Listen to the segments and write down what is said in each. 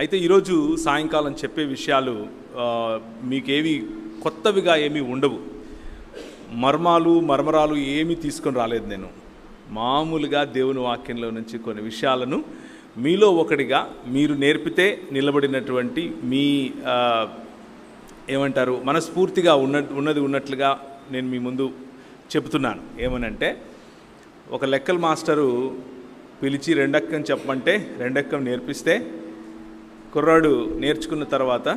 అయితే ఈరోజు సాయంకాలం చెప్పే విషయాలు మీకేవి కొత్తవిగా ఏమీ ఉండవు. మర్మరాలు ఏమీ తీసుకొని రాలేదు. నేను మామూలుగా దేవుని వాక్యంలో నుంచి కొన్ని విషయాలను మీలో ఒకటిగా మీరు నేర్పితే నిలబడినటువంటి మీ ఏమంటారు మనస్ఫూర్తిగా ఉన్నది ఉన్నట్లుగా నేను మీ ముందు చెబుతున్నాను. ఏమనంటే, ఒక లెక్కల మాస్టరు పిలిచి రెండక్కం చెప్పమంటే రెండక్కం నేర్పిస్తే కుర్రాడు నేర్చుకున్న తర్వాత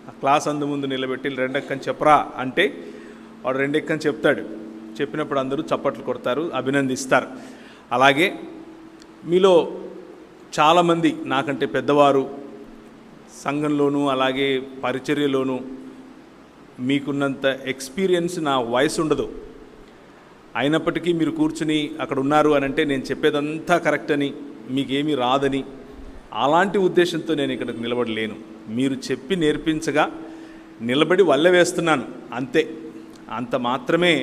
ఆ క్లాస్ అందు ముందు నిలబెట్టి రెండక్కం చెప్పరా అంటే వాడు రెండెక్కం చెప్తాడు. చెప్పినప్పుడు అందరూ చప్పట్లు కొడతారు, అభినందిస్తారు. అలాగే మీలో చాలామంది నాకంటే పెద్దవారు సంఘంలోనూ అలాగే పరిచర్యలోనూ మీకున్నంత ఎక్స్పీరియన్స్ నా వయసు ఉండదు. అయినప్పటికీ మీరు కూర్చుని అక్కడ ఉన్నారు అని అంటే నేను చెప్పేదంతా కరెక్ట్ అని, మీకేమీ రాదని, అలాంటి ఉద్దేశంతో నేను ఇక్కడికి నిలబడలేను. మీరు చెప్పి నేర్పించగా నిలబడి వల్లె వేస్తున్నాను అంతే. అంత మాత్రమే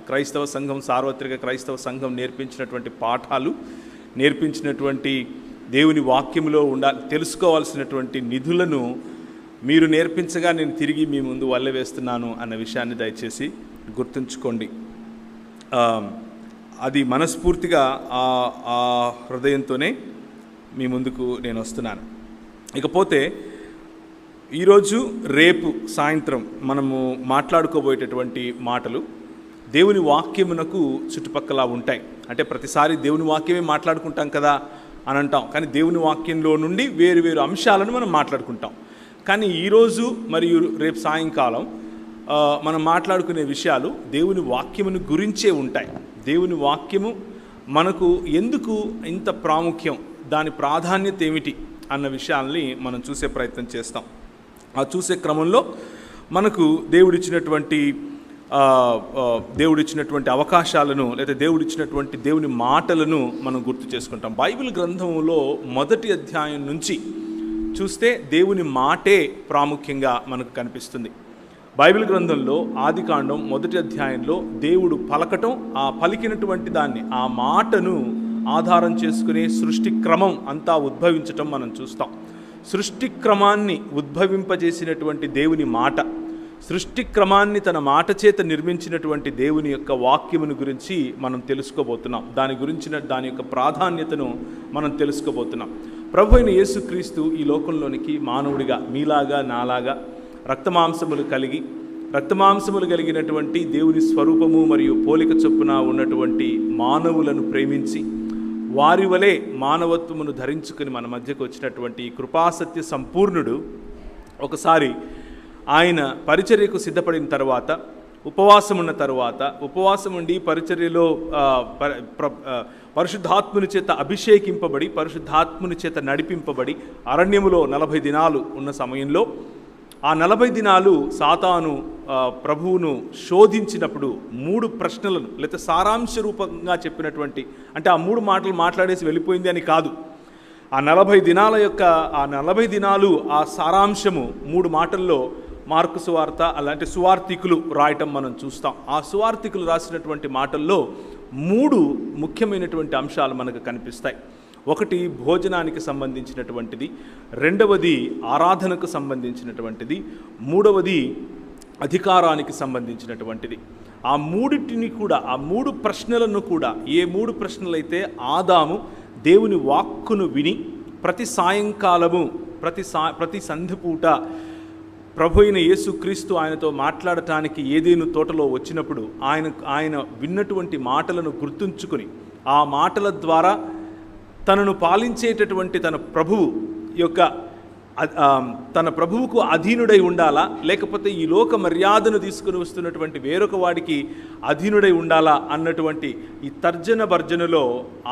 క్రైస్తవ సంఘం, సార్వత్రిక క్రైస్తవ సంఘం నేర్పించినటువంటి పాఠాలు, నేర్పించినటువంటి దేవుని వాక్యములో తెలుసుకోవాల్సినటువంటి నిధులను మీరు నేర్పించగా నేను తిరిగి మీ ముందు వల్లె వేస్తున్నాను అన్న విషయాన్ని దయచేసి గుర్తుంచుకోండి. అది మనస్ఫూర్తిగా ఆ హృదయంతోనే మీ ముందుకు నేను వస్తున్నాను. ఇకపోతే ఈరోజు రేపు సాయంత్రం మనము మాట్లాడుకోబోయేటటువంటి మాటలు దేవుని వాక్యమునకు చుట్టుపక్కల ఉంటాయి. అంటే ప్రతిసారి దేవుని వాక్యమే మాట్లాడుకుంటాం కదా అని అంటాం, కానీ దేవుని వాక్యంలో నుండి వేరు వేరు అంశాలను మనం మాట్లాడుకుంటాం. కానీ ఈరోజు మరియు రేపు సాయంకాలం మనం మాట్లాడుకునే విషయాలు దేవుని వాక్యమును గురించే ఉంటాయి. దేవుని వాక్యము మనకు ఎందుకు ఇంత ప్రాముఖ్యం, దాని ప్రాధాన్యత ఏమిటి అన్న విషయాల్ని మనం చూసే ప్రయత్నం చేస్తాం. ఆ చూసే క్రమంలో మనకు దేవుడిచ్చినటువంటి అవకాశాలను లేదా దేవుడిచ్చినటువంటి దేవుని మాటలను మనం గుర్తు చేసుకుంటాం. బైబిల్ గ్రంథంలో మొదటి అధ్యాయం నుంచి చూస్తే దేవుని మాటే ప్రాముఖ్యంగా మనకు కనిపిస్తుంది. బైబిల్ గ్రంథంలో ఆదికాండం మొదటి అధ్యాయంలో దేవుడు పలకటం, ఆ పలికినటువంటి దాన్ని, ఆ మాటను ఆధారం చేసుకునే సృష్టి క్రమం అంతా ఉద్భవించటం మనం చూస్తాం. సృష్టి క్రమాన్ని ఉద్భవింపజేసినటువంటి దేవుని మాట, సృష్టి క్రమాన్ని తన మాట చేత నిర్మించినటువంటి దేవుని యొక్క వాక్యమును గురించి మనం తెలుసుకోబోతున్నాం. దాని యొక్క ప్రాధాన్యతను మనం తెలుసుకోబోతున్నాం. ప్రభు అయిన యేసుక్రీస్తు ఈ లోకంలోనికి మానవుడిగా మీలాగా నాలాగా రక్తమాంసములు కలిగినటువంటి దేవుని స్వరూపము మరియు పోలిక చొప్పున ఉన్నటువంటి మానవులను ప్రేమించి వారి వలె మానవత్వమును ధరించుకుని మన మధ్యకు వచ్చినటువంటి కృపాసత్య సంపూర్ణుడు ఒకసారి ఆయన పరిచర్యకు సిద్ధపడిన తర్వాత, ఉపవాసం ఉండి పరిచర్యలో పరిశుద్ధాత్ముని చేత అభిషేకింపబడి, పరిశుద్ధాత్ముని చేత నడిపింపబడి అరణ్యములో 40 దినాలు ఉన్న సమయంలో, ఆ 40 దినాలు సాతాను ప్రభువును శోధించినప్పుడు 3 ప్రశ్నలను లేకపోతే సారాంశ రూపంగా చెప్పినటువంటి, అంటే ఆ 3 మాటలు మాట్లాడేసి వెళ్ళిపోయింది అని కాదు. ఆ 40 దినాలు ఆ సారాంశము 3 మాటల్లో మార్కు సువార్త అలాంటి సువార్థికులు రాయటం మనం చూస్తాం. ఆ సువార్థికులు రాసినటువంటి మాటల్లో 3 ముఖ్యమైనటువంటి అంశాలు మనకు కనిపిస్తాయి. ఒకటి భోజనానికి సంబంధించినటువంటిది, రెండవది ఆరాధనకు సంబంధించినటువంటిది, మూడవది అధికారానికి సంబంధించినటువంటిది. ఆ 3 ప్రశ్నలను కూడా, ఏ 3 ప్రశ్నలైతే ఆదాము దేవుని వాక్కును విని ప్రతి సాయంకాలము ప్రతి సంధిపూట ప్రభు అయిన యేసుక్రీస్తు ఆయనతో మాట్లాడటానికి ఏదేను తోటలో వచ్చినప్పుడు ఆయన విన్నటువంటి మాటలను గుర్తుంచుకొని ఆ మాటల ద్వారా తనను పాలించేటటువంటి తన ప్రభువుకు అధీనుడై ఉండాలా, లేకపోతే ఈ లోక మర్యాదను తీసుకుని వస్తున్నటువంటి వేరొక వాడికి అధీనుడై ఉండాలా అన్నటువంటి ఈ తర్జన భర్జనలో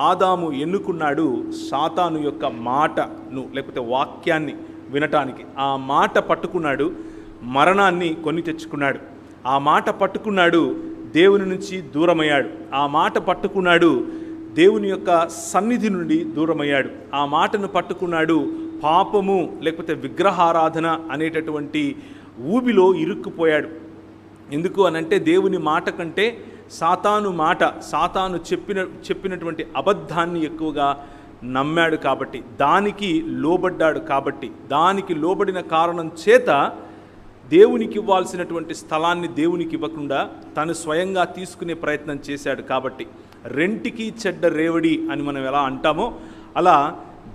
ఆదాము ఎన్నుకున్నాడు సాతాను యొక్క మాటను, లేకపోతే వాక్యాన్ని వినటానికి. ఆ మాట పట్టుకున్నాడు, మరణాన్ని కొని తెచ్చుకున్నాడు. ఆ మాట పట్టుకున్నాడు, దేవుని నుంచి దూరమయ్యాడు. ఆ మాట పట్టుకున్నాడు, దేవుని యొక్క సన్నిధి నుండి దూరమయ్యాడు. ఆ మాటను పట్టుకున్నాడు, పాపము లేకపోతే విగ్రహారాధన అనేటటువంటి ఊబిలో ఇరుక్కుపోయాడు. ఎందుకు అనంటే దేవుని మాట కంటే సాతాను చెప్పినటువంటి అబద్ధాన్ని ఎక్కువగా నమ్మాడు కాబట్టి, దానికి లోబడ్డాడు కాబట్టి, దానికి లోబడిన కారణం చేత దేవునికి ఇవ్వాల్సినటువంటి స్థలాన్ని దేవునికి ఇవ్వకుండా తను స్వయంగా తీసుకునే ప్రయత్నం చేశాడు కాబట్టి, రెంటికి చెడ్డ రేవడి అని మనం ఎలా అంటామో అలా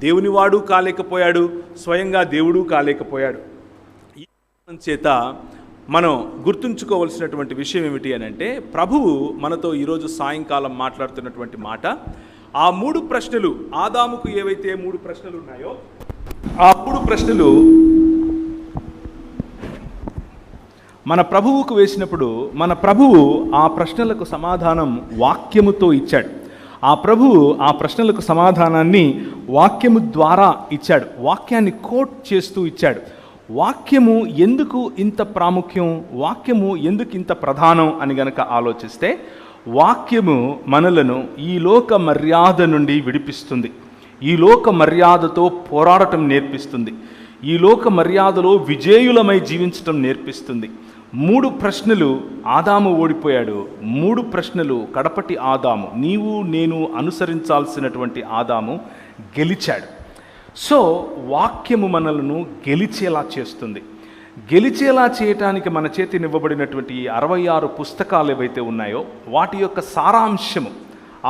దేవునివాడు కాలేకపోయాడు, స్వయంగా దేవుడు కాలేకపోయాడు. ఈ కారణం చేత మనం గుర్తుంచుకోవాల్సినటువంటి విషయం ఏమిటి అని అంటే, ప్రభువు మనతో ఈరోజు సాయంకాలం మాట్లాడుతున్నటువంటి మాట, ఆ 3 ప్రశ్నలు, ఆదాముకు ఏవైతే 3 ప్రశ్నలు ఉన్నాయో ఆ 3 ప్రశ్నలు మన ప్రభువుకు వేసినప్పుడు మన ప్రభువు ఆ ప్రశ్నలకు సమాధానం వాక్యముతో ఇచ్చాడు. ఆ ప్రభువు ఆ ప్రశ్నలకు సమాధానాన్ని వాక్యము ద్వారా ఇచ్చాడు, వాక్యాన్ని కోట్ చేస్తూ ఇచ్చాడు. వాక్యము ఎందుకు ఇంత ప్రాముఖ్యం, వాక్యము ఎందుకు ఇంత ప్రధానం అని గనక ఆలోచిస్తే, వాక్యము మనలను ఈ లోక మర్యాద నుండి విడిపిస్తుంది, ఈ లోక మర్యాదతో పోరాడటం నేర్పిస్తుంది, ఈ లోక మర్యాదలో విజేయులమై జీవించటం నేర్పిస్తుంది. 3 ప్రశ్నలు ఆదాము ఓడిపోయాడు, 3 ప్రశ్నలు కడపటి ఆదాము, నీవు నేను అనుసరించాల్సినటువంటి ఆదాము గెలిచాడు. సో వాక్యము మనలను గెలిచేలా చేస్తుంది. గెలిచేలా చేయటానికి మన చేతినివ్వబడినటువంటి 66 పుస్తకాలు ఏవైతే ఉన్నాయో వాటి యొక్క సారాంశము,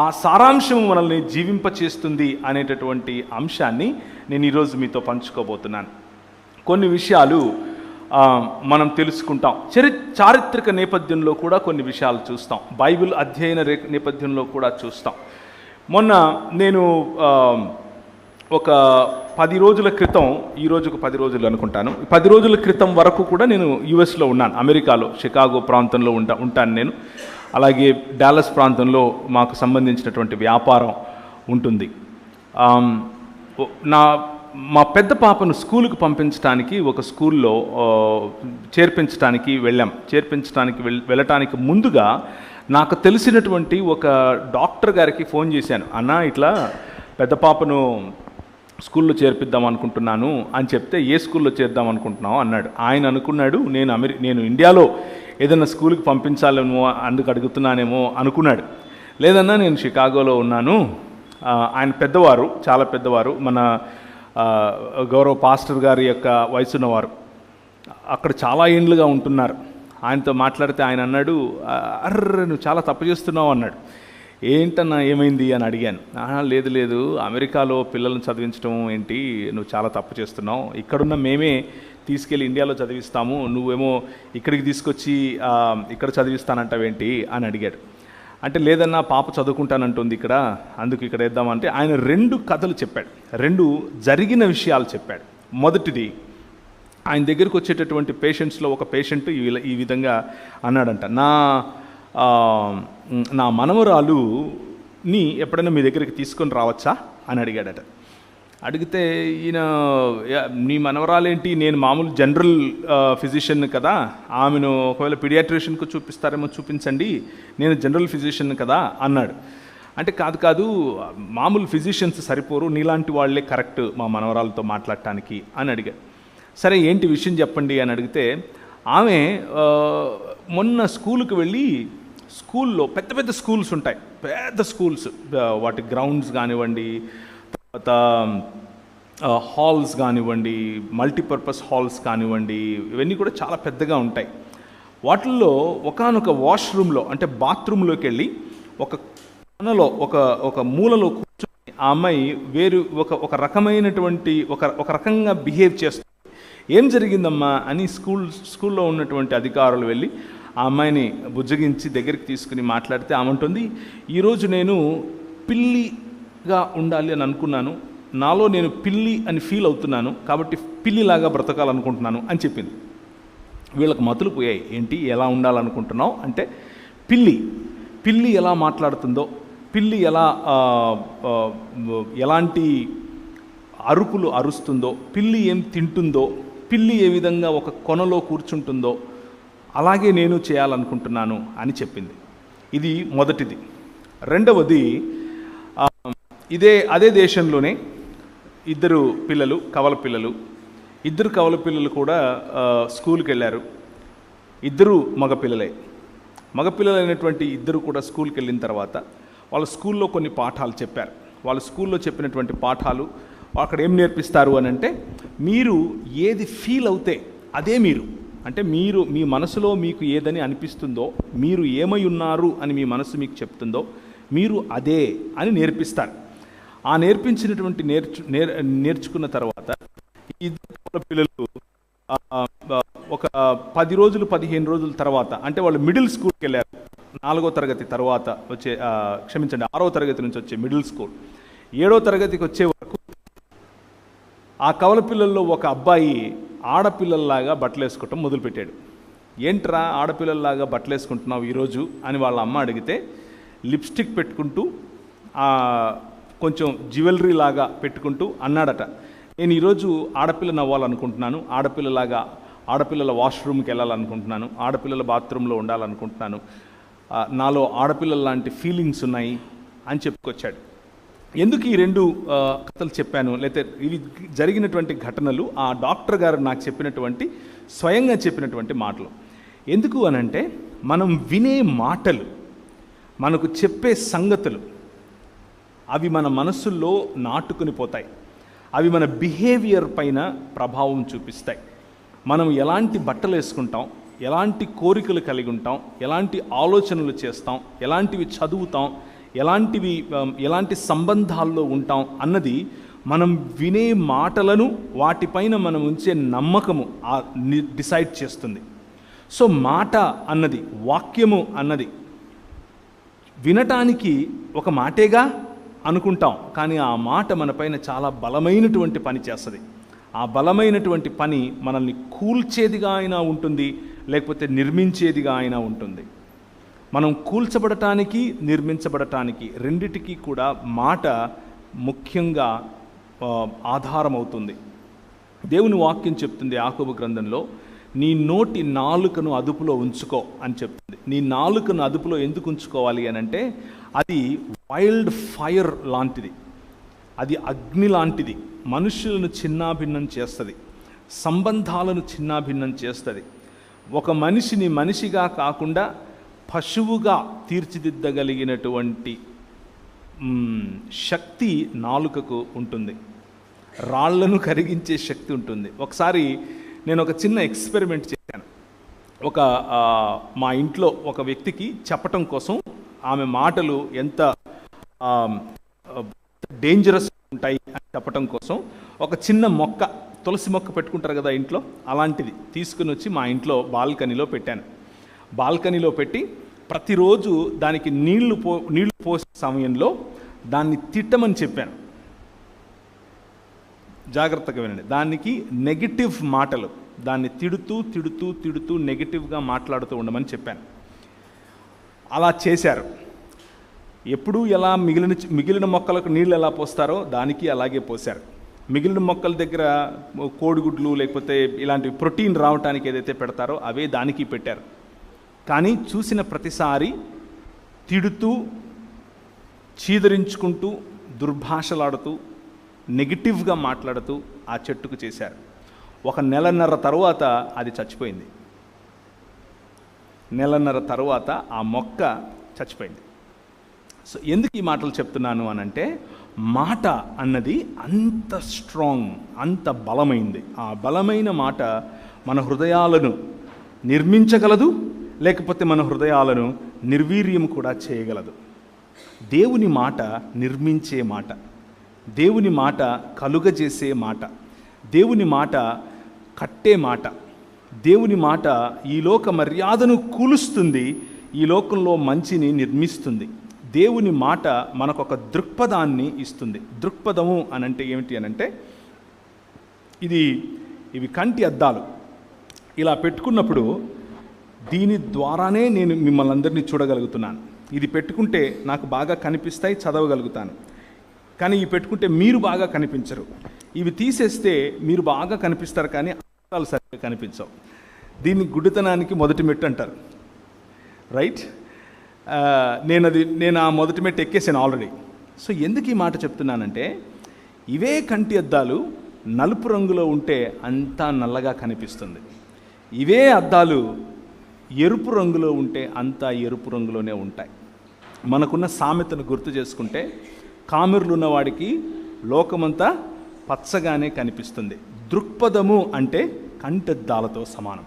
ఆ సారాంశము మనల్ని జీవింపచేస్తుంది అనేటటువంటి అంశాన్ని నేను ఈరోజు మీతో పంచుకోబోతున్నాను. కొన్ని విషయాలు మనం తెలుసుకుంటాం, చారిత్రక నేపథ్యంలో కూడా కొన్ని విషయాలు చూస్తాం, బైబిల్ అధ్యయన నేపథ్యంలో కూడా చూస్తాం. మొన్న నేను ఒక 10 రోజుల క్రితం, ఈ రోజుకు 10 రోజులు అనుకుంటాను, 10 రోజుల క్రితం వరకు కూడా నేను యుఎస్లో ఉన్నాను, అమెరికాలో షికాగో ప్రాంతంలో ఉంటాను నేను. అలాగే డాలస్ ప్రాంతంలో మాకు సంబంధించినటువంటి వ్యాపారం ఉంటుంది. మా పెద్ద పాపను స్కూలుకు పంపించడానికి ఒక స్కూల్లో చేర్పించడానికి వెళ్ళటానికి ముందుగా నాకు తెలిసినటువంటి ఒక డాక్టర్ గారికి ఫోన్ చేశాను. అన్న, ఇట్లా పెద్ద పాపను స్కూల్లో చేర్పిద్దాం అనుకుంటున్నాను అని చెప్తే, ఏ స్కూల్లో చేద్దాం అనుకుంటున్నావు అన్నాడు. ఆయన అనుకున్నాడు నేను ఇండియాలో ఏదైనా స్కూల్కి పంపించాలేమో అందుకు అడుగుతున్నానేమో అనుకున్నాడు. లేదన్నా, నేను షికాగోలో ఉన్నాను. ఆయన పెద్దవారు, చాలా పెద్దవారు, మన గౌరవ పాస్టర్ గారి యొక్క వయసున్నవారు, అక్కడ చాలా ఏండ్లుగా ఉంటున్నారు. ఆయనతో మాట్లాడితే ఆయన అన్నాడు, అర్రే నువ్వు చాలా తప్పు చేస్తున్నావు అన్నాడు. ఏంటన్నా, ఏమైంది అని అడిగాను. లేదు, అమెరికాలో పిల్లల్ని చదివించడం ఏంటి, నువ్వు చాలా తప్పు చేస్తున్నావు, ఇక్కడున్న మేమే తీసుకెళ్ళి ఇండియాలో చదివిస్తాము, నువ్వేమో ఇక్కడికి తీసుకొచ్చి ఇక్కడ చదివిస్తానంటావేంటి అని అడిగాడు. అంటే లేదన్నా, పాప చదువుకుంటానంటుంది ఇక్కడ, అందుకు ఇక్కడ వేద్దామంటే ఆయన 2 కథలు చెప్పాడు, 2 జరిగిన విషయాలు చెప్పాడు. మొదటిది, ఆయన దగ్గరికి వచ్చేటటువంటి పేషెంట్స్లో ఒక పేషెంట్ ఈ విధంగా అన్నాడంట, నా మనవరాలుని ఎప్పుడైనా మీ దగ్గరికి తీసుకొని రావచ్చా అని అడిగాడట. అడిగితే ఈయన, నీ మనవరాలేంటి, నేను మామూలు జనరల్ ఫిజిషియన్ కదా, ఆమెను ఒకవేళ పీడియాట్రిషియన్కు చూపిస్తారేమో చూపించండి, నేను జనరల్ ఫిజిషియన్ కదా అన్నాడు. అంటే కాదు, మామూలు ఫిజిషియన్స్ సరిపోరు, నీలాంటి వాళ్ళే కరెక్ట్ మా మనవరాలతో మాట్లాడటానికి అని అడిగాడు. సరే, ఏంటి విషయం చెప్పండి అని అడిగితే, ఆమె మొన్న స్కూల్కి వెళ్ళి, స్కూల్లో పెద్ద స్కూల్స్ ఉంటాయి, పెద్ద స్కూల్స్, వాటి గ్రౌండ్స్ కానివ్వండి, తర్వాత హాల్స్ కానివ్వండి, మల్టీపర్పస్ హాల్స్ కానివ్వండి, ఇవన్నీ కూడా చాలా పెద్దగా ఉంటాయి. వాటిల్లో ఒకానొక వాష్రూమ్లో, అంటే బాత్రూంలోకి వెళ్ళి ఒక కొనలో ఒక మూలలో కూర్చొని ఆ అమ్మాయి ఒక రకమైనటువంటి ఒక రకంగా బిహేవ్ చేస్తుంది. ఏం జరిగిందమ్మా అని స్కూల్లో ఉన్నటువంటి అధికారులు వెళ్ళి ఆ అమ్మాయిని బుజ్జగించి దగ్గరికి తీసుకుని మాట్లాడితే, ఆమె ఉంటుంది, ఈరోజు నేను పిల్లిగా ఉండాలి అని అనుకున్నాను, నాలో నేను పిల్లి అని ఫీల్ అవుతున్నాను, కాబట్టి పిల్లిలాగా బ్రతకాలనుకుంటున్నాను అని చెప్పింది. వీళ్ళకి మతులు పోయాయి. ఏంటి, ఎలా ఉండాలనుకుంటున్నావు అంటే, పిల్లి ఎలా మాట్లాడుతుందో, పిల్లి ఎలాంటి అరుపులు అరుస్తుందో, పిల్లి ఏం తింటుందో, పిల్లి ఏ విధంగా ఒక కొనలో కూర్చుంటుందో అలాగే నేను చేయాలనుకుంటున్నాను అని చెప్పింది. ఇది మొదటిది. రెండవది, అదే దేశంలోనే ఇద్దరు కవల పిల్లలు కూడా స్కూల్కి వెళ్ళారు. ఇద్దరు మగపిల్లలైనటువంటి ఇద్దరు కూడా స్కూల్కి వెళ్ళిన తర్వాత వాళ్ళ స్కూల్లో కొన్ని పాఠాలు చెప్పారు. వాళ్ళ స్కూల్లో చెప్పినటువంటి పాఠాలు అక్కడ ఏం నేర్పిస్తారు అని అంటే, మీరు ఏది ఫీల్ అవుతే అదే మీరు. అంటే మీరు మీ మనసులో మీకు ఏదని అనిపిస్తుందో, మీరు ఏమై ఉన్నారు అని మీ మనసు మీకు చెప్తుందో, మీరు అదే అని నేర్పిస్తారు. ఆ నేర్పించినటువంటి నేర్చుకున్న తర్వాత ఈ పిల్లలు ఒక 10 రోజులు 15 రోజుల తర్వాత, అంటే వాళ్ళు మిడిల్ స్కూల్కి వెళ్ళారు. 4వ తరగతి తర్వాత వచ్చే 6వ తరగతి నుంచి వచ్చే మిడిల్ స్కూల్, 7వ తరగతికి వచ్చే వరకు ఆ కవల పిల్లల్లో ఒక అబ్బాయి ఆడపిల్లల్లాగా బట్టలు వేసుకోవటం మొదలుపెట్టాడు. ఏంట్రా ఆడపిల్లల్లాగా బట్టలు వేసుకుంటున్నావు ఈరోజు అని వాళ్ళ అమ్మ అడిగితే, లిప్స్టిక్ పెట్టుకుంటూ కొంచెం జ్యువెలరీ లాగా పెట్టుకుంటూ అన్నాడట, నేను ఈరోజు ఆడపిల్లని అవ్వాలనుకుంటున్నాను, ఆడపిల్లల వాష్రూమ్కి వెళ్ళాలనుకుంటున్నాను, ఆడపిల్లల బాత్రూంలో ఉండాలనుకుంటున్నాను, నాలో ఆడపిల్లల లాంటి ఫీలింగ్స్ ఉన్నాయి అని చెప్పుకొచ్చాడు. ఎందుకు ఈ 2 కథలు చెప్పాను, లేకపోతే ఇవి జరిగినటువంటి ఘటనలు ఆ డాక్టర్ గారు నాకు చెప్పినటువంటి, స్వయంగా చెప్పినటువంటి మాటలు. ఎందుకు అనంటే, మనం వినే మాటలు, మనకు చెప్పే సంగతులు, అవి మన మనసుల్లో నాటుకుని పోతాయి. అవి మన బిహేవియర్ పైన ప్రభావం చూపిస్తాయి. మనం ఎలాంటి బట్టలు వేసుకుంటాం, ఎలాంటి కోరికలు కలిగి ఉంటాం, ఎలాంటి ఆలోచనలు చేస్తాం, ఎలాంటివి చదువుతాం, ఎలాంటి సంబంధాల్లో ఉంటాం అన్నది మనం వినే మాటలను, వాటిపైన మనం ఉంచే నమ్మకము డిసైడ్ చేస్తుంది. సో మాట అన్నది, వాక్యము అన్నది వినటానికి ఒక మాటేగా అనుకుంటాం, కానీ ఆ మాట మనపైన చాలా బలమైనటువంటి పని చేస్తుంది. ఆ బలమైనటువంటి పని మనల్ని కూల్చేదిగా అయినా ఉంటుంది, లేకపోతే నిర్మించేదిగా అయినా ఉంటుంది. మనం కూల్చబడటానికి, నిర్మించబడటానికి రెండిటికీ కూడా మాట ముఖ్యంగా ఆధారం అవుతుంది. దేవుని వాక్యం చెప్తుంది యాకోబు గ్రంథంలో, నీ నోటి నాలుకను అదుపులో ఉంచుకో అని చెప్తుంది. నీ నాలుకను అదుపులో ఎందుకు ఉంచుకోవాలి అని అంటే, అది వైల్డ్ ఫైర్ లాంటిది, అది అగ్ని లాంటిది. మనుషులను చిన్నాభిన్నం చేస్తుంది, సంబంధాలను చిన్నాభిన్నం చేస్తుంది. ఒక మనిషిని మనిషిగా కాకుండా పశువుగా తీర్చిదిద్దగలిగినటువంటి శక్తి నాలుకకు ఉంటుంది. రాళ్లను కరిగించే శక్తి ఉంటుంది. ఒకసారి నేను ఒక చిన్న ఎక్స్పెరిమెంట్ చేశాను. మా ఇంట్లో ఒక వ్యక్తికి చెప్పటం కోసం, ఆమె మాటలు ఎంత డేంజరస్ ఉంటాయి అని చెప్పటం కోసం, ఒక చిన్న మొక్క, తులసి మొక్క పెట్టుకుంటారు కదా ఇంట్లో, అలాంటిది తీసుకుని వచ్చి మా ఇంట్లో బాల్కనీలో పెట్టాను. బాల్కనీలో పెట్టి ప్రతిరోజు దానికి నీళ్లు పోసే సమయంలో దాన్ని తిట్టమని చెప్పాను. జాగ్రత్తగా వినండి. దానికి నెగిటివ్ మాటలు, దాన్ని తిడుతూ నెగిటివ్గా మాట్లాడుతూ ఉండమని చెప్పాను. అలా చేశారు. ఎప్పుడూ ఎలా మిగిలిన మొక్కలకు నీళ్ళు ఎలా పోస్తారో దానికి అలాగే పోశారు. మిగిలిన మొక్కల దగ్గర కోడిగుడ్లు లేకపోతే ఇలాంటి ప్రోటీన్ రావటానికి ఏదైతే పెడతారో అవే దానికి పెట్టారు. కానీ చూసిన ప్రతిసారి తిడుతూ, చీదరించుకుంటూ, దుర్భాషలాడుతూ, నెగిటివ్గా మాట్లాడుతూ ఆ చెట్టుకు చేశారు. 1 నెలన్నర తరువాత అది చచ్చిపోయింది. నెలన్నర తరువాత ఆ మొక్క చచ్చిపోయింది. సో ఎందుకు ఈ మాటలు చెప్తున్నాను అనంటే, మాట అన్నది అంత స్ట్రాంగ్, అంత బలమైంది. ఆ బలమైన మాట మన హృదయాలను నిర్మించగలదు, లేకపోతే మన హృదయాలను నిర్వీర్యం కూడా చేయగలదు. దేవుని మాట నిర్మించే మాట, దేవుని మాట కలుగజేసే మాట, దేవుని మాట కట్టే మాట, దేవుని మాట ఈ లోక మర్యాదను కూలుస్తుంది, ఈ లోకంలో మంచిని నిర్మిస్తుంది. దేవుని మాట మనకొక దృక్పథాన్ని ఇస్తుంది. దృక్పథము అనంటే ఏమిటి అనంటే, ఇవి కంటి అద్దాలు. ఇలా పెట్టుకున్నప్పుడు దీని ద్వారానే నేను మిమ్మల్ని అందరినీ చూడగలుగుతున్నాను. ఇది పెట్టుకుంటే నాకు బాగా కనిపిస్తాయి, చదవగలుగుతాను. కానీ ఇవి పెట్టుకుంటే మీరు బాగా కనిపించరు. ఇవి తీసేస్తే మీరు బాగా కనిపిస్తారు, కానీ అద్దాలు సరిగ్గా కనిపించవు. దీన్ని గుడ్డితనానికి మొదటి మెట్టు అంటారు, రైట్? నేను ఆ మొదటి మెట్టు ఎక్కేసాను ఆల్రెడీ. సో ఎందుకు ఈ మాట చెప్తున్నానంటే, ఇవే కంటి అద్దాలు నలుపు రంగులో ఉంటే అంతా నల్లగా కనిపిస్తుంది. ఇవే అద్దాలు ఎరుపు రంగులో ఉంటే అంతా ఎరుపు రంగులోనే ఉంటాయి. మనకున్న సామెతను గుర్తు చేసుకుంటే, కామెర్లు ఉన్నవాడికి లోకమంతా పచ్చగానే కనిపిస్తుంది. దృక్పథము అంటే కంటెద్దాలతో సమానం.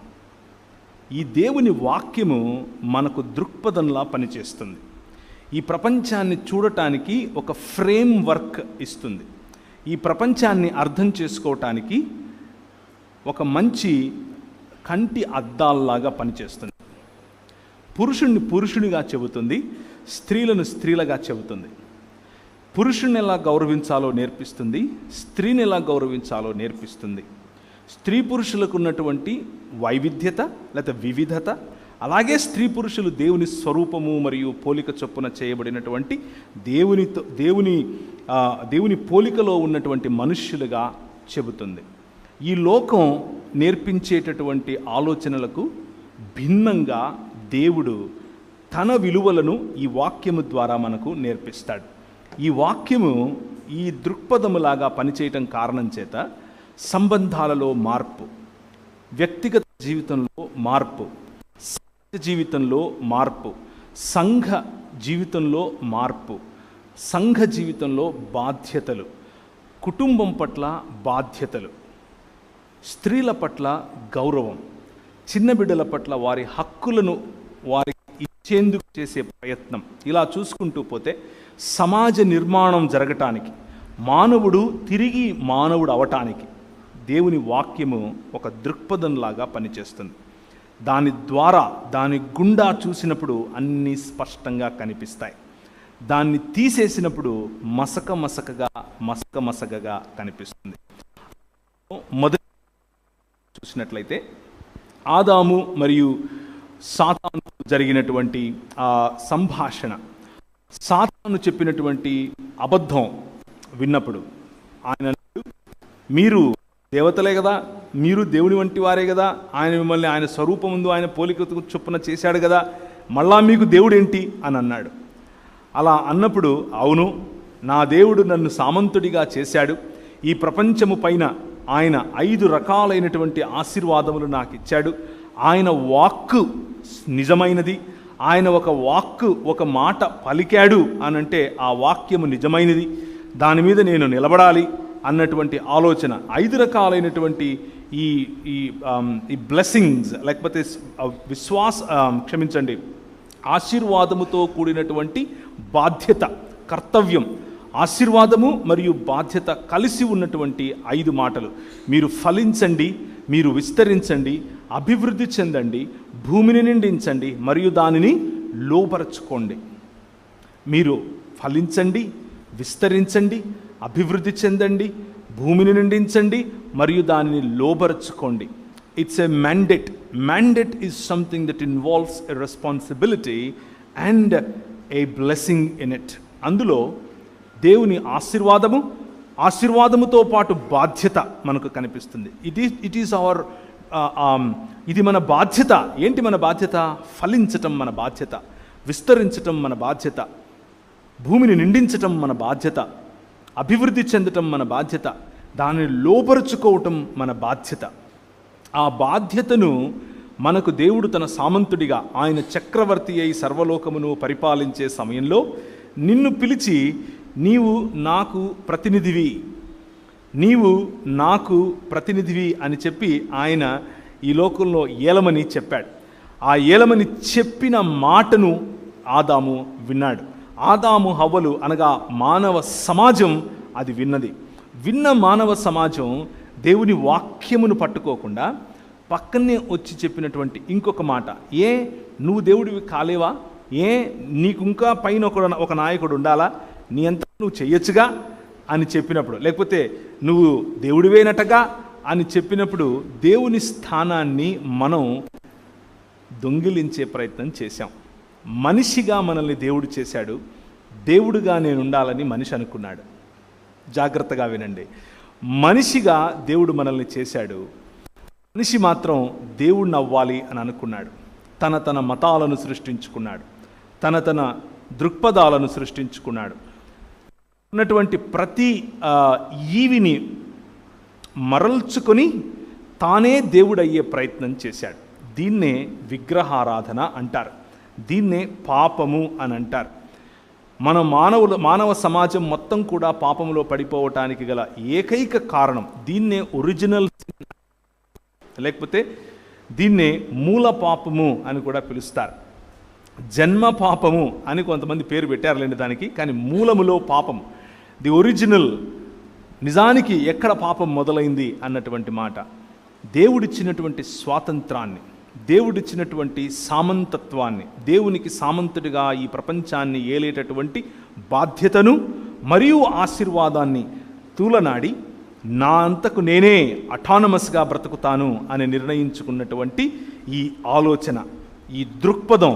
ఈ దేవుని వాక్యము మనకు దృక్పథంలా పనిచేస్తుంది. ఈ ప్రపంచాన్ని చూడటానికి ఒక ఫ్రేమ్ వర్క్ ఇస్తుంది. ఈ ప్రపంచాన్ని అర్థం చేసుకోవటానికి ఒక మంచి కంటి అద్దాల్లాగా పనిచేస్తుంది. పురుషుణ్ణి పురుషునిగా చెబుతుంది, స్త్రీలను స్త్రీలుగా చెబుతుంది. పురుషుణ్ణి ఎలా గౌరవించాలో నేర్పిస్తుంది, స్త్రీని ఎలా గౌరవించాలో నేర్పిస్తుంది. స్త్రీ పురుషులకు ఉన్నటువంటి వైవిధ్యత లేదా వివిధత, అలాగే స్త్రీ పురుషులు దేవుని స్వరూపము మరియు పోలిక చొప్పున చేయబడినటువంటి దేవుని పోలికలో ఉన్నటువంటి మనుష్యులుగా చెబుతుంది. ఈ లోకం నేర్పించేటటువంటి ఆలోచనలకు భిన్నంగా దేవుడు తన విలువలను ఈ వాక్యము ద్వారా మనకు నేర్పిస్తాడు. ఈ వాక్యము ఈ దృక్పథములాగా పనిచేయటం కారణం చేత సంబంధాలలో మార్పు, వ్యక్తిగత జీవితంలో మార్పు, సమాజ జీవితంలో మార్పు, సంఘ జీవితంలో మార్పు, సంఘ జీవితంలో బాధ్యతలు, కుటుంబం పట్ల బాధ్యతలు, స్త్రీల పట్ల గౌరవం, చిన్న బిడ్డల పట్ల వారి హక్కులను వారికి ఇచ్చేందుకు చేసే ప్రయత్నం, ఇలా చూసుకుంటూ పోతే సమాజ నిర్మాణం జరగటానికి, మానవుడు తిరిగి మానవుడు అవటానికి దేవుని వాక్యము ఒక దృక్పథంలాగా పనిచేస్తుంది. దాని ద్వారా, దాని గుండా చూసినప్పుడు అన్నీ స్పష్టంగా కనిపిస్తాయి. దాన్ని తీసేసినప్పుడు మసకగా కనిపిస్తుంది. మొదటి చూసినట్లయితే ఆదాము మరియు సాతాను జరిగినటువంటి ఆ సంభాషణ, సాతాను చెప్పినటువంటి అబద్ధం విన్నప్పుడు ఆయన, మీరు దేవతలే కదా, మీరు దేవుని వంటి వారే కదా, ఆయన మిమ్మల్ని ఆయన స్వరూపం ముందు ఆయన పోలిక చొప్పున చేశాడు కదా, మళ్ళా మీకు దేవుడేంటి అని అన్నాడు. అలా అన్నప్పుడు, అవును, నా దేవుడు నన్ను సామంతుడిగా చేశాడు, ఈ ప్రపంచము పైన ఆయన 5 రకాలైనటువంటి ఆశీర్వాదములు నాకు ఇచ్చాడు, ఆయన వాక్కు నిజమైనది, ఆయన ఒక మాట పలికాడు అనంటే ఆ వాక్యము నిజమైనది, దాని మీద నేను నిలబడాలి అన్నటువంటి ఆలోచన. 5 రకాలైనటువంటి ఈ బ్లెస్సింగ్స్, లేకపోతే ఆశీర్వాదముతో కూడినటువంటి బాధ్యత, కర్తవ్యం, ఆశీర్వాదము మరియు బాధ్యత కలిసి ఉన్నటువంటి 5 మాటలు. మీరు ఫలించండి, మీరు విస్తరించండి, అభివృద్ధి చెందండి, భూమిని నిండించండి మరియు దానిని లోపరచుకోండి. మీరు ఫలించండి, విస్తరించండి, అభివృద్ధి చెందండి, భూమిని నిండించండి మరియు దానిని లోపరచుకోండి. It's a mandate. Mandate is something that involves a responsibility and a blessing in it. అందులో దేవుని ఆశీర్వాదముతో పాటు బాధ్యత మనకు కనిపిస్తుంది. ఇది మన బాధ్యత. ఏంటి మన బాధ్యత? ఫలించటం మన బాధ్యత, విస్తరించటం మన బాధ్యత, భూమిని నిండించటం మన బాధ్యత, అభివృద్ధి చెందటం మన బాధ్యత, దానిని లోపరుచుకోవటం మన బాధ్యత. ఆ బాధ్యతను మనకు దేవుడు తన సామంతుడిగా, ఆయన చక్రవర్తి అయి సర్వలోకమును పరిపాలించే సమయంలో నిన్ను పిలిచి, నీవు నాకు ప్రతినిధివి అని చెప్పి ఆయన ఈ లోకంలో ఏలమని చెప్పాడు. ఆ ఏలమని చెప్పిన మాటను ఆదాము విన్నాడు. ఆదాము హవ్వలు అనగా మానవ సమాజం అది విన్నది. విన్న మానవ సమాజం దేవుని వాక్యమును పట్టుకోకుండా పక్కనే వచ్చి చెప్పినటువంటి ఇంకొక మాట, నువ్వు దేవుడివి కాలేవా? నీకు ఇంకా పైన ఒక నాయకుడు ఉండాలా? నీ అంతా నువ్వు చెయ్యొచ్చుగా అని చెప్పినప్పుడు, లేకపోతే నువ్వు దేవుడివేనటగా అని చెప్పినప్పుడు దేవుని స్థానాన్ని మనం దొంగిలించే ప్రయత్నం చేశాం. మనిషిగా మనల్ని దేవుడు చేశాడు, దేవుడుగా నేను ఉండాలని మనిషి అనుకున్నాడు. జాగ్రత్తగా వినండి. మనిషిగా దేవుడు మనల్ని చేశాడు, మనిషి మాత్రం దేవుడిని అవ్వాలి అని అనుకున్నాడు. తన మతాలను సృష్టించుకున్నాడు, తన దృక్పథాలను సృష్టించుకున్నాడు. ఉన్నటువంటి ప్రతి ఈవిని మరల్చుకొని తానే దేవుడయ్యే ప్రయత్నం చేశాడు. దీన్నే విగ్రహారాధన అంటారు, దీన్నే పాపము అని అంటారు. మన మానవ సమాజం మొత్తం కూడా పాపంలో పడిపోవటానికి గల ఏకైక కారణం, దీన్నే ఒరిజినల్ లేకపోతే దీన్నే మూల పాపము అని కూడా పిలుస్తారు. జన్మ పాపము అని కొంతమంది పేరు పెట్టారులేండి దానికి, కానీ మూలములో పాపం, ది ఒరిజినల్, నిజానికి ఎక్కడ పాపం మొదలైంది అన్నటువంటి మాట. దేవుడిచ్చినటువంటి స్వాతంత్రాన్ని, దేవుడిచ్చినటువంటి సామంతత్వాన్ని, దేవునికి సామంతుడిగా ఈ ప్రపంచాన్ని ఏలేటటువంటి బాధ్యతను మరియు ఆశీర్వాదాన్ని తూలనాడి నా అంతకు నేనే అటానమస్గా బ్రతుకుతాను అని నిర్ణయించుకున్నటువంటి ఈ ఆలోచన, ఈ దృక్పథం,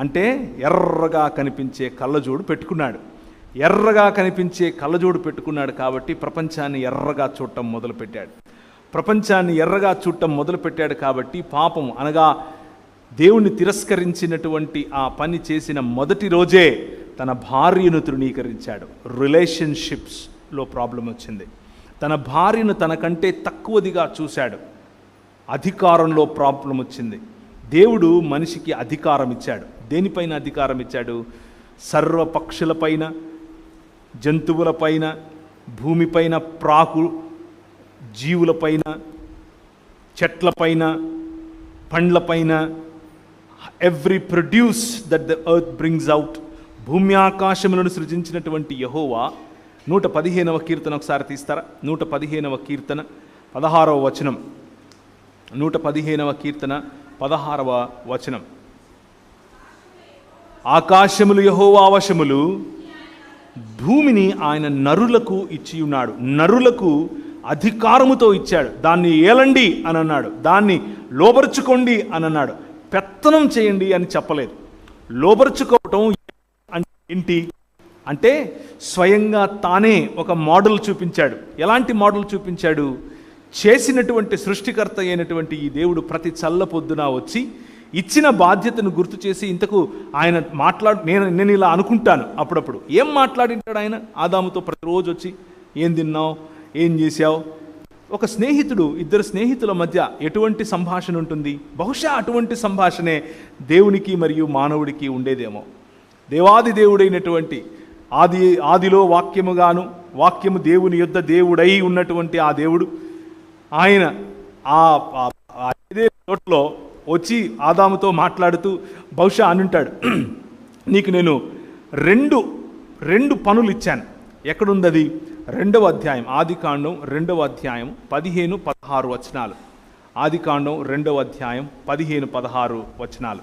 అంటే ఎర్రగా కనిపించే కళ్ళజోడు పెట్టుకున్నాడు. ఎర్రగా కనిపించే కళ్ళజోడు పెట్టుకున్నాడు కాబట్టి ప్రపంచాన్ని ఎర్రగా చూడటం మొదలుపెట్టాడు. ప్రపంచాన్ని ఎర్రగా చూడటం మొదలుపెట్టాడు కాబట్టి పాపం అనగా దేవుణ్ణి తిరస్కరించినటువంటి ఆ పని చేసిన మొదటి రోజే తన భార్యను తృణీకరించాడు. రిలేషన్షిప్స్లో ప్రాబ్లం వచ్చింది. తన భార్యను తనకంటే తక్కువదిగా చూశాడు. అధికారంలో ప్రాబ్లం వచ్చింది. దేవుడు మనిషికి అధికారం ఇచ్చాడు. దేనిపైన అధికారం ఇచ్చాడు? సర్వపక్షులపైన, జంతువులపైన, భూమిపైన ప్రాకు జీవులపైన, చెట్లపైన, పండ్లపైన, every produce that the earth brings out. భూమి ఆకాశములను సృజించినటువంటి యెహోవా 115వ కీర్తన ఒకసారి తీస్తారా? 115వ కీర్తన 16వ వచనం. 115వ కీర్తన 16వ వచనం. ఆకాశములు యెహోవా వశములు, భూమిని ఆయన నరులకు ఇచ్చి ఉన్నాడు. నరులకు అధికారముతో ఇచ్చాడు. దాన్ని ఏలండి అని అన్నాడు, దాన్ని లోబరుచుకోండి అని అన్నాడు. పెత్తనం చేయండి అని చెప్పలేదు. లోబరుచుకోవటం అంటే ఏంటి అంటే స్వయంగా తానే ఒక మోడల్ చూపించాడు. ఎలాంటి మోడల్ చూపించాడు? చేసినటువంటి సృష్టికర్త అయినటువంటి ఈ దేవుడు ప్రతి చల్ల పొద్దున వచ్చి ఇచ్చిన బాధ్యతను గుర్తు చేసి, ఇంతకు ఆయన నేను ఇలా అనుకుంటాను అప్పుడప్పుడు, ఏం మాట్లాడింటాడు ఆయన ఆదాముతో? ప్రతిరోజు వచ్చి ఏం తిన్నావు, ఏం చేశావు? ఒక స్నేహితుడు, ఇద్దరు స్నేహితుల మధ్య ఎటువంటి సంభాషణ ఉంటుంది? బహుశా అటువంటి సంభాషణే దేవునికి మరియు మానవుడికి ఉండేదేమో. దేవాది దేవుడైనటువంటి ఆదిలో వాక్యముగాను, వాక్యము దేవుని యొద్ద దేవుడై ఉన్నటువంటి ఆ దేవుడు, ఆయన ఇదే చోట్లో వచ్చి ఆదాముతో మాట్లాడుతూ బహుశా అనుంటాడు, నీకు నేను రెండు పనులు ఇచ్చాను. ఎక్కడుంది అది? 2వ అధ్యాయం, ఆదికాండం 2వ అధ్యాయం 15-16 వచనాలు. ఆదికాండం 2వ అధ్యాయం 15-16 వచనాలు.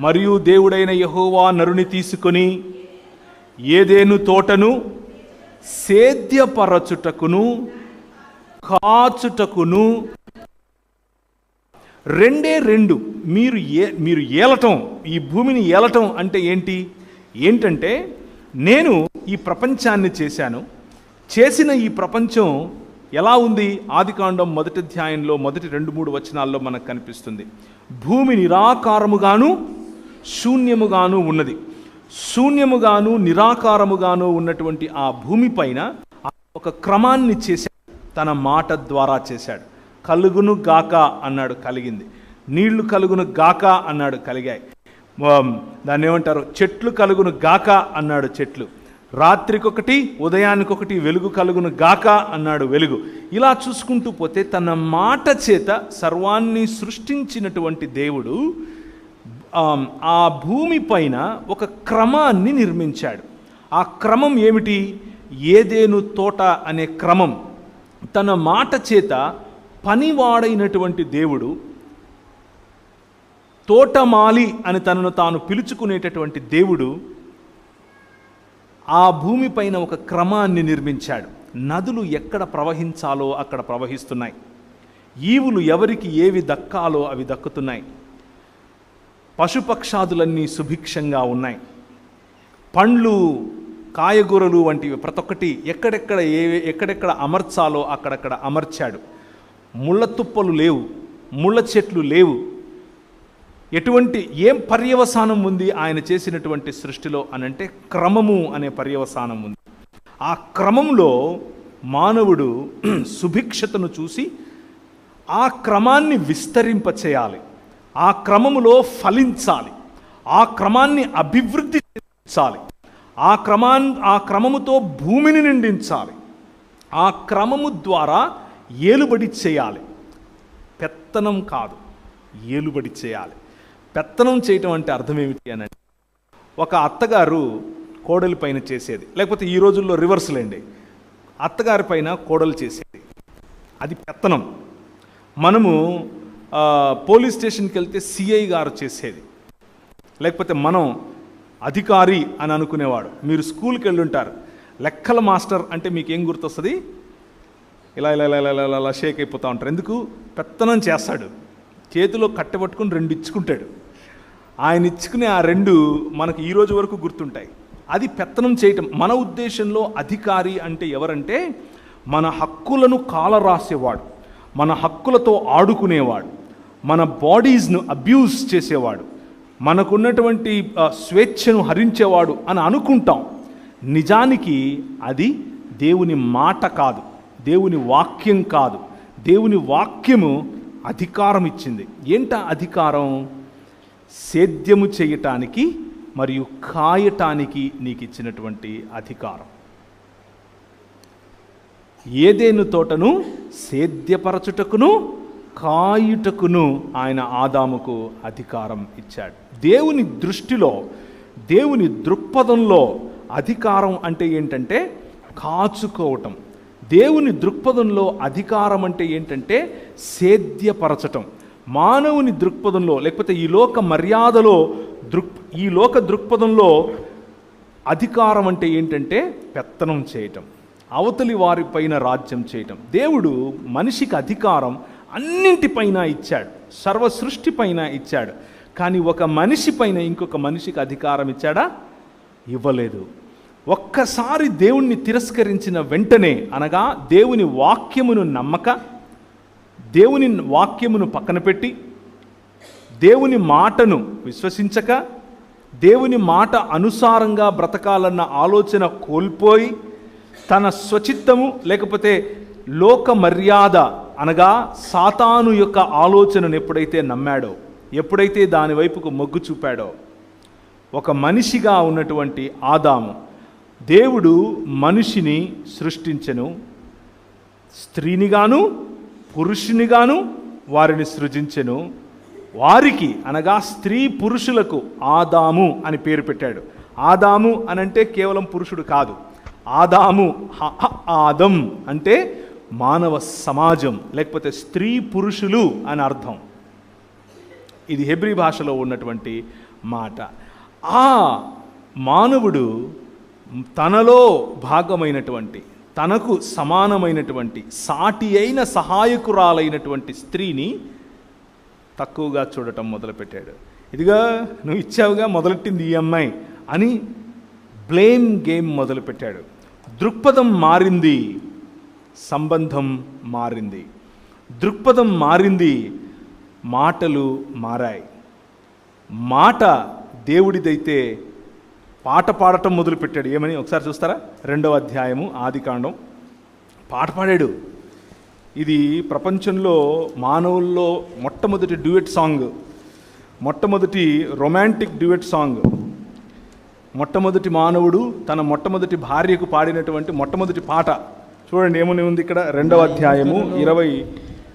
మరియు దేవుడైన యెహోవా నరుని తీసుకొని ఏదెను తోటను సేద్యపరచుటకును కాచుటకును, రెండు మీరు ఏలటం, ఈ భూమిని ఏలటం అంటే ఏంటంటే నేను ఈ ప్రపంచాన్ని చేశాను. చేసిన ఈ ప్రపంచం ఎలా ఉంది? ఆదికాండం 1వ అధ్యాయంలో మొదటి 2-3 వచనాల్లో మనకు కనిపిస్తుంది. భూమి నిరాకారముగాను శూన్యముగాను ఉన్నది. శూన్యముగాను నిరాకారముగాను ఉన్నటువంటి ఆ భూమి పైన ఒక క్రమాన్ని చేశాడు. తన మాట ద్వారా చేశాడు. కలుగును గాక అన్నాడు, కలిగింది. నీళ్లు కలుగును గాక అన్నాడు, కలిగాయి. దాన్ని ఏమంటారు? చెట్లు కలుగును గాక అన్నాడు, చెట్లు. రాత్రికొకటి ఉదయానికొకటి వెలుగు కలుగును గాక అన్నాడు, వెలుగు. ఇలా చూసుకుంటూ పోతే తన మాట చేత సర్వాన్ని సృష్టించినటువంటి దేవుడు ఆ భూమి పైన ఒక క్రమాన్ని నిర్మించాడు. ఆ క్రమం ఏమిటి? ఏదేను తోట అనే క్రమం. తన మాట చేత పనివాడైనటువంటి దేవుడు, తోటమాలి అని తనను తాను పిలుచుకునేటటువంటి దేవుడు ఆ భూమి పైన ఒక క్రమాన్ని నిర్మించాడు. నదులు ఎక్కడ ప్రవహించాలో అక్కడ ప్రవహిస్తున్నాయి. ఈవులు ఎవరికి ఏవి దక్కాలో అవి దక్కుతున్నాయి. పశుపక్షాదులన్నీ సుభిక్షంగా ఉన్నాయి. పండ్లు, కాయగూరలు వంటివి ప్రతి ఒక్కటి ఎక్కడెక్కడ అమర్చాలో అక్కడక్కడ అమర్చాడు. ముళ్ళ తుప్పలు లేవు, ముళ్ళ చెట్లు లేవు. ఏం పర్యవసానం ఉంది ఆయన చేసినటువంటి సృష్టిలో అనంటే క్రమము అనే పర్యవసానం ఉంది. ఆ క్రమంలో మానవుడు సుభిక్షతను చూసి ఆ క్రమాన్ని విస్తరింపచేయాలి, ఆ క్రమములో ఫలించాలి, ఆ క్రమాన్ని అభివృద్ధి చాలి. ఆ క్రమముతో భూమిని నిండించాలి. ఆ క్రమము ద్వారా ఏలుబడి చేయాలి. పెత్తనం కాదు, ఏలుబడి చేయాలి. పెత్తనం చేయటం అంటే అర్థం ఏమిటి అని అంటే, ఒక అత్తగారు కోడలి పైన చేసేది, లేకపోతే ఈ రోజుల్లో రివర్స్లేండి, అత్తగారి పైన కోడలు చేసేది, అది పెత్తనం. మనము పోలీస్ స్టేషన్కి వెళ్తే సిఐ గారు చేసేది, లేకపోతే మనం అధికారి అని అనుకునేవాడు. మీరు స్కూల్కి వెళ్ళుంటారు, లెక్కల మాస్టర్ అంటే మీకు ఏం గుర్తొస్తుంది? ఇలా ఇలా ఇలా ఇలా ఇలా షేక్ అయిపోతూ ఉంటారు. ఎందుకు? పెత్తనం చేస్తాడు, చేతిలో కట్టెపట్టుకుని 2 ఇచ్చుకుంటాడు. ఆయన ఇచ్చుకునే ఆ 2 మనకు ఈ రోజు వరకు గుర్తుంటాయి. అది పెత్తనం చేయటం. మన ఉద్దేశంలో అధికారి అంటే ఎవరంటే, మన హక్కులను కాలరాసేవాడు, మన హక్కులతో ఆడుకునేవాడు, మన బాడీస్ను అబ్యూస్ చేసేవాడు, మనకున్నటువంటి స్వేచ్ఛను హరించేవాడు అని అనుకుంటాం. నిజానికి అది దేవుని మాట కాదు, దేవుని వాక్యం కాదు. దేవుని వాక్యము అధికారం ఇచ్చింది. ఏంట అధికారం? సేద్యము చేయటానికి మరియు కాయటానికి నీకు ఇచ్చినటువంటి అధికారం. ఏదేను తోటను సేద్యపరచుటకును కాయుటకును ఆయన ఆదాముకు అధికారం ఇచ్చాడు. దేవుని దృష్టిలో, దేవుని దృక్పథంలో అధికారం అంటే ఏంటంటే కాచుకోవటం. దేవుని దృక్పథంలో అధికారం అంటే ఏంటంటే సేద్యపరచటం. మానవుని దృక్పథంలో, లేకపోతే ఈ లోక మర్యాదలో, ఈ లోక దృక్పథంలో అధికారం అంటే ఏంటంటే పెత్తనం చేయటం, అవతలి వారిపైన రాజ్యం చేయటం. దేవుడు మనిషికి అధికారం అన్నింటిపైన ఇచ్చాడు, సర్వ సృష్టి పైన ఇచ్చాడు. కానీ ఒక మనిషి పైన ఇంకొక మనిషికి అధికారం ఇచ్చాడా? ఇవ్వలేదు. ఒక్కసారి దేవుణ్ణి తిరస్కరించిన వెంటనే, అనగా దేవుని వాక్యమును నమ్మక, దేవుని వాక్యమును పక్కన పెట్టి, దేవుని మాటను విశ్వసించక, దేవుని మాట అనుసారంగా బ్రతకాలన్న ఆలోచన కోల్పోయి, తన స్వచిత్తము లేకపోతే లోక మర్యాద అనగా సాతాను యొక్క ఆలోచనను ఎప్పుడైతే నమ్మాడో, ఎప్పుడైతే దాని వైపుకు మొగ్గు చూపాడో, ఒక మనిషిగా ఉన్నటువంటి ఆదాము, దేవుడు మనిషిని సృష్టించెను, స్త్రీనిగాను పురుషునిగాను వారిని సృజించెను. వారికి అనగా స్త్రీ పురుషులకు ఆదాము అని పేరు పెట్టాడు. ఆదాము అనంటే కేవలం పురుషుడు కాదు. ఆదాము, ఆదం అంటే మానవ సమాజం, లేకపోతే స్త్రీ పురుషులు అని అర్థం. ఇది హెబ్రీ భాషలో ఉన్నటువంటి మాట. ఆ మానవుడు తనలో భాగమైనటువంటి, తనకు సమానమైనటువంటి, సాటి అయిన సహాయకురాలైనటువంటి స్త్రీని తక్కువగా చూడటం మొదలుపెట్టాడు. ఇదిగా నువ్వు ఇచ్చావుగా, మొదలెట్టింది ఈ అమ్మాయి అని బ్లేమ్ గేమ్ మొదలుపెట్టాడు. దృక్పథం మారింది, సంబంధం మారింది. దృక్పథం మారింది, మాటలు మారాయి. మాట దేవుడిదైతే పాట పాడటం మొదలుపెట్టాడు. ఏమని ఒకసారి చూస్తారా? 2వ అధ్యాయము ఆదికాండం. పాట పాడాడు. ఇది ప్రపంచంలో మానవుల్లో మొట్టమొదటి డ్యూయట్ సాంగ్, మొట్టమొదటి రొమాంటిక్ డ్యూయట్ సాంగ్. మొట్టమొదటి మానవుడు తన మొట్టమొదటి భార్యకు పాడినటువంటి మొట్టమొదటి పాట చూడండి ఏమని ఉంది ఇక్కడ. 2వ అధ్యాయము 23.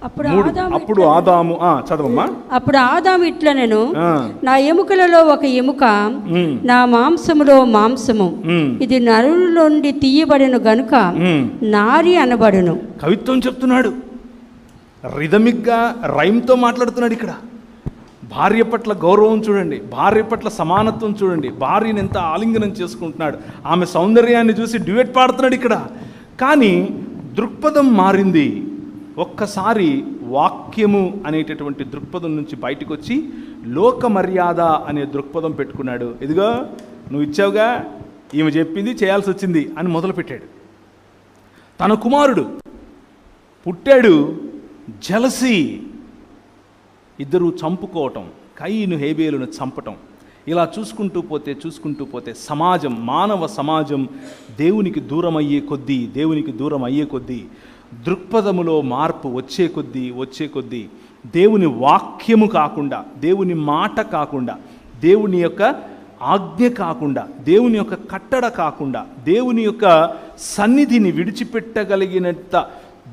అప్పుడు ఆదాము, చదవమ్మా. అప్పుడు ఆదాము ఇట్లా, నేను నా ఎముకలలో ఒక ఎముక, నా మాంసములో మాంసము, ఇది నరుల నుండి తీయబడిన గనుక నారి అనబడును. కవిత్వం చెప్తున్నాడు, రిథమిక్గా రైమ్తో మాట్లాడుతున్నాడు. ఇక్కడ భార్య పట్ల గౌరవం చూడండి, భార్య పట్ల సమానత్వం చూడండి, భార్యను ఎంత ఆలింగనం చేసుకుంటున్నాడు, ఆమె సౌందర్యాన్ని చూసి డ్యూయట్ పాడుతున్నాడు ఇక్కడ. కానీ దృక్పథం మారింది. ఒక్కసారి వాక్యము అనేటటువంటి దృక్పథం నుంచి బయటకు వచ్చి లోక మర్యాద అనే దృక్పథం పెట్టుకున్నాడు. ఇదిగో నువ్వు ఇచ్చావుగా, ఈమె చెప్పింది చేయాల్సి వచ్చింది అని మొదలుపెట్టాడు. తన కుమారుడు పుట్టాడు, జలసి, ఇద్దరు చంపుకోవటం, కయీను హేబేలును చంపటం. ఇలా చూసుకుంటూ పోతే సమాజం, మానవ సమాజం దేవునికి దూరం అయ్యే కొద్దీ దృక్పథములో మార్పు వచ్చే కొద్దీ దేవుని వాక్యము కాకుండా, దేవుని మాట కాకుండా, దేవుని యొక్క ఆజ్ఞ కాకుండా, దేవుని యొక్క కట్టడ కాకుండా, దేవుని యొక్క సన్నిధిని విడిచిపెట్టగలిగినంత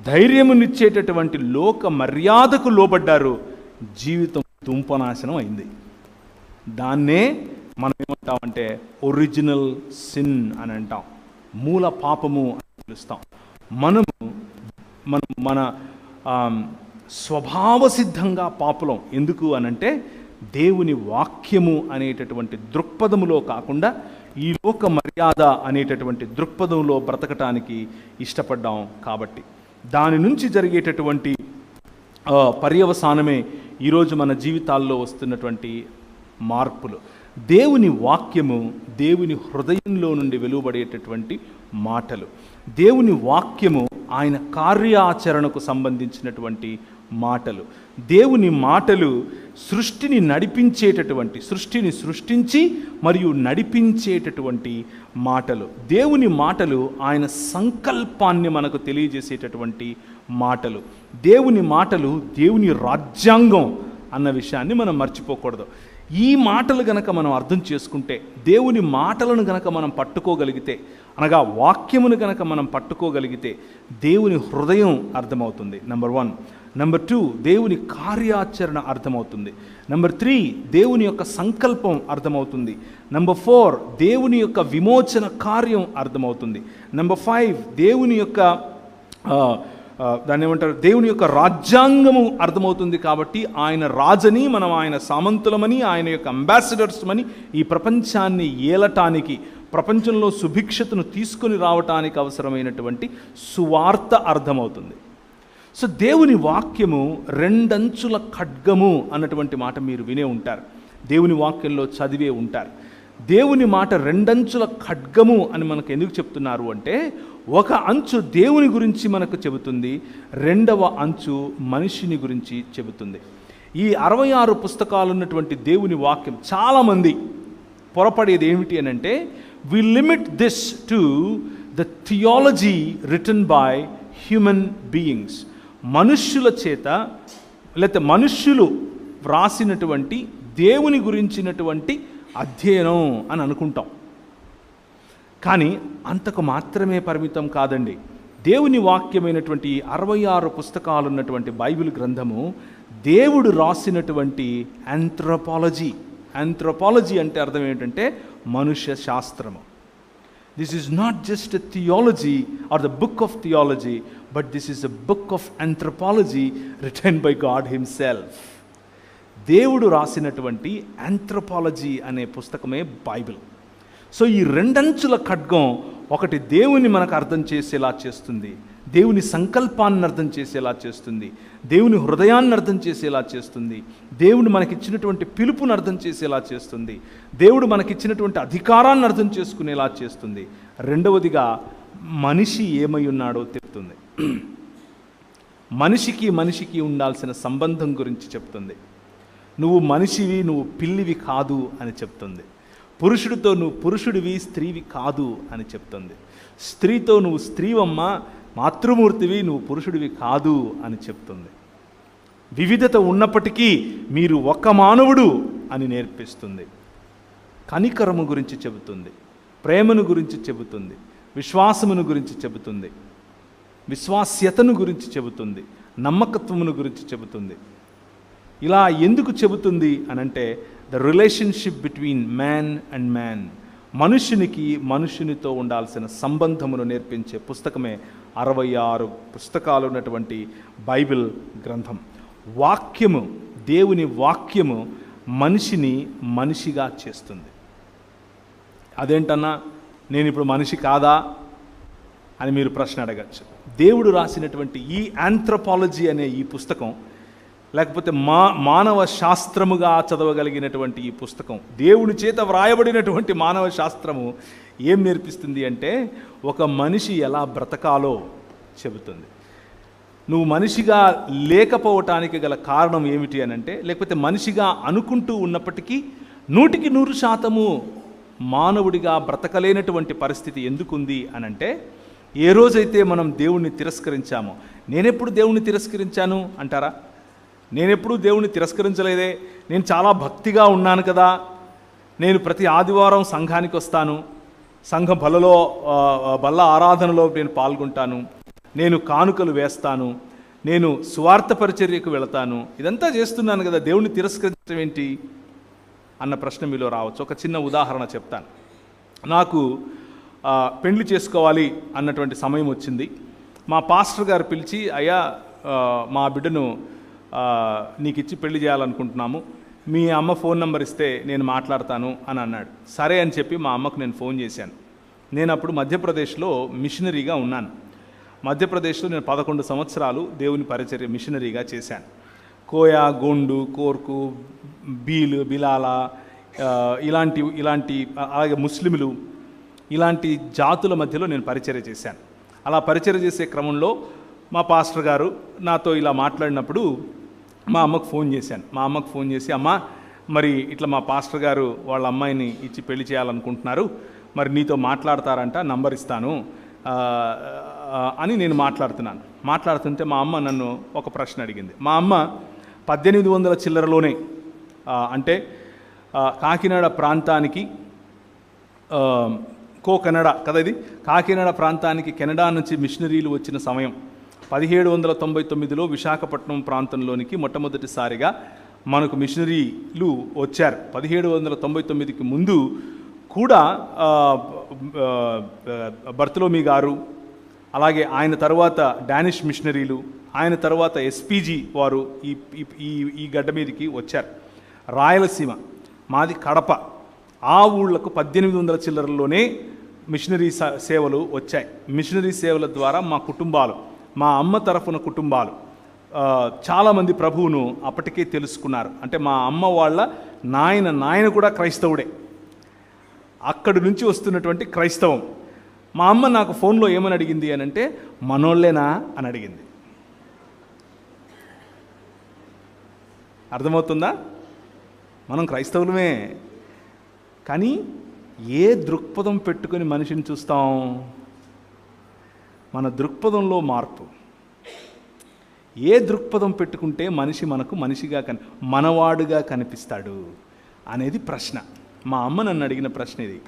ధైర్యమునిచ్చేటటువంటి లోక మర్యాదకు లోబడ్డారు. జీవితం దుంపనాశనం అయింది. దాన్నే మనం ఏమంటామంటే ఒరిజినల్ సిన్ అని అంటాం, మూల పాపము అని పిలుస్తాం. మన స్వభావ సిద్ధంగా పాపులం. ఎందుకు అనంటే దేవుని వాక్యము అనేటటువంటి దృక్పథములో కాకుండా ఈ లోక మర్యాద అనేటటువంటి దృక్పథంలో బ్రతకటానికి ఇష్టపడ్డాం. కాబట్టి దాని నుంచి జరిగేటటువంటి పర్యవసానమే ఈరోజు మన జీవితాల్లో వస్తున్నటువంటి మార్పులు. దేవుని వాక్యము దేవుని హృదయంలో నుండి వెలువడేటటువంటి మాటలు. దేవుని వాక్యము ఆయన కార్యాచరణకు సంబంధించినటువంటి మాటలు. దేవుని మాటలు సృష్టిని నడిపించేటటువంటి, సృష్టిని సృష్టించి మరియు నడిపించేటటువంటి మాటలు. దేవుని మాటలు ఆయన సంకల్పాన్ని మనకు తెలియజేసేటటువంటి మాటలు. దేవుని మాటలు దేవుని రాజ్యాంగం అన్న విషయాన్ని మనం మర్చిపోకూడదు. ఈ మాటలు గనక మనం అర్థం చేసుకుంటే, దేవుని మాటలను గనక మనం పట్టుకోగలిగితే, అనగా వాక్యమును గనక మనం పట్టుకోగలిగితే దేవుని హృదయం అర్థమవుతుంది. నెంబర్ 1. నెంబర్ 2, దేవుని కార్యాచరణ అర్థమవుతుంది. నెంబర్ 3, దేవుని యొక్క సంకల్పం అర్థమవుతుంది. నెంబర్ 4, దేవుని యొక్క విమోచన కార్యం అర్థమవుతుంది. నెంబర్ 5, దేవుని యొక్క దాన్ని ఏమంటారు, దేవుని యొక్క రాజ్యాంగము అర్థమవుతుంది. కాబట్టి ఆయన రాజని, మనం ఆయన సామంతులమని, ఆయన యొక్క అంబాసిడర్స్మని, ఈ ప్రపంచాన్ని ఏలటానికి, ప్రపంచంలో సుభిక్షతను తీసుకొని రావటానికి అవసరమైనటువంటి సువార్త అర్థమవుతుంది. సో దేవుని వాక్యము రెండంచుల ఖడ్గము అన్నటువంటి మాట మీరు వినే ఉంటారు, దేవుని వాక్యంలో చదివే ఉంటారు. దేవుని మాట రెండంచుల ఖడ్గము అని మనకు ఎందుకు చెప్తున్నారు అంటే, ఒక అంచు దేవుని గురించి మనకు చెబుతుంది, రెండవ అంచు మనిషిని గురించి చెబుతుంది. ఈ 66 పుస్తకాలు ఉన్నటువంటి దేవుని వాక్యం చాలామంది పొరపడేది ఏమిటి అని అంటే, we limit this to the theology written by human beings. మనుష్యుల చేత, లేకపోతే మనుష్యులు వ్రాసినటువంటి దేవుని గురించినటువంటి అధ్యయనం అని అనుకుంటాం. కానీ అంతకు మాత్రమే పరిమితం కాదండి. దేవుని వాక్యమైనటువంటి 66 పుస్తకాలు ఉన్నటువంటి బైబిల్ గ్రంథము దేవుడు రాసినటువంటి ఆంథ్రోపాలజీ. ఆంథ్రోపాలజీ అంటే అర్థం ఏంటంటే మనుష్య శాస్త్రము. This is not just a theology or the book of theology, but this is a book of anthropology written by God himself. దేవుడు రాసినటువంటి ఆంథ్రోపాలజీ అనే పుస్తకమే బైబిల్. సో ఈ రెండంచుల ఖడ్గం, ఒకటి దేవుని మనకు అర్థం చేసేలా చేస్తుంది, దేవుని సంకల్పాన్ని అర్థం చేసేలా చేస్తుంది, దేవుని హృదయాన్ని అర్థం చేసేలా చేస్తుంది, దేవుడు మనకిచ్చినటువంటి పిలుపుని అర్థం చేసేలా చేస్తుంది, దేవుడు మనకిచ్చినటువంటి అధికారాన్ని అర్థం చేసుకునేలా చేస్తుంది. రెండవదిగా మనిషి ఏమై ఉన్నాడో చెప్తుంది. మనిషికి ఉండాల్సిన సంబంధం గురించి చెప్తుంది. నువ్వు మనిషివి, నువ్వు పిల్లివి కాదు అని చెప్తుంది. పురుషుడితో నువ్వు పురుషుడివి, స్త్రీవి కాదు అని చెప్తుంది. స్త్రీతో నువ్వు స్త్రీవమ్మ, మాతృమూర్తివి, నువ్వు పురుషుడివి కాదు అని చెప్తుంది. వివిధత ఉన్నప్పటికీ మీరు ఒక్క మానవుడు అని నేర్పిస్తుంది. కనికరము గురించి చెబుతుంది, ప్రేమను గురించి చెబుతుంది, విశ్వాసమును గురించి చెబుతుంది, విశ్వాస్యతను గురించి చెబుతుంది, నమ్మకత్వమును గురించి చెబుతుంది. ఇలా ఎందుకు చెబుతుంది అనంటే, the relationship between man and man, మనుషునితో ఉండాల్సిన సంబంధమును నేర్పించే పుస్తకమే 66 పుస్తకాలు ఉన్నటువంటి బైబిల్ గ్రంథం. వాక్యము, దేవుని వాక్యము మనిషిని మనిషిగా చేస్తుంది. అదేంటన్నా, నేను ఇప్పుడు మనిషి కాదా అని మీరు ప్రశ్న అడగచ్చు. దేవుడు రాసినటువంటి ఈ ఆంథ్రోపాలజీ అనే ఈ పుస్తకం, లేకపోతే మానవ శాస్త్రముగా చదవగలిగినటువంటి ఈ పుస్తకం, దేవుని చేత వ్రాయబడినటువంటి మానవ శాస్త్రము ఏం నేర్పిస్తుంది అంటే, ఒక మనిషి ఎలా బ్రతకాలో చెబుతుంది. నువ్వు మనిషిగా లేకపోవటానికి గల కారణం ఏమిటి అని అంటే, లేకపోతే మనిషిగా అనుకుంటూ ఉన్నప్పటికీ 100% మానవుడిగా బ్రతకలేనటువంటి పరిస్థితి ఎందుకుంది అనంటే, ఏ రోజైతే మనం దేవుణ్ణి తిరస్కరించామో, నేనెప్పుడు దేవుణ్ణి తిరస్కరించాను అంటారా? నేనెప్పుడు దేవుణ్ణి తిరస్కరించలేదే, నేను చాలా భక్తిగా ఉన్నాను కదా, నేను ప్రతి ఆదివారం సంఘానికి వస్తాను, సంఘ బల్ల ఆరాధనలో నేను పాల్గొంటాను, నేను కానుకలు వేస్తాను, నేను సువార్త పరిచర్యకు వెళతాను, ఇదంతా చేస్తున్నాను కదా, దేవుణ్ణి తిరస్కరించడం ఏంటి అన్న ప్రశ్న మీలో రావచ్చు. ఒక చిన్న ఉదాహరణ చెప్తాను. నాకు పెళ్లి చేసుకోవాలి అన్నటువంటి సమయం వచ్చింది. మా పాస్టర్ గారు పిలిచి, అయ్యా మా బిడ్డను నీకు ఇచ్చి పెళ్లి చేయాలనుకుంటున్నాము, మీ అమ్మ ఫోన్ నెంబర్ ఇస్తే నేను మాట్లాడతాను అని అన్నాడు. సరే అని చెప్పి మా అమ్మకు నేను ఫోన్ చేశాను. నేను అప్పుడు మధ్యప్రదేశ్లో మిషనరీగా ఉన్నాను. మధ్యప్రదేశ్లో నేను 11 సంవత్సరాలు దేవుని పరిచర్య మిషనరీగా చేశాను. కోయా, గోండు, కోర్కు, బిలాల ఇలాంటి అలాగే ముస్లింలు ఇలాంటి జాతుల మధ్యలో నేను పరిచర్య చేశాను. అలా పరిచర్య చేసే క్రమంలో మా పాస్టర్ గారు నాతో ఇలా మాట్లాడినప్పుడు మా అమ్మకు ఫోన్ చేశాను. మా అమ్మకు ఫోన్ చేసి, అమ్మ మరి ఇట్లా మా పాస్టర్ గారు వాళ్ళ అమ్మాయిని ఇచ్చి పెళ్లి చేయాలనుకుంటున్నారు, మరి నీతో మాట్లాడతారంట, నంబర్ ఇస్తాను అని నేను మాట్లాడుతుంటే మా అమ్మ నన్ను ఒక ప్రశ్న అడిగింది. మా అమ్మ 1800 చిల్లరలోనే, అంటే కాకినాడ ప్రాంతానికి కెనడా కదా ఇది, కాకినాడ ప్రాంతానికి కెనడా నుంచి మిషనరీలు వచ్చిన సమయం 1799లో విశాఖపట్నం ప్రాంతంలోనికి మొట్టమొదటిసారిగా మనకు మిషనరీలు వచ్చారు. 1799కి ముందు కూడా బర్తలోమీ గారు, అలాగే ఆయన తర్వాత డానిష్ మిషనరీలు, ఆయన తర్వాత ఎస్పీజీ వారు ఈ గడ్డ మీదకి వచ్చారు. రాయలసీమ మాది కడప, ఆ ఊళ్ళకు 1800 చిల్లరలోనే మిషనరీ సేవలు వచ్చాయి. మిషనరీ సేవల ద్వారా మా కుటుంబాలు, మా అమ్మ తరఫున కుటుంబాలు చాలామంది ప్రభువును అప్పటికే తెలుసుకున్నారు. అంటే మా అమ్మ వాళ్ళ నాయన కూడా క్రైస్తవుడే. అక్కడి నుంచి వస్తున్నటువంటి క్రైస్తవం. మా అమ్మ నాకు ఫోన్లో ఏమని అడిగింది అని అంటే, మనోళ్ళేనా అని అడిగింది. అర్థమవుతుందా? మనం క్రైస్తవులమే, కానీ ఏ దృక్పథం పెట్టుకొని మనిషిని చూస్తాం? మన దృక్పథంలో మార్పు. ఏ దృక్పథం పెట్టుకుంటే మనిషి మనకు మనిషిగా మనవాడుగా కనిపిస్తాడు అనేది ప్రశ్న. మా అమ్మ నన్ను అడిగిన ప్రశ్న ఇది.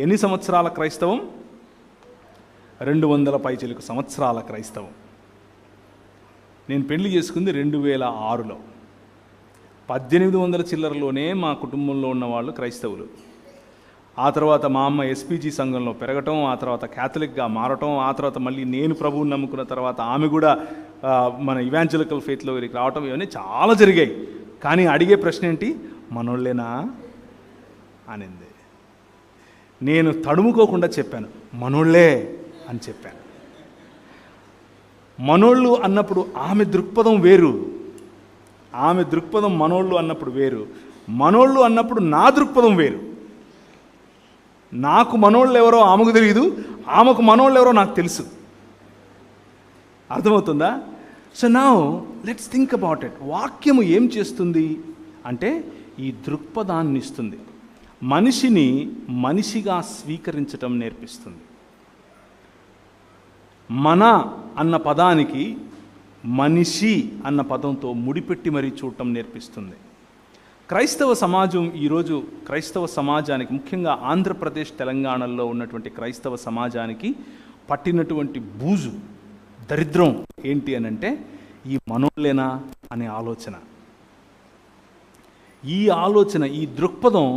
ఎన్ని సంవత్సరాల క్రైస్తవం? 200 పైచిలకు సంవత్సరాల క్రైస్తవం. నేను పెళ్లి చేసుకుంది 2006లో. 1800 చిల్లరలోనే మా కుటుంబంలో ఉన్నవాళ్ళు క్రైస్తవులు. ఆ తర్వాత మా అమ్మ ఎస్పీజీ సంఘంలో పెరగటం, ఆ తర్వాత క్యాథలిక్గా మారటం, ఆ తర్వాత మళ్ళీ నేను ప్రభువుని నమ్ముకున్న తర్వాత ఆమె కూడా మన ఇవాంజలికల్ ఫెయిత్లో వీరికి రావటం, ఇవన్నీ చాలా జరిగాయి. కానీ అడిగే ప్రశ్న ఏంటి? మనోళ్ళేనా అనింది. నేను తడుముకోకుండా చెప్పాను, మనోళ్ళే అని చెప్పాను. మనోళ్ళు అన్నప్పుడు ఆమె దృక్పథం వేరు, ఆమె దృక్పథం మనోళ్ళు అన్నప్పుడు వేరు, మనోళ్ళు అన్నప్పుడు నా దృక్పథం వేరు. నాకు మనోళ్ళు ఎవరో ఆమెకు తెలియదు, ఆమెకు మనోళ్ళు ఎవరో నాకు తెలుసు. అర్థమవుతుందా? So now let's think about it. వాక్యము ఏం చేస్తుంది అంటే ఈ దృక్పథాన్ని ఇస్తుంది, మనిషిని మనిషిగా స్వీకరించటం నేర్పిస్తుంది. మన అన్న పదానికి మనిషి అన్న పదంతో ముడిపెట్టి మరీ చూడటం నేర్పిస్తుంది. క్రైస్తవ సమాజం ఈరోజు క్రైస్తవ సమాజానికి, ముఖ్యంగా ఆంధ్రప్రదేశ్ తెలంగాణలో ఉన్నటువంటి క్రైస్తవ సమాజానికి పట్టినటువంటి బూజు, దరిద్రం ఏంటి అని అంటే ఈ మనోళ్ళేనా అనే ఆలోచన. ఈ ఆలోచన, ఈ దృక్పథం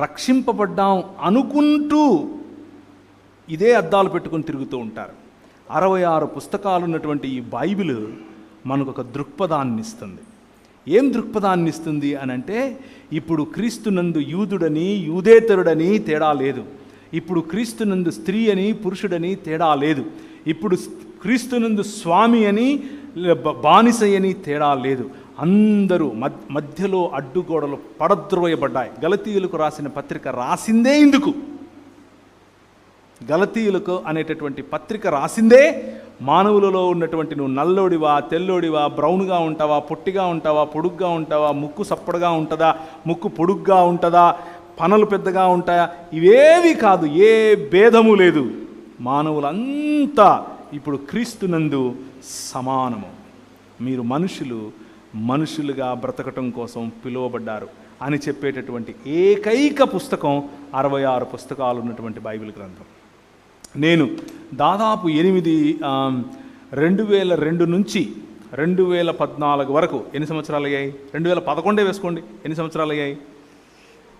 రక్షింపబడ్డాం అనుకుంటూ ఇదే అద్దాలు పెట్టుకొని తిరుగుతూ ఉంటారు. 66 పుస్తకాలు ఉన్నటువంటి ఈ బైబిల్ మనకు ఒక దృక్పథాన్ని ఇస్తుంది. ఏం దృక్పథాన్ని ఇస్తుంది అని అంటే, ఇప్పుడు క్రీస్తునందు యూదుడని యూదేతరుడని తేడా లేదు, ఇప్పుడు క్రీస్తునందు స్త్రీ అని పురుషుడని తేడా లేదు, ఇప్పుడు క్రీస్తునందు స్వామి అని బానిస అని తేడా లేదు. అందరూ మధ్యలో అడ్డుగోడలు పడద్రోయబడ్డాయి. గలతీయులకు రాసిన పత్రిక రాసిందే ఇందుకు. గలతీయులకు అనేటటువంటి పత్రిక రాసిందే మానవులలో ఉన్నటువంటి, నువ్వు నల్లోడివా, తెల్లోడివా, బ్రౌన్గా ఉంటావా, పొట్టిగా ఉంటావా, పొడుగ్గా ఉంటావా, ముక్కు సప్పడగా ఉంటుందా, ముక్కు పొడుగ్గా ఉంటుందా, పనులు పెద్దగా ఉంటాయా, ఇవేవి కాదు, ఏ భేదము లేదు. మానవులంతా ఇప్పుడు క్రీస్తునందు సమానము. మీరు మనుషులుగా బ్రతకటం కోసం పిలువబడ్డారు. అని చెప్పేటటువంటి ఏకైక పుస్తకం 66 పుస్తకాలు ఉన్నటువంటి బైబిల్ గ్రంథం. నేను దాదాపు 2002 నుంచి 2014 వరకు ఎన్ని సంవత్సరాలు అయ్యాయి? 2011 వేసుకోండి, ఎన్ని సంవత్సరాలు అయ్యాయి?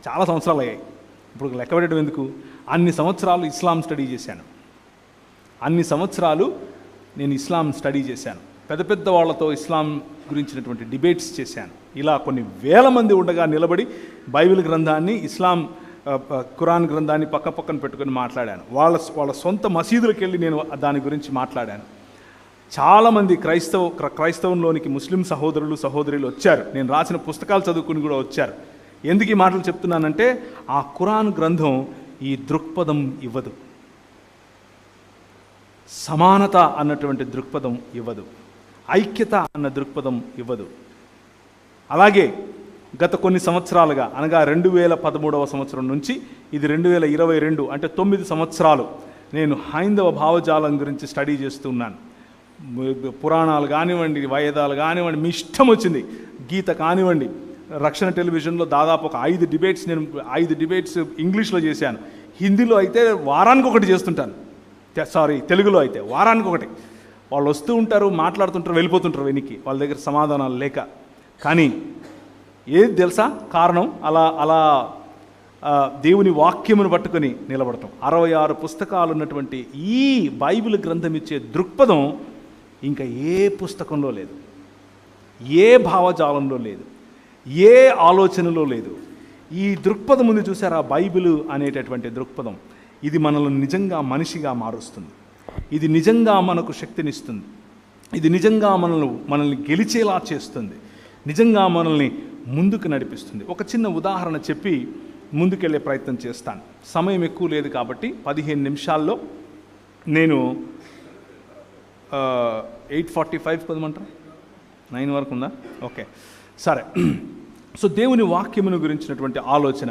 చాలా సంవత్సరాలు అయ్యాయి. ఇప్పుడు లెక్క పెట్టడం ఎందుకు? అన్ని సంవత్సరాలు ఇస్లాం స్టడీ చేశాను. అన్ని సంవత్సరాలు నేను ఇస్లాం స్టడీ చేశాను. పెద్ద పెద్ద వాళ్ళతో ఇస్లాం గురించినటువంటి డిబేట్స్ చేశాను. ఇలా కొన్ని వేల మంది ఉండగా నిలబడి బైబిల్ గ్రంథాన్ని, ఇస్లాం ఖురాన్ గ్రంథాన్ని పక్కన పెట్టుకొని మాట్లాడాను. వాళ్ళ సొంత మసీదులకు వెళ్ళి నేను దాని గురించి మాట్లాడాను. చాలామంది క్రైస్తవంలోనికి ముస్లిం సహోదరులు సహోదరులు వచ్చారు. నేను రాసిన పుస్తకాలు చదువుకుని కూడా వచ్చారు. ఎందుకు ఈ మాటలు చెప్తున్నానంటే, ఆ ఖురాన్ గ్రంథం ఈ దృక్పథం ఇవ్వదు, సమానత అన్నటువంటి దృక్పథం ఇవ్వదు, ఐక్యత అన్న దృక్పథం ఇవ్వదు. అలాగే గత కొన్ని సంవత్సరాలుగా, అనగా 2013వ సంవత్సరం నుంచి ఇది 2022 అంటే 9 సంవత్సరాలు నేను హైందవ భావజాలం గురించి స్టడీ చేస్తున్నాను. పురాణాలు కానివ్వండి, వేదాలు కానివ్వండి, మీ ఇష్టం వచ్చింది, గీత కానివ్వండి. రక్షణ టెలివిజన్లో దాదాపు ఒక 5 డిబేట్స్ ఇంగ్లీష్లో చేశాను. హిందీలో అయితే వారానికి ఒకటి చేస్తుంటాను. తెలుగులో అయితే వారానికి ఒకటి. వాళ్ళు వస్తూ ఉంటారు, మాట్లాడుతుంటారు, వెళ్ళిపోతుంటారు వెనక్కి, వాళ్ళ దగ్గర సమాధానాలు లేక. కానీ ఏది తెలుసా కారణం? అలా దేవుని వాక్యమును పట్టుకొని నిలబడటం. 66 పుస్తకాలు ఉన్నటువంటి ఈ బైబిల్ గ్రంథం ఇచ్చే దృక్పథం ఇంకా ఏ పుస్తకంలో లేదు, ఏ భావజాలంలో లేదు, ఏ ఆలోచనలో లేదు. ఈ దృక్పథం ఉంది చూసారా, బైబిల్ అనేటటువంటి దృక్పథం. ఇది మనల్ని నిజంగా మనిషిగా మారుస్తుంది. ఇది నిజంగా మనకు శక్తినిస్తుంది. ఇది నిజంగా మనల్ని గెలిచేలా చేస్తుంది. నిజంగా మనల్ని ముందుకు నడిపిస్తుంది. ఒక చిన్న ఉదాహరణ చెప్పి ముందుకెళ్ళే ప్రయత్నం చేస్తాను. సమయం ఎక్కువ లేదు కాబట్టి 15 నిమిషాల్లో నేను 8:45 కొదమంటారా? 9 వరకు ఉందా? ఓకే, సరే. సో దేవుని వాక్యమును గురించినటువంటి ఆలోచన,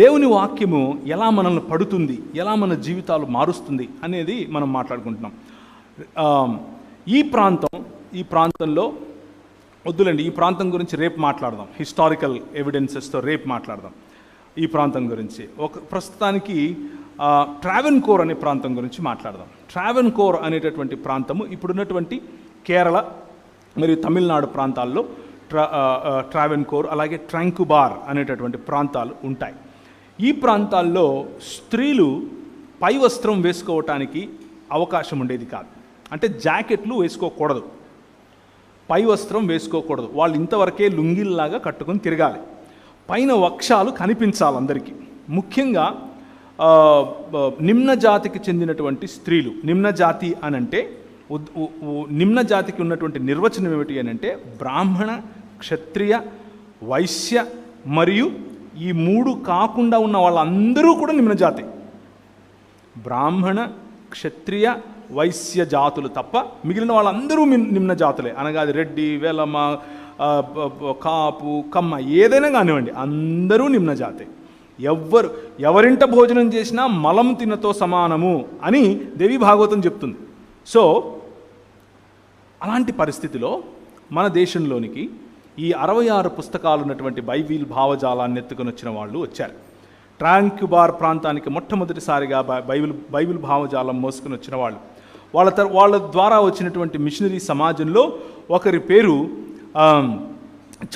దేవుని వాక్యము ఎలా మనల్ని పడుతుంది, ఎలా మన జీవితాలు మారుస్తుంది అనేది మనం మాట్లాడుకుంటున్నాం. ఈ ప్రాంతంలో వద్దులేండి, ఈ ప్రాంతం గురించి రేపు మాట్లాడదాం. హిస్టారికల్ ఎవిడెన్సెస్తో రేపు మాట్లాడదాం ఈ ప్రాంతం గురించి. ప్రస్తుతానికి ట్రావెన్కోర్ అనే ప్రాంతం గురించి మాట్లాడదాం. ట్రావెన్కోర్ అనేటటువంటి ప్రాంతము ఇప్పుడున్నటువంటి కేరళ మరియు తమిళనాడు ప్రాంతాల్లో ట్రావెన్కోర్, అలాగే ట్రాంకుబార్ అనేటటువంటి ప్రాంతాలు ఉంటాయి. ఈ ప్రాంతాల్లో స్త్రీలు పై వస్త్రం వేసుకోవటానికి అవకాశం ఉండేది కాదు. అంటే జాకెట్లు వేసుకోకూడదు, పై వస్త్రం వేసుకోకూడదు. వాళ్ళు ఇంతవరకే లుంగిల్లాగా కట్టుకొని తిరగాలి. పైన వక్షాలు కనిపించాలి అందరికీ. ముఖ్యంగా నిమ్న జాతికి చెందినటువంటి స్త్రీలు, నిమ్న జాతి అనంటే నిమ్న జాతికి ఉన్నటువంటి నిర్వచనం ఏమిటి అనంటే, బ్రాహ్మణ, క్షత్రియ, వైశ్య మరియు ఈ 3 కాకుండా ఉన్న వాళ్ళందరూ కూడా నిమ్న జాతి. బ్రాహ్మణ, క్షత్రియ, వైశ్య జాతులు తప్ప మిగిలిన వాళ్ళందరూ నిమ్న జాతులే. అనగా అది రెడ్డి, వెలమ, కాపు, కమ్మ ఏదైనా కానివ్వండి, అందరూ నిమ్న జాతే. ఎవరింట భోజనం చేసినా మలం తినతో సమానము అని దేవి భాగవతం చెప్తుంది. సో అలాంటి పరిస్థితిలో మన దేశంలోనికి ఈ 66 పుస్తకాలు ఉన్నటువంటి బైబిల్ భావజాలాన్ని ఎత్తుకొని వచ్చిన వాళ్ళు వచ్చారు. ట్రాంకుబార్ ప్రాంతానికి మొట్టమొదటిసారిగా బైబిల్ భావజాలం మోసుకొని వచ్చిన వాళ్ళు. వాళ్ళ ద్వారా వచ్చినటువంటి మిషనరీ సమాజంలో ఒకరి పేరు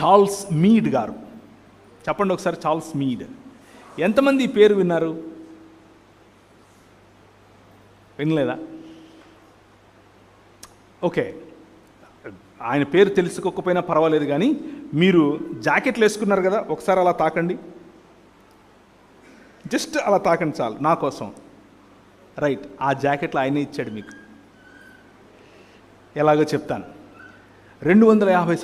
చార్ల్స్ మీడ్ గారు. చెప్పండి ఒకసారి, చార్ల్స్ మీడ్. ఎంతమంది ఈ పేరు విన్నారు? వినలేదా? ఓకే, ఆయన పేరు తెలుసుకోకపోయినా పర్వాలేదు, కానీ మీరు జాకెట్లు వేసుకున్నారు కదా, ఒకసారి అలా తాకండి, జస్ట్ అలా తాకండి చాలు నా కోసం. రైట్, ఆ జాకెట్లు ఆయనే ఇచ్చాడు మీకు. ఎలాగో చెప్తాను. 200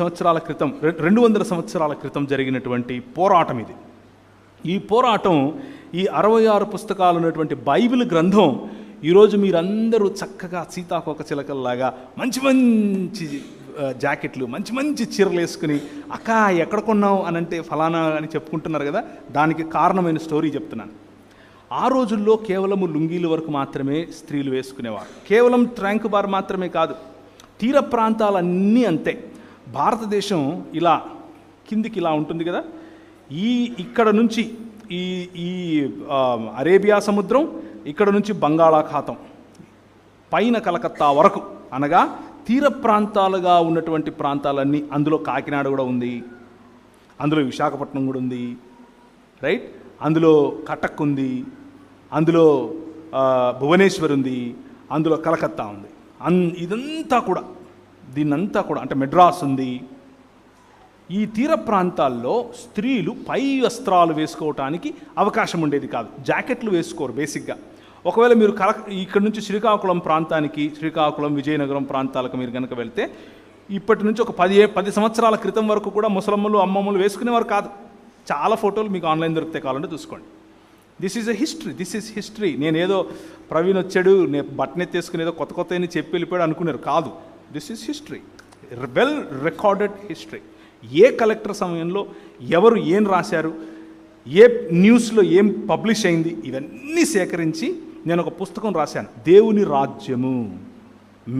సంవత్సరాల క్రితం జరిగినటువంటి పోరాటం ఇది. ఈ పోరాటం, ఈ 66 పుస్తకాలు ఉన్నటువంటి బైబిల్ గ్రంథం ఈరోజు మీరందరూ చక్కగా సీతాకోక చిలకల్లాగా మంచి మంచి జాకెట్లు, మంచి మంచి చీరలు వేసుకుని, అక్క ఎక్కడ కొన్నావు అని అంటే ఫలానా అని చెప్పుకుంటున్నారు కదా. దానికి కారణమైన స్టోరీ చెప్తున్నాను. ఆ రోజుల్లో కేవలము లుంగీల వరకు మాత్రమే స్త్రీలు వేసుకునేవారు. కేవలం ట్రాంకుబార్ మాత్రమే కాదు, తీర ప్రాంతాలన్నీ అంతే. భారతదేశం ఇలా కిందికి ఇలా ఉంటుంది కదా, ఇక్కడ నుంచి ఈ ఈ అరేబియా సముద్రం, ఇక్కడ నుంచి బంగాళాఖాతం, పైన కలకత్తా వరకు, అనగా తీర ప్రాంతాలుగా ఉన్నటువంటి ప్రాంతాలన్నీ, అందులో కాకినాడ కూడా ఉంది, అందులో విశాఖపట్నం కూడా ఉంది, రైట్, అందులో కటక్ ఉంది, అందులో భువనేశ్వర్ ఉంది, అందులో కలకత్తా ఉంది. ఇదంతా కూడా, దీన్నంతా కూడా అంటే మెడ్రాస్ ఉంది. ఈ తీర ప్రాంతాల్లో స్త్రీలు పై వస్త్రాలు వేసుకోవటానికి అవకాశం ఉండేది కాదు, జాకెట్లు వేసుకోరు బేసిక్గా. ఒకవేళ మీరు ఇక్కడ నుంచి శ్రీకాకుళం ప్రాంతానికి, శ్రీకాకుళం విజయనగరం ప్రాంతాలకు మీరు కనుక వెళ్తే, ఇప్పటి నుంచి ఒక 10 సంవత్సరాల క్రితం వరకు కూడా ముసలమ్మలు అమ్మమ్మలు వేసుకునేవారు కాదు. చాలా ఫోటోలు మీకు ఆన్లైన్ దొరికితే కావాలంటే చూసుకోండి. This is history. నేనేదో ప్రవీణ్ వచ్చాడు, నేను బట్టనెత్తేసుకుని ఏదో కొత్త అని చెప్పి వెళ్ళిపోయాడు అనుకున్నారు, కాదు. This is history, well recorded history. A collector సమయంలో ఎవరు ఏం రాశారు, ఏ న్యూస్లో ఏం పబ్లిష్ అయింది, ఇవన్నీ సేకరించి నేను ఒక పుస్తకం రాశాను, దేవుని రాజ్యము,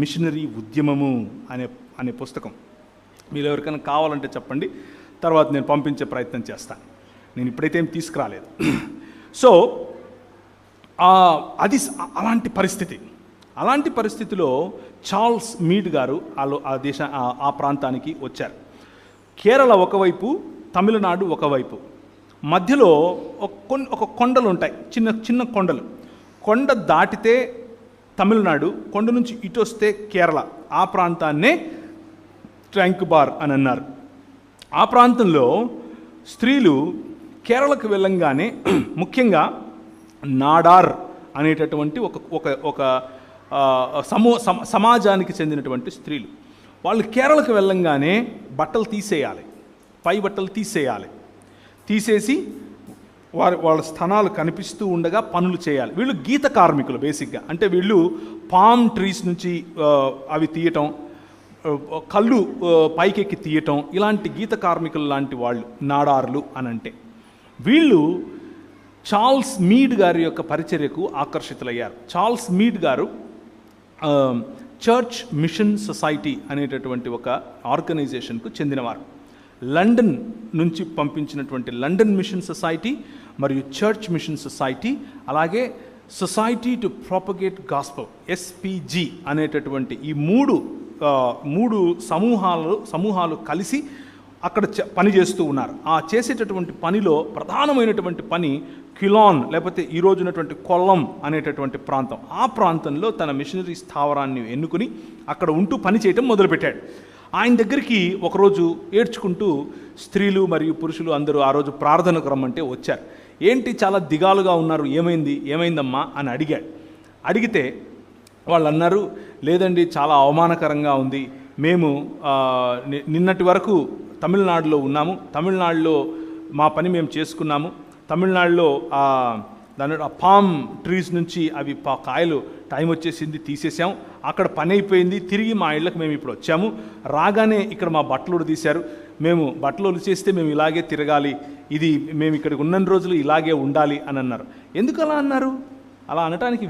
మిషనరీ ఉద్యమము అనే పుస్తకం. మీరు ఎవరికైనా కావాలంటే చెప్పండి, తర్వాత నేను పంపించే ప్రయత్నం చేస్తాను. నేను ఇప్పుడైతే ఏం తీసుకురాలేదు. సో అది అలాంటి పరిస్థితిలో చార్ల్స్ మీడ్ గారు ఆ ప్రాంతానికి వచ్చారు. కేరళ ఒకవైపు, తమిళనాడు ఒకవైపు, మధ్యలో ఒక కొండలు ఉంటాయి, చిన్న కొండలు. కొండ దాటితే తమిళనాడు, కొండ నుంచి ఇటు వస్తే కేరళ. ఆ ప్రాంతాన్నే ట్యాంకుబార్ అని అన్నారు. ఆ ప్రాంతంలో స్త్రీలు కేరళకు వెళ్ళంగానే ముఖ్యంగా నాడార్ అనేటటువంటి ఒక సమాజానికి చెందినటువంటి స్త్రీలు, వాళ్ళు కేరళకు వెళ్ళంగానే బట్టలు తీసేయాలి, పై బట్టలు తీసేసి వాళ్ళ స్థనాలు కనిపిస్తూ ఉండగా పనులు చేయాలి. వీళ్ళు గీత కార్మికులు బేసిక్గా. అంటే వీళ్ళు పామ్ ట్రీస్ నుంచి అవి తీయటం, కళ్ళు పైకెక్కి తీయటం, ఇలాంటి గీత కార్మికులు లాంటి వాళ్ళు నాడార్లు అని అంటే. వీళ్ళు చార్ల్స్ మీడ్ గారి యొక్క పరిచర్యకు ఆకర్షితులయ్యారు. చార్ల్స్ మీడ్ గారు చర్చ్ మిషన్ సొసైటీ అనేటటువంటి ఒక ఆర్గనైజేషన్కు చెందినవారు. లండన్ నుంచి పంపించినటువంటి లండన్ మిషన్ సొసైటీ మరియు చర్చ్ మిషన్ సొసైటీ, అలాగే society to propagate gospel SPG అనేటటువంటి ఈ మూడు సమూహాలు కలిసి అక్కడ పనిచేస్తూ ఉన్నారు. ఆ చేసేటటువంటి పనిలో ప్రధానమైనటువంటి పని క్యులాన్, లేకపోతే ఈరోజు ఉన్నటువంటి కొల్లం అనేటటువంటి ప్రాంతం. ఆ ప్రాంతంలో తన మిషనరీ స్థావరాన్ని ఎన్నుకుని అక్కడ ఉంటూ పని చేయటం మొదలుపెట్టాడు. ఆయన దగ్గరికి ఒకరోజు ఏడ్చుకుంటూ స్త్రీలు మరియు పురుషులు అందరూ ఆ రోజు ప్రార్థనకు రమ్మంటే వచ్చారు. ఏంటి చాలా దిగాలుగా ఉన్నారు, ఏమైందమ్మా అని అడిగితే వాళ్ళు అన్నారు, లేదండి చాలా అవమానకరంగా ఉంది, మేము నిన్నటి వరకు తమిళనాడులో ఉన్నాము, తమిళనాడులో మా పని మేము చేసుకున్నాము, తమిళనాడులో దాని పామ్ ట్రీస్ నుంచి అవి కాయలు టైం వచ్చేసింది, తీసేసాం, అక్కడ పని అయిపోయింది, తిరిగి మా ఇళ్ళకి మేము ఇప్పుడు వచ్చాము, రాగానే ఇక్కడ మా బట్టలు తీశారు, మేము బట్టలు చేస్తే మేము ఇలాగే తిరగాలి, ఇది మేము ఇక్కడికి ఉన్న రోజులు ఇలాగే ఉండాలి అని అన్నారు. ఎందుకు అలా అన్నారు? అలా అనటానికి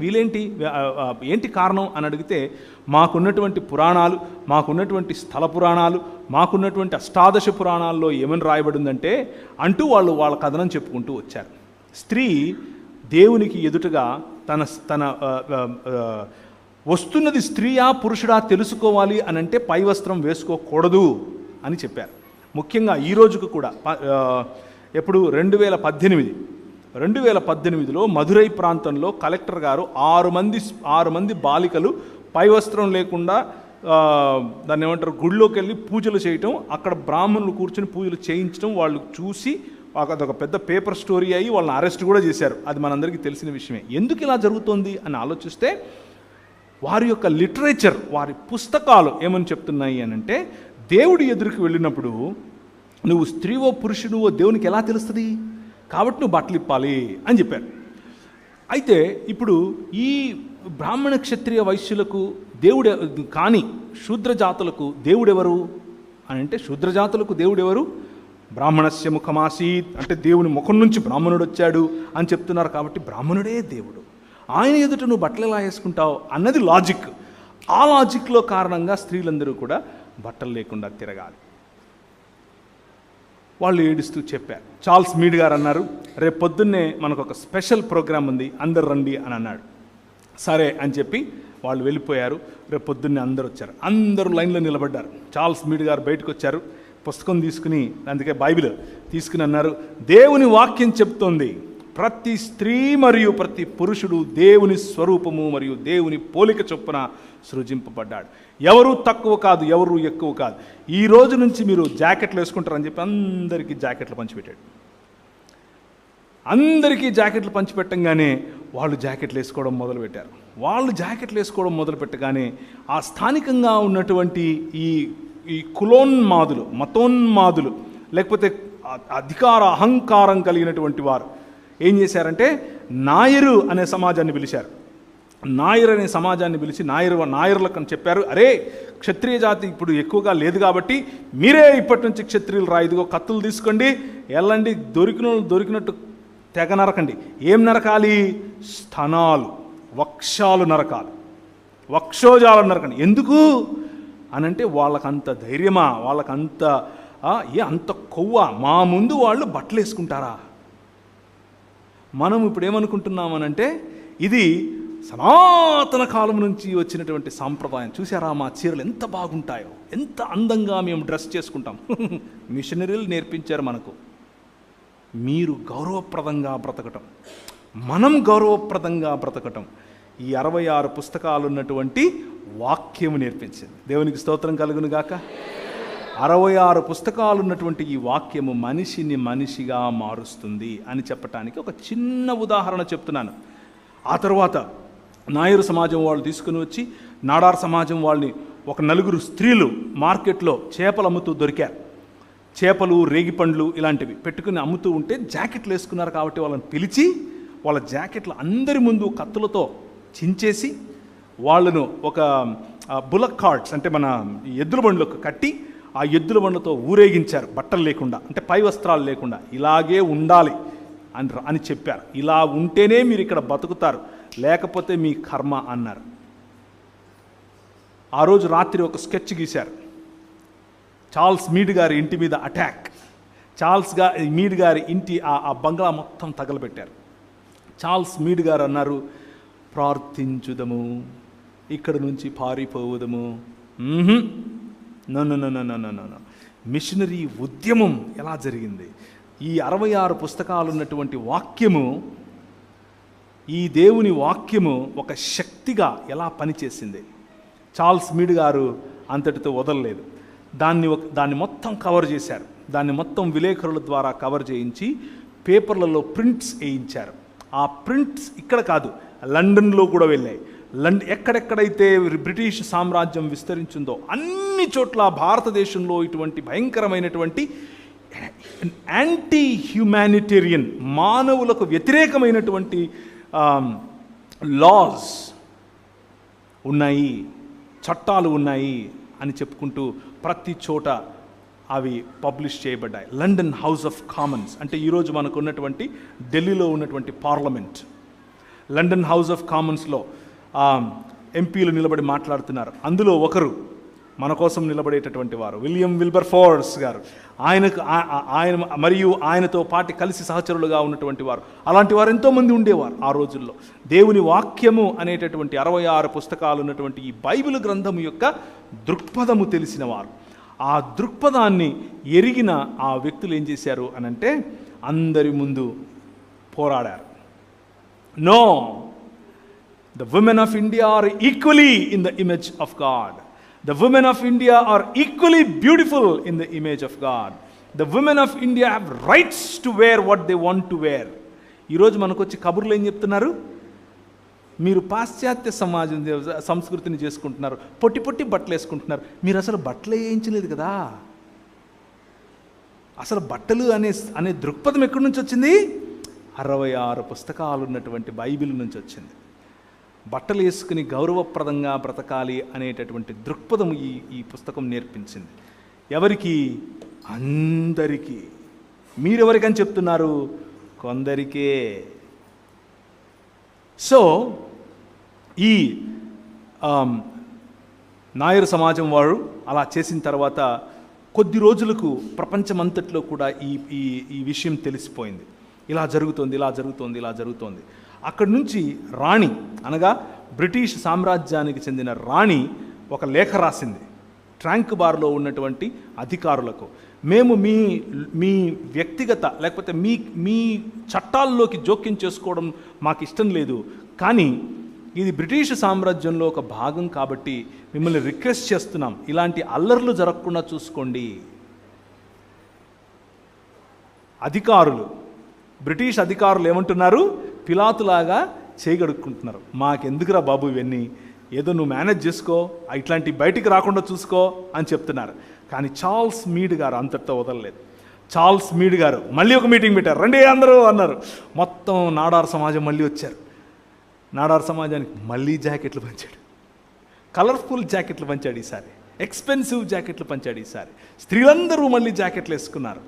ఏంటి కారణం అని అడిగితే, మాకున్నటువంటి పురాణాలు, మాకున్నటువంటి స్థల పురాణాలు, మాకున్నటువంటి అష్టాదశ పురాణాల్లో ఏమని రాయబడిందంటే అంటూ వాళ్ళ కథనం చెప్పుకుంటూ వచ్చారు. స్త్రీ దేవునికి ఎదుటగా తన వస్తున్నది స్త్రీయా పురుషుడా తెలుసుకోవాలి అని అంటే పై వస్త్రం వేసుకోకూడదు అని చెప్పారు. ముఖ్యంగా ఈ రోజుకు కూడా ఎప్పుడు 2018లో మధురై ప్రాంతంలో కలెక్టర్ గారు 6 మంది బాలికలు పై వస్త్రం లేకుండా దాన్ని ఏమంటారు గుడిలోకి వెళ్ళి పూజలు చేయటం, అక్కడ బ్రాహ్మణులు కూర్చొని పూజలు చేయించడం వాళ్ళు చూసి అదొక పెద్ద పేపర్ స్టోరీ అయ్యి వాళ్ళని అరెస్ట్ కూడా చేశారు. అది మనందరికీ తెలిసిన విషయమే. ఎందుకు ఇలా జరుగుతోంది అని ఆలోచిస్తే వారి యొక్క లిటరేచర్, వారి పుస్తకాలు ఏమని చెప్తున్నాయి అని అంటే, దేవుడి ఎదురుకు వెళ్ళినప్పుడు నువ్వు స్త్రీవో పురుషునివో దేవునికి ఎలా తెలుస్తుంది, కాబట్టి నువ్వు బట్టలు ఇప్పాలి అని చెప్పారు. అయితే ఇప్పుడు ఈ బ్రాహ్మణ క్షత్రియ వైశ్యులకు దేవుడు కానీ శూద్రజాతులకు దేవుడెవరు అని అంటే, శూద్రజాతులకు దేవుడెవరు? బ్రాహ్మణస్య ముఖమాసీత్ అంటే దేవుని ముఖం నుంచి బ్రాహ్మణుడు వచ్చాడు అని చెప్తున్నారు. కాబట్టి బ్రాహ్మణుడే దేవుడు, ఆయన ఎదుట నువ్వు బట్టలు ఎలా వేసుకుంటావు అన్నది లాజిక్. ఆ లాజిక్లో కారణంగా స్త్రీలందరూ కూడా బట్టలు లేకుండా తిరగాలి. వాళ్ళు ఏడుస్తూ చెప్పారు. చార్ల్స్ మీడ్ గారు అన్నారు, రేపు పొద్దున్నే మనకు ఒక స్పెషల్ ప్రోగ్రాం ఉంది, అందరు రండి అని అన్నాడు. సరే అని చెప్పి వాళ్ళు వెళ్ళిపోయారు. రేపు పొద్దున్నే అందరూ వచ్చారు. అందరూ లైన్లో నిలబడ్డారు. చార్ల్స్ మీడ్ గారు బయటకు వచ్చారు, పుస్తకం తీసుకుని, అందుకే బైబిల్ తీసుకుని అన్నారు, దేవుని వాక్యం చెప్తోంది, ప్రతి స్త్రీ మరియు ప్రతి పురుషుడు దేవుని స్వరూపము మరియు దేవుని పోలిక చొప్పున సృజింపబడ్డాడు. ఎవరు తక్కువ కాదు, ఎవరు ఎక్కువ కాదు. ఈ రోజు నుంచి మీరు జాకెట్లు వేసుకుంటారని చెప్పి అందరికీ జాకెట్లు పంచిపెట్టాడు. అందరికీ జాకెట్లు పంచిపెట్టంగానే వాళ్ళు జాకెట్లు వేసుకోవడం మొదలుపెట్టారు. వాళ్ళు జాకెట్లు వేసుకోవడం మొదలుపెట్టగానే ఆ స్థానికంగా ఉన్నటువంటి ఈ కులోన్మాదులు, మతోన్మాదులు, లేకపోతే అధికార అహంకారం కలిగినటువంటి వారు ఏం చేశారంటే నాయరు అనే సమాజాన్ని పిలిచారు. నాయర్ అనే సమాజాన్ని పిలిచి నాయరులకు అని చెప్పారు, అరే క్షత్రియ జాతి ఇప్పుడు ఎక్కువగా లేదు కాబట్టి మీరే ఇప్పటి నుంచి క్షత్రియులు రా, ఇదిగో కత్తులు తీసుకోండి, వెళ్ళండి, దొరికినట్టు తెగ నరకండి. ఏం నరకాలి? స్తనాలు, వక్షాలు నరకాలి, వక్షోజాలు నరకండి. ఎందుకు అనంటే వాళ్ళకంత ధైర్యమా, వాళ్ళకంత అంత కొవ్వ, మా ముందు వాళ్ళు బట్టలు వేసుకుంటారా? మనం ఇప్పుడు ఏమనుకుంటున్నామనంటే ఇది సనాతన కాలం నుంచి వచ్చినటువంటి సాంప్రదాయం. చూసారా మా చీరలు ఎంత బాగుంటాయో, ఎంత అందంగా మేము డ్రెస్ చేసుకుంటాం. మిషనరీలు నేర్పించారు మనకు. మీరు గౌరవప్రదంగా బ్రతకటం, మనం గౌరవప్రదంగా బ్రతకటం ఈ 66 పుస్తకాలు ఉన్నటువంటి వాక్యము నేర్పించింది. దేవునికి స్తోత్రం కలుగును గాక. 66 పుస్తకాలు ఉన్నటువంటి ఈ వాక్యము మనిషిని మనిషిగా మారుస్తుంది అని చెప్పటానికి ఒక చిన్న ఉదాహరణ చెప్తున్నాను. ఆ తర్వాత నాయరు సమాజం వాళ్ళు తీసుకుని వచ్చి నాడార్ సమాజం వాళ్ళని ఒక 4 స్త్రీలు మార్కెట్లో చేపలు అమ్ముతూ దొరికారు. చేపలు, రేగిపండ్లు ఇలాంటివి పెట్టుకుని అమ్ముతూ ఉంటే జాకెట్లు వేసుకున్నారు కాబట్టి వాళ్ళని పిలిచి వాళ్ళ జాకెట్లు అందరి ముందు కత్తులతో చించేసి వాళ్ళను ఒక బులక్ కార్ట్స్ అంటే మన ఎద్దుల బండ్లకు కట్టి ఆ ఎద్దుల బండ్లతో ఊరేగించారు, బట్టలు లేకుండా, అంటే పై వస్త్రాలు లేకుండా. ఇలాగే ఉండాలి అని చెప్పారు. ఇలా ఉంటేనే మీరు ఇక్కడ బతుకుతారు, లేకపోతే మీ కర్మ అన్నారు. ఆ రోజు రాత్రి ఒక స్కెచ్ గీశారు. చార్ల్స్ మీడ్ గారి ఇంటి మీద అటాక్. మీడ్ గారి ఇంటి ఆ బంగ్లా మొత్తం తగలబెట్టారు. చార్ల్స్ మీడ్ గారు అన్నారు, ప్రార్థించుదము, ఇక్కడ నుంచి పారిపోవుదము. నో. మిషనరీ ఉద్యమం ఎలా జరిగింది? ఈ 66 పుస్తకాలు ఉన్నటువంటి వాక్యము, ఈ దేవుని వాక్యము ఒక శక్తిగా ఎలా పనిచేసింది. చార్ల్స్ మీడ్ గారు అంతటితో వదలలేదు. దాన్ని మొత్తం కవర్ చేశారు. దాన్ని మొత్తం విలేకరుల ద్వారా కవర్ చేయించి పేపర్లలో ప్రింట్స్ వేయించారు. ఆ ప్రింట్స్ ఇక్కడ కాదు, లండన్లో కూడా వెళ్ళాయి. ఎక్కడెక్కడైతే బ్రిటిష్ సామ్రాజ్యం విస్తరించిందో అన్ని చోట్ల భారతదేశంలో ఇటువంటి భయంకరమైనటువంటి యాంటీ హ్యుమానిటేరియన్, మానవులకు వ్యతిరేకమైనటువంటి లాస్ ఉన్నాయి, చట్టాలు ఉన్నాయి అని చెప్పుకుంటూ ప్రతి చోట అవి పబ్లిష్ చేయబడ్డాయి. లండన్ హౌస్ ఆఫ్ కామన్స్ అంటే ఈరోజు మనకు ఉన్నటువంటి ఢిల్లీలో ఉన్నటువంటి పార్లమెంట్. లండన్ హౌస్ ఆఫ్ కామన్స్లో ఎంపీలు నిలబడి మాట్లాడుతున్నారు. అందులో ఒకరు మన కోసం నిలబడేటటువంటి వారు విలియం విల్బర్ఫోర్స్ గారు. ఆయన మరియు ఆయనతో పాటు కలిసి సహచరులుగా ఉన్నటువంటి వారు, అలాంటి వారు ఎంతోమంది ఉండేవారు ఆ రోజుల్లో. దేవుని వాక్యము అనేటటువంటి 66 పుస్తకాలు ఉన్నటువంటి ఈ బైబిల్ గ్రంథము యొక్క దృక్పథము తెలిసిన వారు. ఆ దృక్పథాన్ని ఎరిగిన ఆ వ్యక్తులు ఏం చేశారు అనంటే అందరి ముందు పోరాడారు. No, the women of India are equally in the image of God. The women of India are equally beautiful in the image of God. The women of India have rights to wear what they want to wear. ఈరోజు మనకు వచ్చి కబుర్లు ఏం చెప్తున్నారు? మీరు పాశ్చాత్య సమాజం సంస్కృతిని చేసుకుంటున్నారు, పొట్టి బట్టలు వేసుకుంటున్నారు. మీరు అసలు బట్టలు వేయించలేదు కదా. అసలు బట్టలు అనే దృక్పథం ఎక్కడి నుంచి వచ్చింది? 66 పుస్తకాలు ఉన్నటువంటి బైబిల్ నుంచి వచ్చింది. బట్టలు వేసుకుని గౌరవప్రదంగా బ్రతకాలి అనేటటువంటి దృక్పథం ఈ పుస్తకం నేర్పించింది. ఎవరికి? అందరికీ. మీరెవరికని చెప్తున్నారు? కొందరికే. సో ఈ నాయర్ సమాజం వారు అలా చేసిన తర్వాత కొద్ది రోజులకు ప్రపంచమంతట్లో కూడా ఈ ఈ ఈ విషయం తెలిసిపోయింది. ఇలా జరుగుతోంది. అక్కడి నుంచి రాణి, అనగా బ్రిటిష్ సామ్రాజ్యానికి చెందిన రాణి ఒక లేఖ రాసింది ట్రాంక్ బార్లో ఉన్నటువంటి అధికారులకు. మేము మీ వ్యక్తిగత లేకపోతే మీ చట్టాల్లోకి జోక్యం చేసుకోవడం మాకు ఇష్టం లేదు, కానీ ఇది బ్రిటిష్ సామ్రాజ్యంలో ఒక భాగం కాబట్టి మిమ్మల్ని రిక్వెస్ట్ చేస్తున్నాం, ఇలాంటి అల్లర్లు జరగకుండా చూసుకోండి. బ్రిటిష్ అధికారులు ఏమంటున్నారు? పిలాతులాగా చేయగడుక్కుంటున్నారు. మాకెందుకురా బాబు ఇవన్నీ, ఏదో నువ్వు మేనేజ్ చేసుకో, ఇట్లాంటి బయటికి రాకుండా చూసుకో అని చెప్తున్నారు. కానీ చార్ల్స్ మీడ్ గారు అంతటితో వదలలేదు. చార్ల్స్ మీడ్ గారు మళ్ళీ ఒక మీటింగ్ పెట్టారు. రండి అందరూ అన్నారు. మొత్తం నాడార్ సమాజం మళ్ళీ వచ్చారు. నాడార్ సమాజానికి మళ్ళీ జాకెట్లు పంచాడు. కలర్ఫుల్ జాకెట్లు పంచాడు ఈసారి, ఎక్స్పెన్సివ్ జాకెట్లు పంచాడు ఈసారి. స్త్రీలందరూ మళ్ళీ జాకెట్లు వేసుకున్నారు,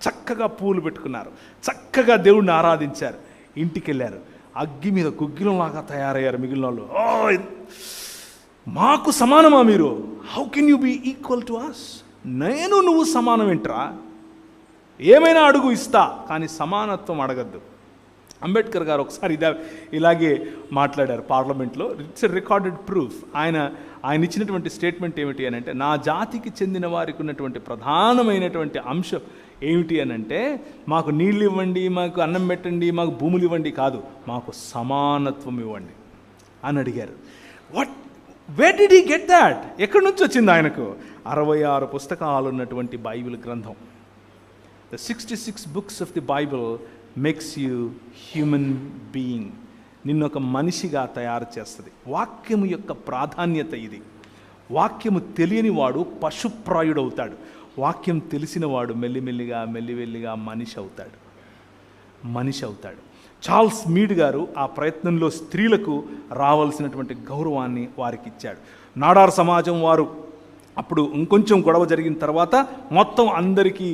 చక్కగా పూలు పెట్టుకున్నారు, చక్కగా దేవుణ్ణి ఆరాధించారు. ఇంటికి వెళ్ళారు, అగ్గి మీద గుగ్గిలంలాగా తయారయ్యారు మిగిలిన వాళ్ళు. మాకు సమానమా మీరు? How can you be equal to us? నువ్వు సమానం ఏంట్రా? ఏమైనా అడుగు ఇస్తా, కానీ సమానత్వం అడగద్దు. అంబేద్కర్ గారు ఒకసారి ఇలాగే మాట్లాడారు పార్లమెంట్లో. It's a recorded proof. ఆయన ఇచ్చినటువంటి స్టేట్మెంట్ ఏమిటి అని అంటే, నా జాతికి చెందిన వారికి ఉన్నటువంటి ప్రధానమైనటువంటి అంశం ఏమిటి అని అంటే, మాకు నీళ్ళు ఇవ్వండి, మాకు అన్నం పెట్టండి, మాకు భూములు ఇవ్వండి కాదు, మాకు సమానత్వం ఇవ్వండి అని అడిగారు. Where did he get that? ఎక్కడి నుంచి వచ్చింది ఆయనకు? 66 పుస్తకాలు ఉన్నటువంటి బైబిల్ గ్రంథం. The 66 books of the Bible makes you human being. నిన్నొక మనిషిగా తయారు చేస్తుంది. వాక్యము యొక్క ప్రాధాన్యత ఇది. వాక్యము తెలియని వాడు పశుప్రాయుడవుతాడు. వాక్యం తెలిసిన వాడు మెల్లిమెల్లిగా మనిషి అవుతాడు. చార్ల్స్ మీడ్ గారు ఆ ప్రయత్నంలో స్త్రీలకు రావాల్సినటువంటి గౌరవాన్ని వారికి ఇచ్చాడు. నాడార్ సమాజం వారు అప్పుడు ఇంకొంచెం గొడవ జరిగిన తర్వాత మొత్తం అందరికీ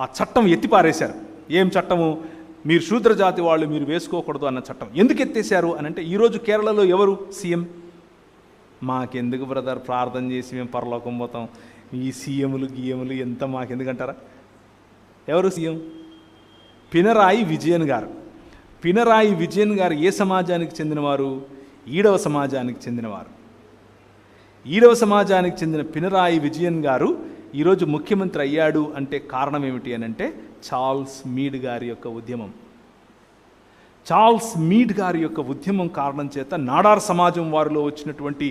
ఆ చట్టం ఎత్తిపారేశారు. ఏం చట్టము? మీరు శూద్ర జాతి వాళ్ళు మీరు వేసుకోకూడదు అన్న చట్టం. ఎందుకు ఎత్తేసారు అని అంటే, ఈరోజు కేరళలో ఎవరు సీఎం? మాకెందుకు బ్రదర్, ప్రార్థన చేసి మేము పరలోకం పోతాం, ఈ సీఎంలు గీఎంలు ఎంత మాకెందుకంటారా? ఎవరు సీఎం? పినరాయి విజయన్ గారు. పినరాయి విజయన్ గారు ఏ సమాజానికి చెందినవారు? ఈడవ సమాజానికి చెందినవారు. ఈడవ సమాజానికి చెందిన పినరాయి విజయన్ గారు ఈరోజు ముఖ్యమంత్రి అయ్యాడు అంటే కారణం ఏమిటి అని అంటే, చార్ల్స్ మీడ్ గారి యొక్క ఉద్యమం. చార్ల్స్ మీడ్ గారి యొక్క ఉద్యమం కారణం చేత నాడార్ సమాజం వారిలో వచ్చినటువంటి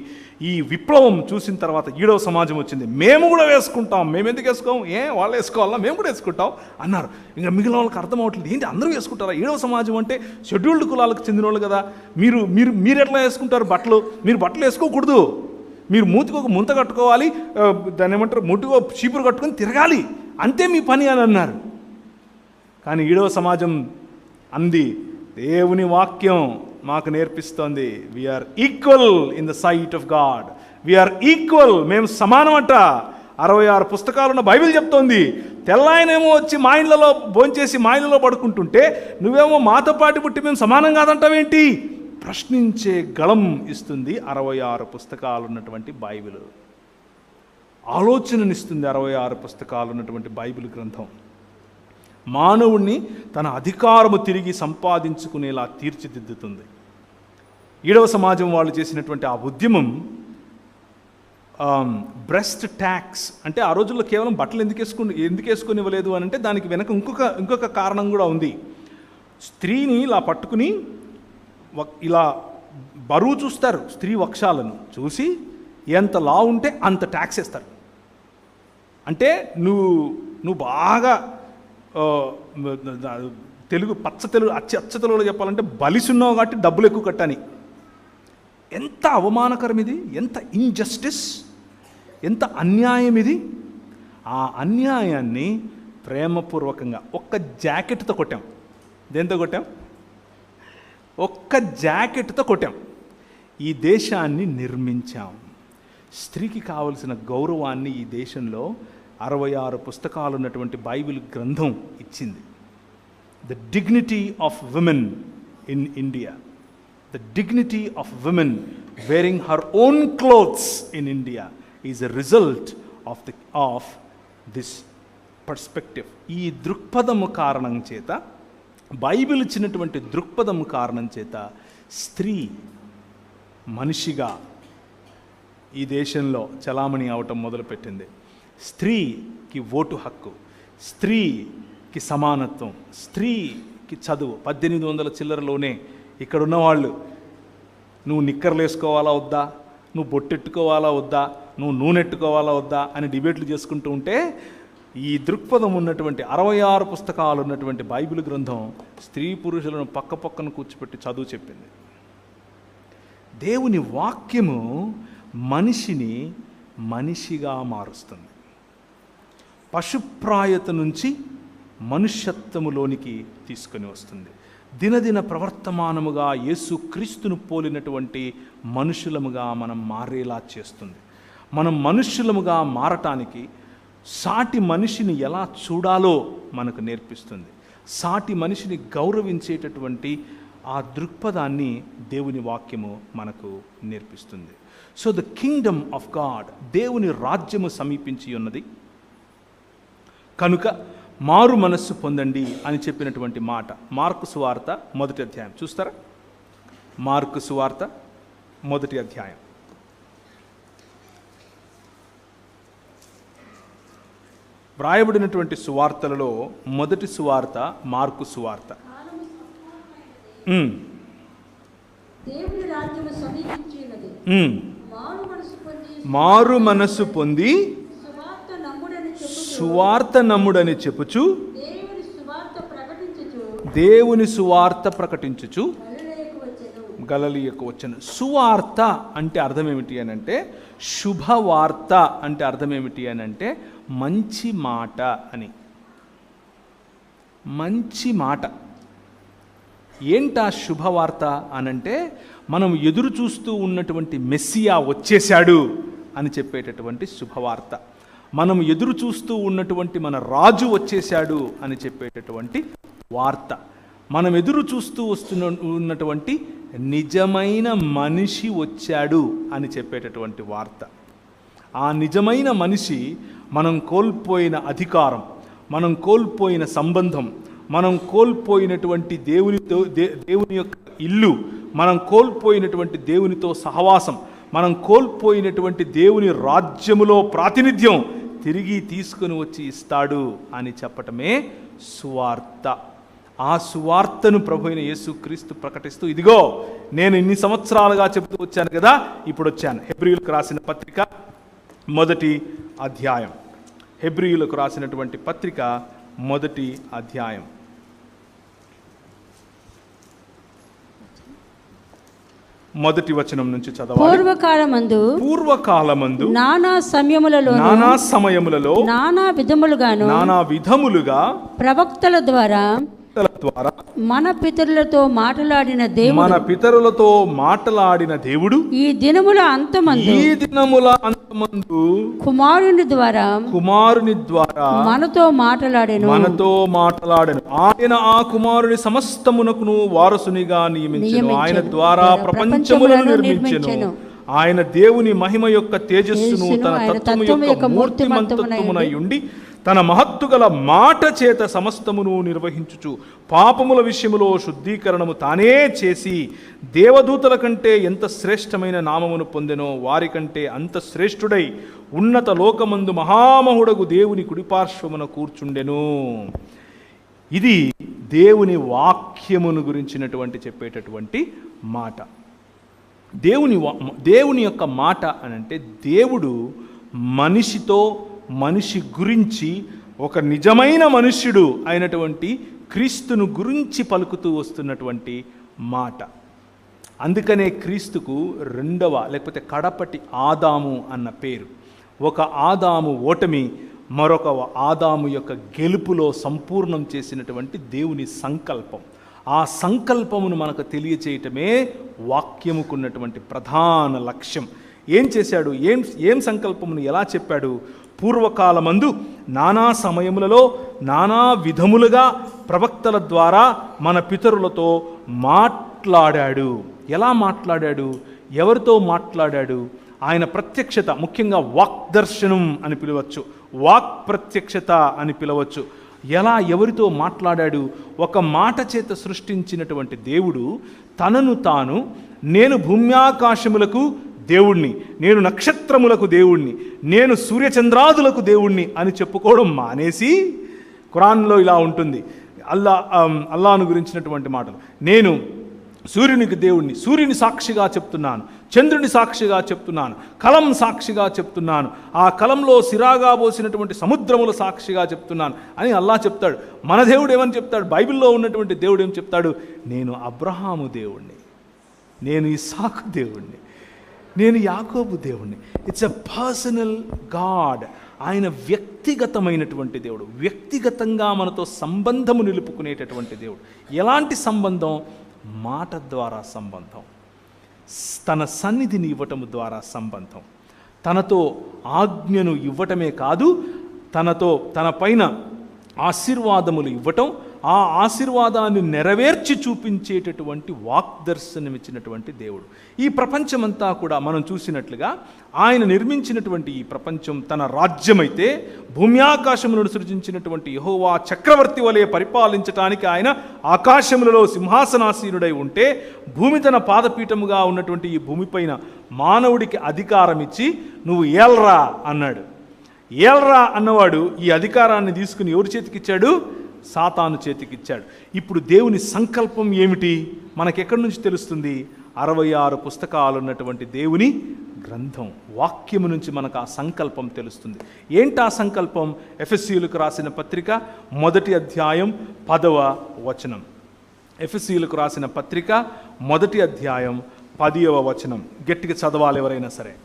ఈ విప్లవం చూసిన తర్వాత ఈడవ సమాజం వచ్చింది. మేము కూడా వేసుకుంటాం, మేము ఎందుకు వేసుకోం, వాళ్ళు వేసుకోవాలా, మేము కూడా వేసుకుంటాం అన్నారు. ఇంకా మిగిలిన వాళ్ళకి అర్థం అవ్వట్లేదు, ఏంటి అందరూ వేసుకుంటారా? ఈడవ సమాజం అంటే షెడ్యూల్డ్ కులాలకు చెందిన వాళ్ళు కదా, మీరు ఎట్లా వేసుకుంటారు బట్టలు? మీరు బట్టలు వేసుకోకూడదు, మీరు మూతికి ఒక ముంత కట్టుకోవాలి, దాన్ని ఏమంటారు, ముట్టుకో చీపురు కట్టుకొని తిరగాలి, అంతే మీ పని అని అన్నారు. కానీ ఈడవ సమాజం అంది, దేవుని వాక్యం మాకు నేర్పిస్తోంది, we are equal in the sight of God, we are equal, మేము సమానం అంట. 66 పుస్తకాలున్న బైబిల్ చెప్తోంది. తెల్లాయనేమో వచ్చి మా ఇళ్లలో భోంచేసి మా ఇళ్లలో పడుకుంటుంటే నువ్వేమో మాతో పాటు పుట్టి మేము సమానం కాదంటావేంటి? ప్రశ్నించే గళం ఇస్తుంది 66 పుస్తకాలు ఉన్నటువంటి బైబిల్. ఆలోచననిస్తుంది 66 పుస్తకాలు ఉన్నటువంటి బైబిల్ గ్రంథం. మానవుణ్ణి తన అధికారము తిరిగి సంపాదించుకునేలా తీర్చిదిద్దుతుంది. ఈడవ సమాజం వాళ్ళు చేసినటువంటి ఆ ఉద్యమం బ్రెస్ట్ ట్యాక్స్ అంటే, ఆ రోజుల్లో కేవలం బట్టలు ఎందుకు వేసుకొని ఇవ్వలేదు అని అంటే, దానికి వెనక ఇంకొక కారణం కూడా ఉంది. స్త్రీని ఇలా పట్టుకుని ఇలా బరువు చూస్తారు, స్త్రీ వక్షాలను చూసి ఎంత లా ఉంటే అంత ట్యాక్స్ వేస్తారు. అంటే నువ్వు బాగా అచ్చ తెలుగులో చెప్పాలంటే బలిసున్నావు కాబట్టి డబ్బులు ఎక్కువ కట్టని. ఎంత అవమానకరం ఇది, ఎంత ఇన్జస్టిస్, ఎంత అన్యాయం ఇది. ఆ అన్యాయాన్ని ప్రేమపూర్వకంగా ఒక్క జాకెట్తో కొట్టాం. దేంతో కొట్టాం? ఒక్క జాకెట్తో కొట్టాం. ఈ దేశాన్ని నిర్మించాం. స్త్రీకి కావలసిన గౌరవాన్ని ఈ దేశంలో 66 పుస్తకాలు ఉన్నటువంటి బైబిల్ గ్రంథం ఇచ్చింది. The dignity of women in India, the dignity of women wearing her own clothes in India is a result of this perspective. ఈ దృక్పథము కారణం చేత, బైబిల్ ఇచ్చినటువంటి దృక్పథము కారణం చేత స్త్రీ మనిషిగా ఈ దేశంలో చలామణి అవటం మొదలుపెట్టింది. స్త్రీకి ఓటు హక్కు, స్త్రీకి సమానత్వం, స్త్రీకి చదువు. 1800 చిల్లరలోనే ఇక్కడున్న వాళ్ళు నువ్వు నిక్కర్లు వేసుకోవాలా వద్దా, నువ్వు బొట్టెట్టుకోవాలా వద్దా, నువ్వు నూనెట్టుకోవాలా వద్దా అని డిబేట్లు చేసుకుంటూ ఉంటే, ఈ దృక్పథం ఉన్నటువంటి 66 పుస్తకాలు ఉన్నటువంటి బైబిల్ గ్రంథం స్త్రీ పురుషులను పక్కపక్కన కూర్చోపెట్టి చదువు చెప్పింది. దేవుని వాక్యము మనిషిని మనిషిగా మారుస్తుంది. పశుప్రాయత నుంచి మనుష్యత్వములోనికి తీసుకొని వస్తుంది. దినదిన ప్రవర్తమానముగా యేసుక్రీస్తును పోలినటువంటి మనుషులముగా మనం మారేలా చేస్తుంది. మనం మనుష్యులముగా మారటానికి సాటి మనిషిని ఎలా చూడాలో మనకు నేర్పిస్తుంది. సాటి మనిషిని గౌరవించేటటువంటి ఆ దృక్పథాన్ని దేవుని వాక్యము మనకు నేర్పిస్తుంది. So the Kingdom of God, దేవుని రాజ్యము సమీపించి ఉన్నది కనుక మారు మనస్సు పొందండి అని చెప్పినటువంటి మాట మార్కు సువార్త 1వ అధ్యాయం. చూస్తారా? మార్కు సువార్త 1వ అధ్యాయం. వ్రాయబడినటువంటి సువార్తలలో మొదటి సువార్త మార్కు సువార్త. మారు మనస్సు పొంది సువార్త నమ్ముడని చెప్పుచు దేవుని సువార్త ప్రకటించుచు గలిలయకు వచ్చెను. సువార్త అంటే అర్థం ఏమిటి అని అంటే, శుభవార్త అంటే అర్థం ఏమిటి అని అంటే మంచి మాట అని. మంచి మాట. ఏంటా శుభవార్త అనంటే, మనం ఎదురు చూస్తూ ఉన్నటువంటి మెస్సియా వచ్చేశాడు అని చెప్పేటటువంటి శుభవార్త. మనం ఎదురు చూస్తూ ఉన్నటువంటి మన రాజు వచ్చేశాడు అని చెప్పేటటువంటి వార్త. మనం ఎదురు చూస్తూ ఉన్నటువంటి నిజమైన మనిషి వచ్చాడు అని చెప్పేటటువంటి వార్త. ఆ నిజమైన మనిషి మనం కోల్పోయిన అధికారం, మనం కోల్పోయిన సంబంధం, మనం కోల్పోయినటువంటి దేవుని యొక్క ఇల్లు, మనం కోల్పోయినటువంటి దేవునితో సహవాసం, మనం కోల్పోయినటువంటి దేవుని రాజ్యములో ప్రాతినిధ్యం తిరిగి తీసుకుని వచ్చి ఇస్తాడు అని చెప్పటమే సువార్త. ఆ సువార్తను ప్రభు అయిన యేసుక్రీస్తు ప్రకటిస్తూ, ఇదిగో నేను ఇన్ని సంవత్సరాలుగా చెబుతూ వచ్చాను కదా, ఇప్పుడు వచ్చాను. హెబ్రీయులకు రాసిన పత్రిక 1వ అధ్యాయం. హెబ్రీయులకు రాసినటువంటి పత్రిక 1వ అధ్యాయం. మొదటి వచనం నుంచి చదవాలి. పూర్వకాలమందు నానా సమయములలో నానా విధములుగా ప్రవక్తల ద్వారా మన పితరులతో మాటలాడిన దేవుడు ఈ దినముల అంతమందు కుమారుని ద్వారా మనతో మాటలాడెను. ఆయన ఆ కుమారుని సమస్తమునకును వారసునిగా నియమించెను. ఆయన ద్వారా ప్రపంచములను నిర్మించెను. ఆయన దేవుని మహిమ యొక్క తేజస్సును తన తత్వము యొక్క మూర్తిమంతత్వమునై ఉండి తన మహత్తు గల మాట చేత సమస్తమును నిర్వహించుచు పాపముల విషయములో శుద్ధీకరణము తానే చేసి దేవదూతల కంటే ఎంత శ్రేష్టమైన నామమును పొందెనో వారికంటే అంత శ్రేష్ఠుడై ఉన్నత లోకమందు మహామహుడగు దేవుని కుడిపార్శ్వమున కూర్చుండెను. ఇది దేవుని వాక్యమును గురించినటువంటి చెప్పేటటువంటి మాట. దేవుని యొక్క మాట అనంటే, దేవుడు మనిషితో, మనిషి గురించి, ఒక నిజమైన మనుష్యుడు అయినటువంటి క్రీస్తును గురించి పలుకుతూ వస్తున్నటువంటి మాట. అందుకనే క్రీస్తుకు రెండవ లేకపోతే కడపటి ఆదాము అన్న పేరు. ఒక ఆదాము ఓటమి మరొక ఆదాము యొక్క గెలుపులో సంపూర్ణం చేసినటువంటి దేవుని సంకల్పం. ఆ సంకల్పమును మనకు తెలియచేయటమే వాక్యముకున్నటువంటి ప్రధాన లక్ష్యం. ఏం చేశాడు, ఏం సంకల్పమును ఎలా చెప్పాడు? పూర్వకాలమందు నానా సమయములలో నానా విధములుగా ప్రవక్తల ద్వారా మన పితరులతో మాట్లాడాడు. ఎలా మాట్లాడాడు? ఎవరితో మాట్లాడాడు? ఆయన ప్రత్యక్షత ముఖ్యంగా వాక్ దర్శనం అని పిలవచ్చు, వాక్ ప్రత్యక్షత అని పిలవచ్చు. ఎలా ఎవరితో మాట్లాడాడు? ఒక మాట చేత సృష్టించినటువంటి దేవుడు తనను తాను నేను భూమ్యాకాశములకు దేవుణ్ణి, నేను నక్షత్రములకు దేవుణ్ణి, నేను సూర్యచంద్రాదులకు దేవుణ్ణి అని చెప్పుకోవడం మానేసి, ఖురాన్లో ఇలా ఉంటుంది అల్లాను గురించినటువంటి మాటలు, నేను సూర్యునికి దేవుణ్ణి, సూర్యుని సాక్షిగా చెప్తున్నాను, చంద్రుని సాక్షిగా చెప్తున్నాను, కలం సాక్షిగా చెప్తున్నాను, ఆ కలంలో సిరాగా పోసినటువంటి సముద్రముల సాక్షిగా చెప్తున్నాను అని అల్లా చెప్తాడు. మన దేవుడు ఏమని చెప్తాడు? బైబిల్లో ఉన్నటువంటి దేవుడు ఏం చెప్తాడు? నేను అబ్రహాము దేవుణ్ణి, నేను ఇస్సాకు దేవుణ్ణి, నేను యాకోబు దేవుణ్ణి. It's a personal God. ఆయన వ్యక్తిగతమైనటువంటి దేవుడు, వ్యక్తిగతంగా మనతో సంబంధము నిలుపుకునేటటువంటి దేవుడు. ఎలాంటి సంబంధం? మాట ద్వారా సంబంధం, తన సన్నిధిని ఇవ్వటం ద్వారా సంబంధం, తనతో ఆజ్ఞను ఇవ్వటమే కాదు, తన పైన ఆశీర్వాదములు ఇవ్వటం, ఆ ఆశీర్వాదాన్ని నెరవేర్చి చూపించేటటువంటి వాక్ దర్శనమిచ్చినటువంటి దేవుడు. ఈ ప్రపంచమంతా కూడా మనం చూసినట్లుగా ఆయన నిర్మించినటువంటి ఈ ప్రపంచం తన రాజ్యమైతే, భూమ్యాకాశములను సృజించినటువంటి యెహోవా చక్రవర్తి వలె పరిపాలించటానికి ఆయన ఆకాశములలో సింహాసనాసీనుడై ఉంటే, భూమి తన పాదపీఠముగా ఉన్నటువంటి ఈ భూమిపైన మానవుడికి అధికారం ఇచ్చి నువ్వు ఏల్రా అన్నాడు. ఏల్రా అన్నవాడు ఈ అధికారాన్ని తీసుకుని ఎవరి చేతికిచ్చాడు? సాతాను చేతికిచ్చాడు. ఇప్పుడు దేవుని సంకల్పం ఏమిటి? మనకెక్కడి నుంచి తెలుస్తుంది? 66 పుస్తకాలు ఉన్నటువంటి దేవుని గ్రంథం, వాక్యము నుంచి మనకు ఆ సంకల్పం తెలుస్తుంది. ఏంటి ఆ సంకల్పం? ఎఫెసీయులకు రాసిన పత్రిక 1వ అధ్యాయం 10వ వచనం. ఎఫెసీయులకు రాసిన పత్రిక 1వ అధ్యాయం 10వ వచనం. గట్టిగా చదవాలి ఎవరైనా సరే.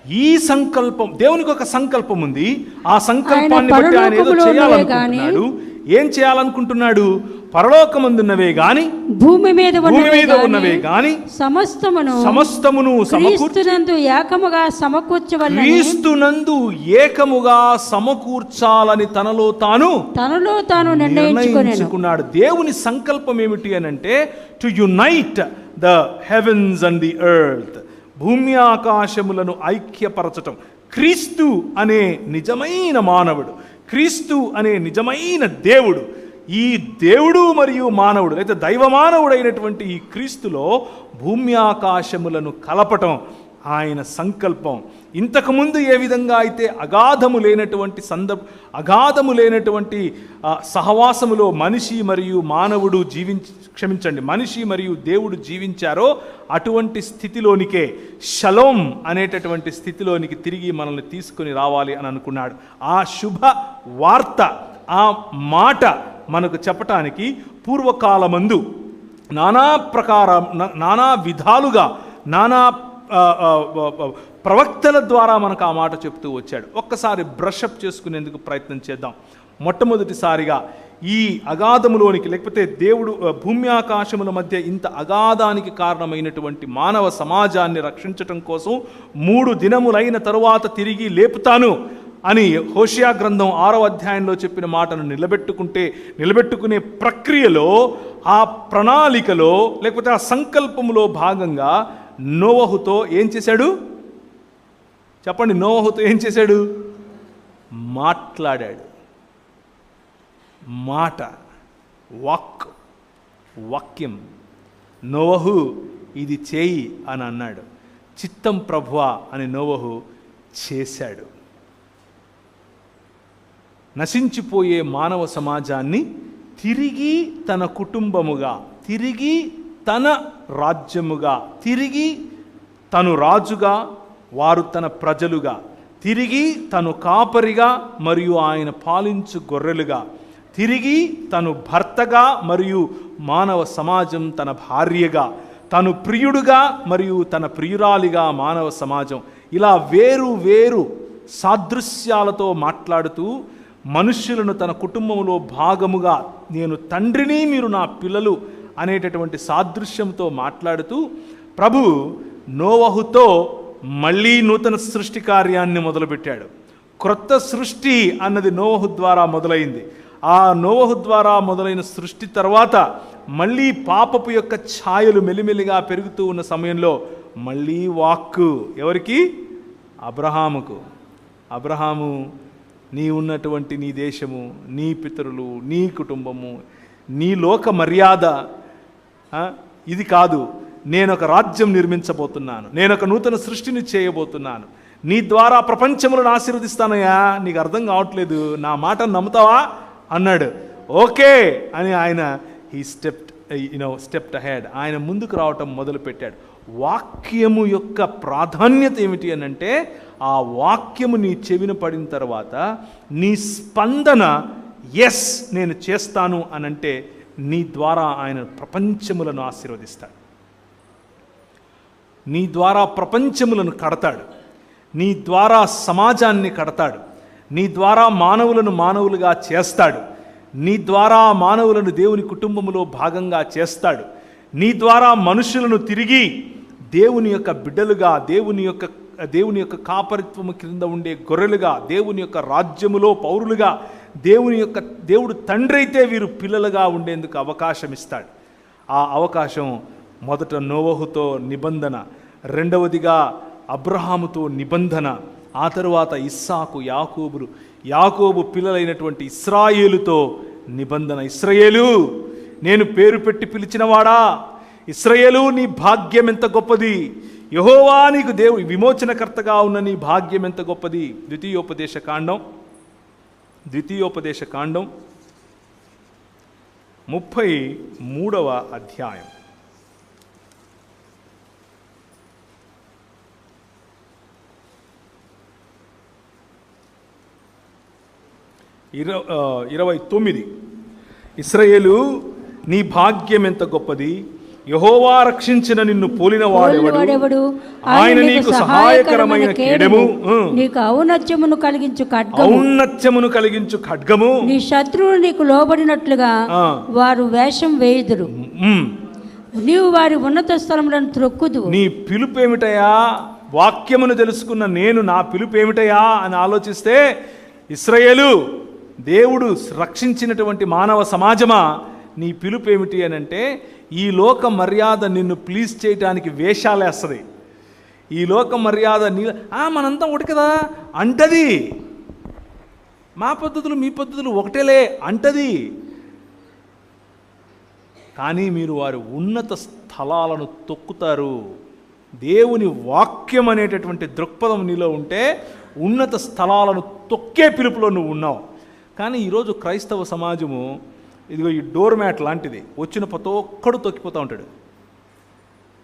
ఈ సంకల్పం, దేవునికి ఒక సంకల్పం ఉంది. ఆ సంకల్పాన్ని బట్టి ఆయన ఏదో చేయాలనుకుంటున్నాడు. ఏం చేయాలనుకుంటున్నాడు? పరలోకమందున్నవే గాని భూమి మీద ఉన్నవే గాని సమస్తమును క్రీస్తునందు ఏకముగా సమకూర్చాలని తనలో తాను నిర్ణయించుకున్నాడు. దేవుని సంకల్పం ఏమిటి అని అంటే, to unite the heavens and the earth, భూమి ఆకాశములను ఐక్యపరచటం. క్రీస్తు అనే నిజమైన మానవుడు, క్రీస్తు అనే నిజమైన దేవుడు, ఈ దేవుడు మరియు మానవుడు అయితే దైవమానవుడైనటువంటి ఈ క్రీస్తులో భూమి ఆకాశములను కలపటం ఆయన సంకల్పం. ఇంతకుముందు ఏ విధంగా అయితే అగాధము లేనటువంటి సహవాసములో మనిషి మరియు మానవుడు మనిషి మరియు దేవుడు జీవించారో, అటువంటి స్థితిలోనికే, షలోం అనేటటువంటి స్థితిలోనికి తిరిగి మనల్ని తీసుకొని రావాలి అని అనుకున్నాడు. ఆ శుభ వార్త, ఆ మాట మనకు చెప్పటానికి పూర్వకాలమందు నానా విధాలుగా ప్రవక్తల ద్వారా మనకు ఆ మాట చెప్తూ వచ్చాడు. ఒక్కసారి బ్రషప్ చేసుకునేందుకు ప్రయత్నం చేద్దాం. మొట్టమొదటిసారిగా ఈ అగాధములోనికి, లేకపోతే దేవుడు భూమి ఆకాశముల మధ్య ఇంత అగాధానికి కారణమైనటువంటి మానవ సమాజాన్ని రక్షించటం కోసం 3 దినములైన తరువాత తిరిగి లేపుతాను అని హోషియా గ్రంథం 6వ అధ్యాయంలో చెప్పిన మాటను నిలబెట్టుకునే ప్రక్రియలో, ఆ ప్రణాళికలో, లేకపోతే ఆ సంకల్పములో భాగంగా నోవహుతో ఏం చేశాడు? చెప్పండి. నోవహుతో ఏం చేశాడు? మాట్లాడాడు. మాట, వాక్యం. నోవహు ఇది చేయి అని అన్నాడు. చిత్తం ప్రభువా అని నోవహు చేశాడు. నశించిపోయే మానవ సమాజాన్ని తిరిగి తన కుటుంబముగా, తిరిగి తన రాజ్యముగా, తిరిగి తను రాజుగా, వారు తన ప్రజలుగా, తిరిగి తను కాపరిగా మరియు ఆయన పాలించు గొర్రెలుగా, తిరిగి తను భర్తగా మరియు మానవ సమాజం తన భార్యగా, తను ప్రియుడుగా మరియు తన ప్రియురాలిగా మానవ సమాజం, ఇలా వేరు వేరు సాదృశ్యాలతో మాట్లాడుతూ మనుష్యులను తన కుటుంబంలో భాగముగా, నేను తండ్రిని మీరు నా పిల్లలు అనేటటువంటి సాదృశ్యంతో మాట్లాడుతూ ప్రభు నోవహుతో మళ్ళీ నూతన సృష్టి కార్యాన్ని మొదలుపెట్టాడు. క్రొత్త సృష్టి అన్నది నోవహు ద్వారా మొదలైంది. ఆ నోవహు ద్వారా మొదలైన సృష్టి తర్వాత మళ్ళీ పాపపు యొక్క ఛాయలు మెల్లిమెల్లిగా పెరుగుతూ ఉన్న సమయంలో మళ్ళీ వాక్కు ఎవరికి? అబ్రహాముకు. అబ్రహాము, నీ ఉన్నటువంటి నీ దేశము, నీ పితరులు, నీ కుటుంబము, నీ లోక మర్యాద ఇది కాదు. నేను ఒక రాజ్యం నిర్మించబోతున్నాను, నేను ఒక నూతన సృష్టిని చేయబోతున్నాను, నీ ద్వారా ప్రపంచములను ఆశీర్వదిస్తానయ్యా, నీకు అర్థం కావట్లేదు, నా మాటను నమ్ముతావా అన్నాడు. ఓకే అని ఆయన స్టెప్డ్ అహెడ్, ఆయన ముందుకు రావటం మొదలుపెట్టాడు. వాక్యము యొక్క ప్రాధాన్యత ఏమిటి అని అంటే, ఆ వాక్యము నీ చెవిన పడిన తర్వాత నీ స్పందన ఎస్ నేను చేస్తాను అనంటే, నీ ద్వారా ఆయన ప్రపంచములను ఆశీర్వదిస్తాడు, నీ ద్వారా ప్రపంచములను కడతాడు, నీ ద్వారా సమాజాన్ని కడతాడు, నీ ద్వారా మానవులుగా చేస్తాడు, నీ ద్వారా మానవులను దేవుని కుటుంబములో భాగంగా చేస్తాడు, నీ ద్వారా మనుషులను తిరిగి దేవుని యొక్క బిడ్డలుగా, దేవుని యొక్క కాపరిత్వము క్రింద ఉండే గొర్రెలుగా, దేవుని యొక్క రాజ్యములో పౌరులుగా, దేవుడు తండ్రి అయితే వీరు పిల్లలుగా ఉండేందుకు అవకాశం ఇస్తాడు. ఆ అవకాశం మొదట నోవహుతో నిబంధన, రెండవదిగా అబ్రహాముతో నిబంధన, ఆ తరువాత ఇస్సాకు, యాకోబు పిల్లలైనటువంటి ఇశ్రాయేలుతో నిబంధన. ఇశ్రాయేలు, నేను పేరు పెట్టి పిలిచినవాడా, ఇశ్రాయేలు నీ భాగ్యం ఎంత గొప్పది, యెహోవా నీకు విమోచనకర్తగా ఉన్న నీ భాగ్యం ఎంత గొప్పది. ద్వితీయోపదేశ కాండం 33వ అధ్యాయం 29. ఇశ్రాయేలు నీ భాగ్యం ఎంత గొప్పది, యెహోవా రక్షించిన నిన్ను పోలిన వాడెవడు, ఆయన నీకు సహాయకరమైన కేడెము, నీకు ఔన్నత్యమును కలిగించు ఖడ్గము, నీ శత్రువులు నీకు లోబడినట్లుగా వారు వేషం వేయుదురు, నీవు వారి ఉన్నత స్థలములను త్రొక్కుదు. నీ పిలుపు ఏమిటయా? వాక్యమును తెలుసుకున్న నేను నా పిలుపు ఏమిటయా అని ఆలోచిస్తే, ఇశ్రాయేలు, దేవుడు రక్షించినటువంటి మానవ సమాజమా, నీ పిలుపు ఏమిటి అని అంటే, ఈ లోక మర్యాద నిన్ను ప్లీజ్ చేయడానికి వేషాలేస్తుంది. ఈ లోక మర్యాద మనంతా ఒకటి కదా అంటది, మా పద్ధతులు మీ పద్ధతులు ఒకటేలే అంటది. కానీ మీరు వారి ఉన్నత స్థలాలను తొక్కుతారు. దేవుని వాక్యం అనేటటువంటి దృక్పథం నీలో ఉంటే ఉన్నత స్థలాలను తొక్కే పిలుపులో నువ్వు ఉన్నావు. కానీ ఈరోజు క్రైస్తవ సమాజము ఇదిగో ఈ డోర్ మ్యాట్ లాంటిది, వచ్చిన ప్రతి ఒక్కడు తొక్కిపోతూ ఉంటాడు,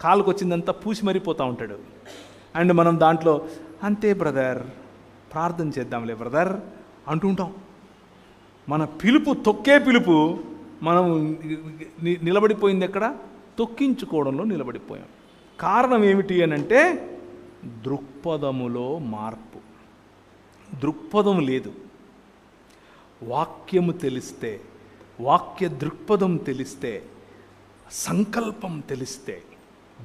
కాలుకు వచ్చిందంతా పూసి మరిపోతూ ఉంటాడు. అండ్ మనం దాంట్లో అంతే బ్రదర్, ప్రార్థన చేద్దాంలే బ్రదర్ అంటుంటాం. మన పిలుపు తొక్కే పిలుపు, మనం నిలబడిపోయింది ఎక్కడ? తొక్కించుకోవడంలో నిలబడిపోయాం. కారణం ఏమిటి అని అంటే, దృక్పథములో మార్పు. దృక్పథం లేదు. వాక్యము తెలిస్తే, వాక్య దృక్పథం తెలిస్తే, సంకల్పం తెలిస్తే,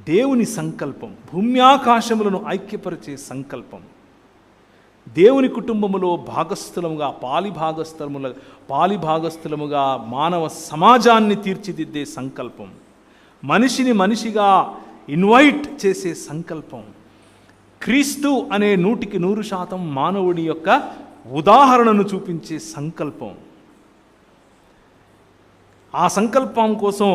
దేవుని సంకల్పం, భూమ్యాకాశములను ఐక్యపరిచే సంకల్పం, దేవుని కుటుంబములో భాగస్థులముగా పాలిభాగస్థులముగా మానవ సమాజాన్ని తీర్చిదిద్దే సంకల్పం, మనిషిని మనిషిగా ఇన్వైట్ చేసే సంకల్పం, క్రీస్తు అనే 100% మానవుడి యొక్క ఉదాహరణను చూపించే సంకల్పం. ఆ సంకల్పం కోసం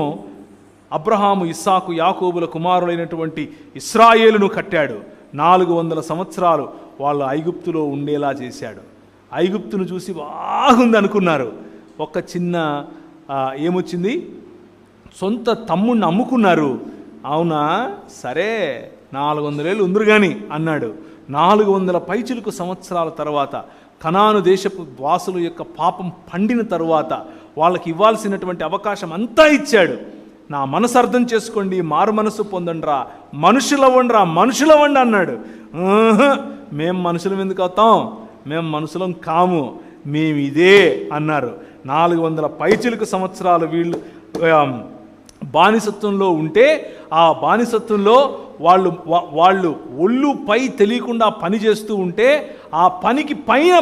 అబ్రహాము, ఇస్సాకు, యాకోబుల కుమారులైనటువంటి ఇశ్రాయేలును కట్టాడు. 400 సంవత్సరాలు వాళ్ళు ఐగుప్తులో ఉండేలా చేశాడు. ఐగుప్తును చూసి బాగుంది అనుకున్నారు. ఒక చిన్న ఏమొచ్చింది, సొంత తమ్ముడిని అమ్ముకున్నారు. అవునా, సరే 400 ఏళ్ళు ఉందరు కానీ అన్నాడు. 400 పైచిలుకు సంవత్సరాల తర్వాత కనాను దేశపు వాసుల యొక్క పాపం పండిన తరువాత వాళ్ళకి ఇవ్వాల్సినటువంటి అవకాశం అంతా ఇచ్చాడు. నా మనసు అర్థం చేసుకోండి, మారు మనసు పొందండిరా, మనుషులవ్వండి అన్నాడు. మేము మనుషులం ఎందుకు అవుతాం, మేము మనుషులం కాము, మేము ఇదే అన్నారు. 400 పైచిలుకు సంవత్సరాలు వీళ్ళు బానిసత్వంలో ఉంటే, ఆ బానిసత్వంలో వాళ్ళు ఒళ్ళు పై తెలియకుండా పని చేస్తూ ఉంటే, ఆ పనికి పైన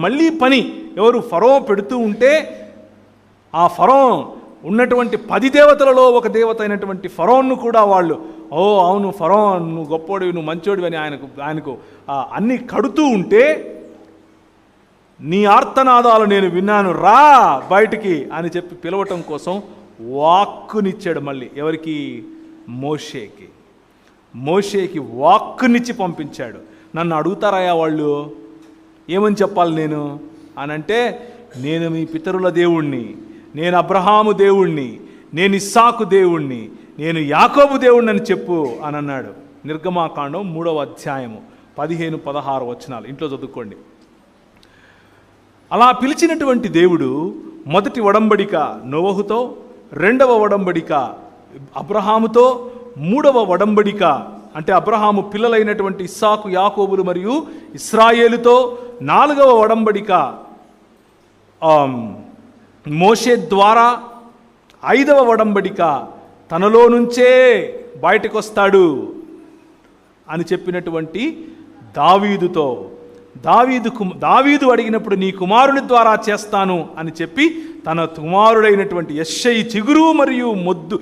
మళ్ళీ పని ఎవరు ఫరో పెడుతూ ఉంటే, ఆ ఫరో ఉన్నటువంటి 10 దేవతలలో ఒక దేవత అయినటువంటి ఫరోన్ను కూడా వాళ్ళు, ఓ అవును ఫరోన్ నువ్వు గొప్పోడివి, నువ్వు మంచోడివి అని ఆయనకు అన్నీ కడుతూ ఉంటే, నీ ఆర్తనాదాలు నేను విన్నాను, రా బయటికి అని చెప్పి పిలవటం కోసం వాక్కునిచ్చాడు. మళ్ళీ ఎవరికి? మోషేకి వాక్కునిచ్చి పంపించాడు. నన్ను అడుగుతారయ్యా వాళ్ళు, ఏమని చెప్పాలి నేను అనంటే, నేను మీ పితరుల దేవుణ్ణి, నేను అబ్రహాము దేవుణ్ణి, నేను ఇస్సాకు దేవుణ్ణి, నేను యాకోబు దేవుణ్ణి అని చెప్పు అని అన్నాడు. నిర్గమాకాండం 3వ అధ్యాయము 15-16 వచనాలు ఇంట్లో చదువుకోండి. అలా పిలిచినటువంటి దేవుడు మొదటి ఒడంబడిక నోవహుతో, 2వ ఒడంబడిక అబ్రహాముతో, 3వ ఒడంబడిక అంటే అబ్రహాము పిల్లలైనటువంటి ఇస్సాకు, యాకోబులు మరియు ఇశ్రాయేలుతో, 4వ ఒడంబడిక మోషే ద్వారా, 5వ ఒడంబడిక తనలో నుంచే బయటకు వస్తాడు అని చెప్పినటువంటి దావీదుతో, దావీదు అడిగినప్పుడు నీ కుమారుని ద్వారా చేస్తాను అని చెప్పి తన కుమారుడైనటువంటి యెష్షయి చిగురు మరియు మొద్దు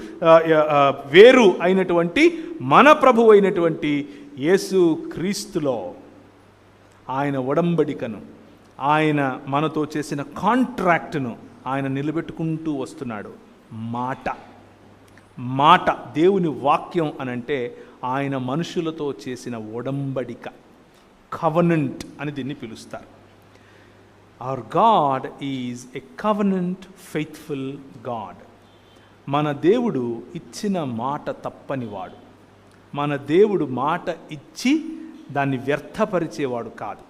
వేరు అయినటువంటి మన ప్రభు అయినటువంటి యేసు క్రీస్తులో ఆయన ఒడంబడికను, ఆయన మనతో చేసిన కాంట్రాక్ట్ను ఆయన నిలబెట్టుకుంటూ వస్తున్నాడు. మాట దేవుని వాక్యం అనంటే ఆయన మనుషులతో చేసిన ఒడంబడిక, కవనెంట్ అని దీన్ని పిలుస్తారు. Hour God is a covenant faithful God. మన దేవుడు ఇచ్చిన మాట తప్పనివాడు. మన దేవుడు మాట ఇచ్చి దాన్ని వ్యర్థపరిచేవాడు కాదు.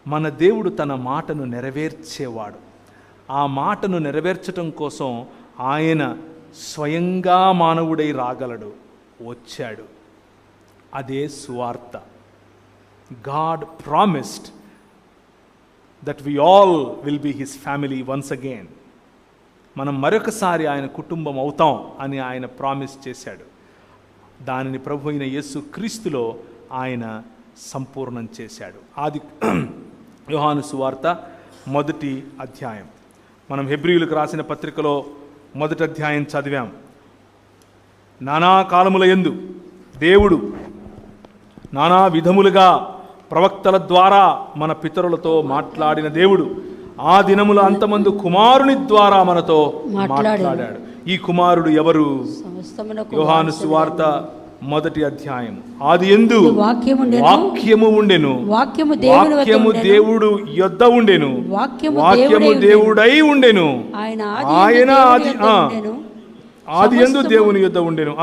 మన దేవుడు తన మాటను నెరవేర్చేవాడు. ఆ మాటను నెరవేర్చటం కోసం ఆయన స్వయంగా మానవుడై రాగలడు, వచ్చాడు. అదే సువార్త. God promised that we all will be his family once again. మనం మరొకసారి ఆయన కుటుంబం అవుతాం అని ఆయన ప్రామిస్ చేశాడు. దానిని ప్రభు అయిన యేసు క్రీస్తులో ఆయన సంపూర్ణం చేశాడు. ఆది యోహాను సువార్త 1వ అధ్యాయం. మనం హెబ్రీయులకు రాసిన పత్రికలో 1వ అధ్యాయం చదివాం. నానా కాలముల యందు దేవుడు నానా విధములుగా ప్రవక్తల ద్వారా మన పితరులతో మాట్లాడిన దేవుడు ఆ దినముల అంతమందు కుమారుని ద్వారా మనతో మాట్లాడాడు. ఈ కుమారుడు ఎవరు? యోహాను సువార్త 1వ అధ్యాయం. ఆదియందు వాక్యము ఉండెను, వాక్యము దేవుడు యొద్ద ఉండెను, వాక్యము దేవుడై ఉండెను, ఆయన ఆదియందు దేవుని యొద్ద ఉండెను.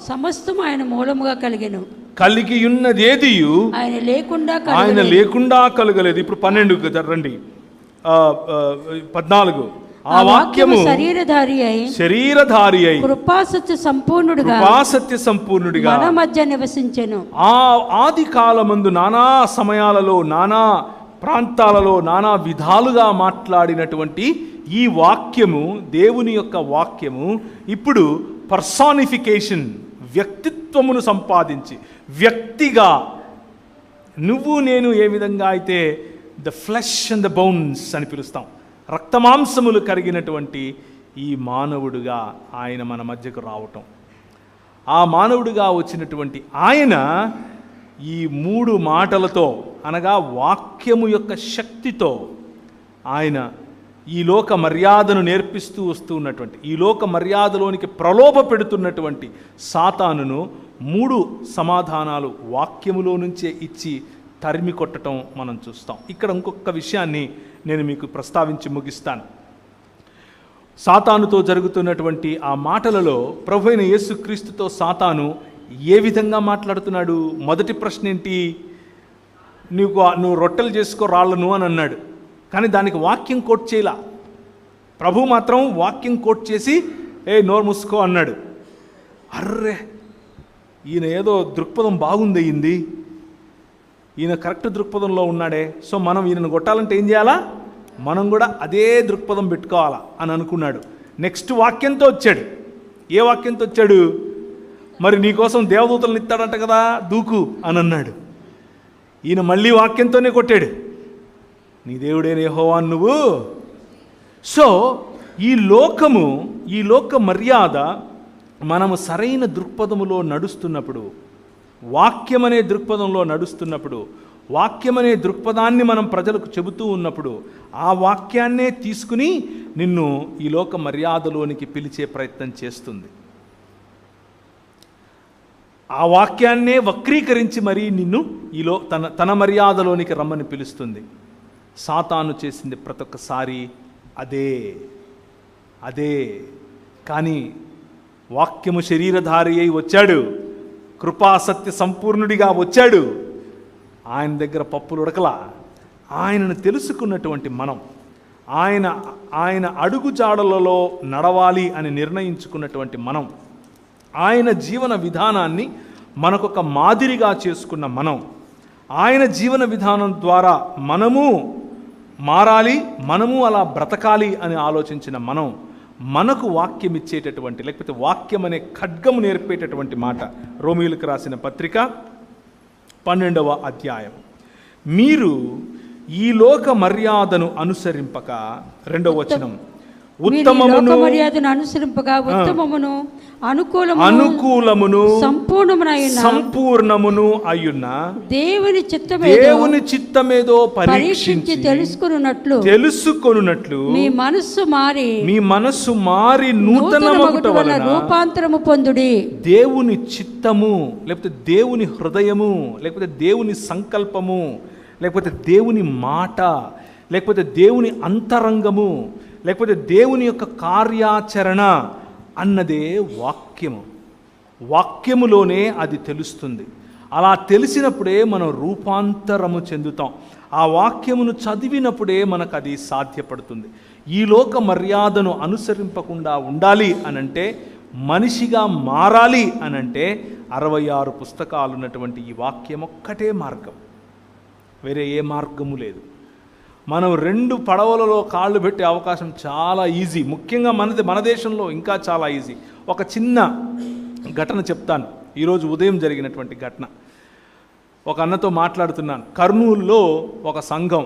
సమస్తము ఆయన మూలముగా కలిగెను, కలిగి ఉన్నదేదియు ఆయన లేకుండా కలగలేదు. ఇప్పుడు 12 రండి, 14. ఆ వాక్యము శరీరధారి అయి కృపాసత్య సంపూర్ణుడిగా మన మధ్య నివసించెను. ఆది కాలమందు నానా సమయాలలో, నానా ప్రాంతాలలో, నానా విధాలుగా మాట్లాడినటువంటి ఈ వాక్యము, దేవుని యొక్క వాక్యము ఇప్పుడు పర్సానిఫికేషన్, వ్యక్తిత్వమును సంపాదించి వ్యక్తిగా, నువ్వు నేను ఏ విధంగా అయితే the flesh and the bones అని పిలుస్తాం, రక్తమాంసములు కరిగినటువంటి ఈ మానవుడుగా ఆయన మన మధ్యకు రావటం. ఆ మానవుడుగా వచ్చినటువంటి ఆయన ఈ 3 మాటలతో, అనగా వాక్యము యొక్క శక్తితో ఆయన ఈ లోక మర్యాదను నేర్పిస్తూ వస్తూ ఉన్నటువంటి, ఈ లోక మర్యాదలోనికి ప్రలోభ పెడుతున్నటువంటి సాతానును 3 సమాధానాలు వాక్యములో నుంచే ఇచ్చి తరిమి కొట్టడం మనం చూస్తాం. ఇక్కడ ఇంకొక విషయాన్ని నేను మీకు ప్రస్తావించి ముగిస్తాను. సాతానుతో జరుగుతున్నటువంటి ఆ మాటలలో ప్రభు అయిన యేసుక్రీస్తుతో సాతాను ఏ విధంగా మాట్లాడుతున్నాడు? మొదటి ప్రశ్న ఏంటి? నువ్వు రొట్టెలు చేసుకో రాళ్ళను అని అన్నాడు. కానీ దానికి వాక్యం కోట్ చేయలా. ప్రభు మాత్రం వాక్యం కోట్ చేసి నోరు మూసుకో అన్నాడు. అర్రే, ఈయన ఏదో దృక్పథం బాగుంది, ఈయన కరెక్ట్ దృక్పథంలో ఉన్నాడే, సో మనం ఈయనను కొట్టాలంటే ఏం చేయాలా? మనం కూడా అదే దృక్పథం పెట్టుకోవాలా అని అనుకున్నాడు. నెక్స్ట్ వాక్యంతో వచ్చాడు. ఏ వాక్యంతో వచ్చాడు? మరి నీకోసం దేవదూతలను ఇస్తాడంట కదా, దూకు అని అన్నాడు. ఈయన మళ్ళీ వాక్యంతోనే కొట్టాడు, నీ దేవుడైన యెహోవా నువ్వు. సో ఈ లోక మర్యాద మనము సరైన దృక్పథములో నడుస్తున్నప్పుడు, వాక్యం అనే దృక్పథంలో నడుస్తున్నప్పుడు, వాక్యం అనే దృక్పథాన్ని మనం ప్రజలకు చెబుతూ ఉన్నప్పుడు, ఆ వాక్యాన్నే తీసుకుని నిన్ను ఈ లోక మర్యాదలోనికి పిలిచే ప్రయత్నం చేస్తుంది. ఆ వాక్యాన్నే వక్రీకరించి మరీ నిన్ను తన మర్యాదలోనికి రమ్మని పిలుస్తుంది. సాతాను చేసింది ప్రతి ఒక్కసారి అదే. కానీ వాక్యము శరీరధారి అయి వచ్చాడు, కృపాసత్య సంపూర్ణుడిగా వచ్చాడు. ఆయన దగ్గర పప్పులు ఉడకలా. ఆయనను తెలుసుకున్నటువంటి మనం, ఆయన అడుగుజాడలలో నడవాలి అని నిర్ణయించుకున్నటువంటి మనం, ఆయన జీవన విధానాన్ని మనకొక మాదిరిగా చేసుకున్న మనం, ఆయన జీవన విధానం ద్వారా మనము మారాలి, మనము అలా బ్రతకాలి అని ఆలోచించిన మనం, మనకు వాక్యం ఇచ్చేటటువంటి, లేకపోతే వాక్యం అనే ఖడ్గము నేర్పేటటువంటి మాట. రోమీయులకు రాసిన పత్రిక 12వ అధ్యాయం. మీరు ఈ లోక మర్యాదను అనుసరింపక, 2వ వచనం, ఉత్తమమును అనుసరింపగా ఉత్తమమును అనుకూలమును సంపూర్ణమును అయ్యున్న దేవుని చిత్తమేదో పరీక్షించి తెలుసుకొనున్నట్లు మీ మనస్సు మారి నూతనమగుట వలన రూపాంతరము పొందుడి. దేవుని చిత్తము, లేకపోతే దేవుని హృదయము, లేకపోతే దేవుని సంకల్పము, లేకపోతే దేవుని మాట, లేకపోతే దేవుని అంతరంగము, లేకపోతే దేవుని యొక్క కార్యాచరణ అన్నదే వాక్యము. వాక్యములోనే అది తెలుస్తుంది. అలా తెలిసినప్పుడే మనం రూపాంతరము చెందుతాం. ఆ వాక్యమును చదివినప్పుడే మనకు అది సాధ్యపడుతుంది. ఈ లోక మర్యాదను అనుసరింపకుండా ఉండాలి అనంటే, మనిషిగా మారాలి అనంటే 66 పుస్తకాలు ఉన్నటువంటి ఈ వాక్యం ఒక్కటే మార్గం, వేరే ఏ మార్గము లేదు. మనం 2 పడవలలో కాళ్ళు పెట్టే అవకాశం చాలా ఈజీ. ముఖ్యంగా మన దేశంలో ఇంకా చాలా ఈజీ. ఒక చిన్న ఘటన చెప్తాను. ఈరోజు ఉదయం జరిగినటువంటి ఘటన. ఒక అన్నతో మాట్లాడుతున్నాను. కర్నూలులో ఒక సంఘం,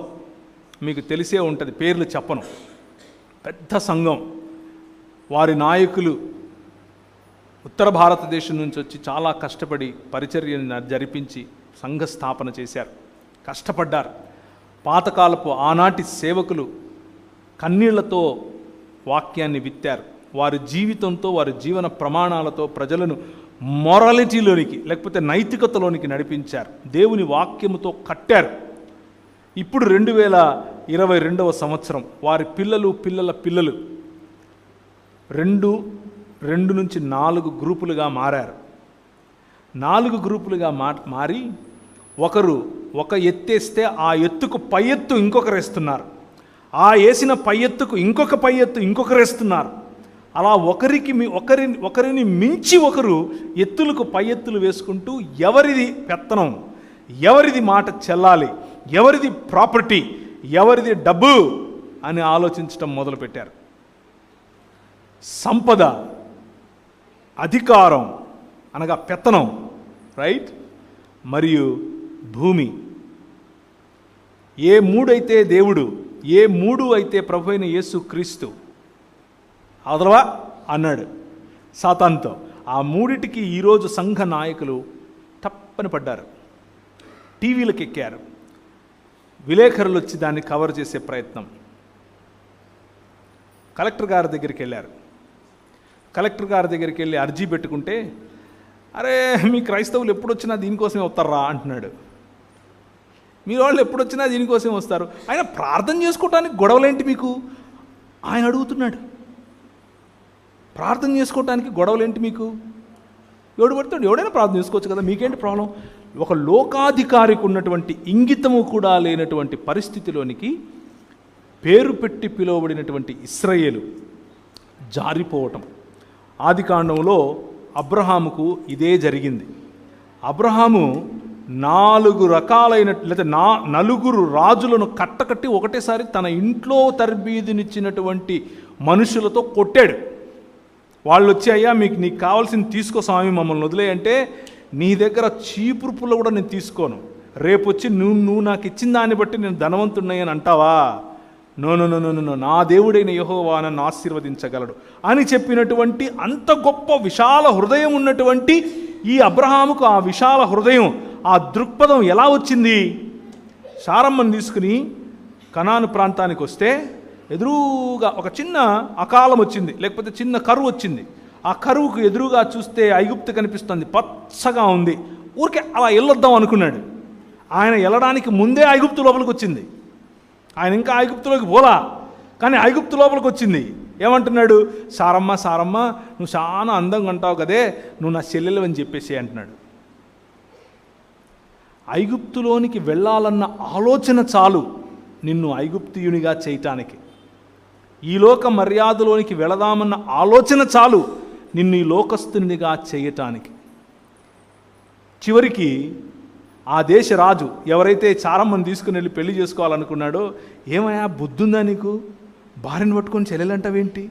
మీకు తెలిసే ఉంటుంది, పేర్లు చెప్పను, పెద్ద సంఘం. వారి నాయకులు ఉత్తర భారతదేశం నుంచి వచ్చి చాలా కష్టపడి పరిచర్యను జరిపించి సంఘ స్థాపన చేశారు, కష్టపడ్డారు. పాతకాలపు ఆనాటి సేవకులు కన్నీళ్లతో వాక్యాన్ని విత్తారు. వారి జీవితంతో, వారి జీవన ప్రమాణాలతో ప్రజలను మొరాలిటీలోనికి, లేకపోతే నైతికతలోనికి నడిపించారు. దేవుని వాక్యముతో కట్టారు. ఇప్పుడు 2022వ సంవత్సరం వారి పిల్లల పిల్లలు 2 నుంచి 4 గ్రూపులుగా మారారు. 4 గ్రూపులుగా మారి ఒక ఎత్తేస్తే ఆ ఎత్తుకు పై ఎత్తు ఇంకొకరు వేస్తున్నారు. ఆ వేసిన పై ఎత్తుకు ఇంకొక పై ఎత్తు ఇంకొకరు వేస్తున్నారు. అలా ఒకరిని మించి ఒకరు ఎత్తులకు పై ఎత్తులు వేసుకుంటూ ఎవరిది పెత్తనం, ఎవరిది మాట చెల్లాలి, ఎవరిది ప్రాపర్టీ, ఎవరిది డబ్బు అని ఆలోచించటం మొదలుపెట్టారు. సంపద, అధికారం అనగా పెత్తనం, రైట్, మరియు భూమి. ఏ 3 అయితే దేవుడు, ఏ 3 అయితే ప్రభువైన యేసు క్రీస్తు, అదరవా అన్నాడు సాతానుతో. ఆ 3టికి ఈరోజు సంఘ నాయకులు తప్పని పడ్డారు. టీవీలకు ఎక్కారు, విలేకరులు వచ్చి దాన్ని కవర్ చేసే ప్రయత్నం. కలెక్టర్ గారి దగ్గరికి వెళ్ళారు. కలెక్టర్ గారి దగ్గరికి వెళ్ళి అర్జీ పెట్టుకుంటే, అరే మీ క్రైస్తవులు ఎప్పుడొచ్చినా దీనికోసమే వస్తారా అంటున్నాడు. మీ వాళ్ళు ఎప్పుడొచ్చినా దీనికోసమే వస్తారు, ఆయన ప్రార్థన చేసుకోవటానికి గొడవలేంటి మీకు ఆయన అడుగుతున్నాడు. ప్రార్థన చేసుకోవటానికి గొడవలేంటి మీకు? ఎవడు పడుతాడు, ఎవడైనా ప్రార్థన చేసుకోవచ్చు కదా, మీకేంటి ప్రాబ్లం? ఒక లోకాధికారికి ఉన్నటువంటి ఇంగితము కూడా లేనటువంటి పరిస్థితిలోనికి పేరు పెట్టి పిలువబడినటువంటి ఇశ్రాయేలు జారిపోవటం. ఆదికాండంలో అబ్రహాముకు ఇదే జరిగింది. అబ్రహాము 4 రకాలైన లేదా 4 రాజులను కట్టకట్టి ఒకటేసారి తన ఇంట్లో తర్బీదునిచ్చినటువంటి మనుషులతో కొట్టాడు. వాళ్ళు వచ్చి, అయ్యా నీకు కావాల్సింది తీసుకో స్వామి, మమ్మల్ని వదిలేయంటే, నీ దగ్గర చీపురు పుల్ల కూడా నేను తీసుకోను, రేపు వచ్చి నువ్వు నాకు ఇచ్చిన దాన్ని బట్టి నేను ధనవంతుడిని అని అంటావా? No no no no no, నా దేవుడైన యెహోవా నన్ను ఆశీర్వదించగలడు అని చెప్పినటువంటి అంత గొప్ప విశాల హృదయం ఉన్నటువంటి ఈ అబ్రహాముకు ఆ విశాల హృదయం, ఆ దృక్పథం ఎలా వచ్చింది? సారమ్మను తీసుకుని కనాను ప్రాంతానికి వస్తే ఎదురుగా ఒక చిన్న అకాలం వచ్చింది, లేకపోతే చిన్న కరువు వచ్చింది. ఆ కరువుకు ఎదురుగా చూస్తే ఐగుప్తు కనిపిస్తుంది, పచ్చగా ఉంది. ఊరికే అలా వెళ్ళొద్దాం అనుకున్నాడు. ఆయన వెళ్ళడానికి ముందే ఐగుప్తు లోపలికి వచ్చింది. ఆయన ఇంకా ఐగుప్తులోకి పోలా, కానీ ఐగుప్తు లోపలికి వచ్చింది. ఏమంటున్నాడు? సారమ్మ సారమ్మ, నువ్వు చాలా అందంగా అంటావు కదే, నువ్వు నా చెల్లెలు అని చెప్పేసి అంటున్నాడు. ఐగుప్తులోనికి వెళ్ళాలన్న ఆలోచన చాలు నిన్ను ఐగుప్తియునిగా చేయటానికి. ఈ లోక మర్యాదలోనికి వెళదామన్న ఆలోచన చాలు నిన్ను ఈ లోకస్తునిగా చేయటానికి. చివరికి ఆ దేశ రాజు ఎవరైతే చారమ్మని తీసుకుని వెళ్ళి పెళ్లి చేసుకోవాలనుకున్నాడో, ఏమయ్యా బుద్ధుందా నీకు? భార్యను పట్టుకొని చెల్లెలంటావేంటి?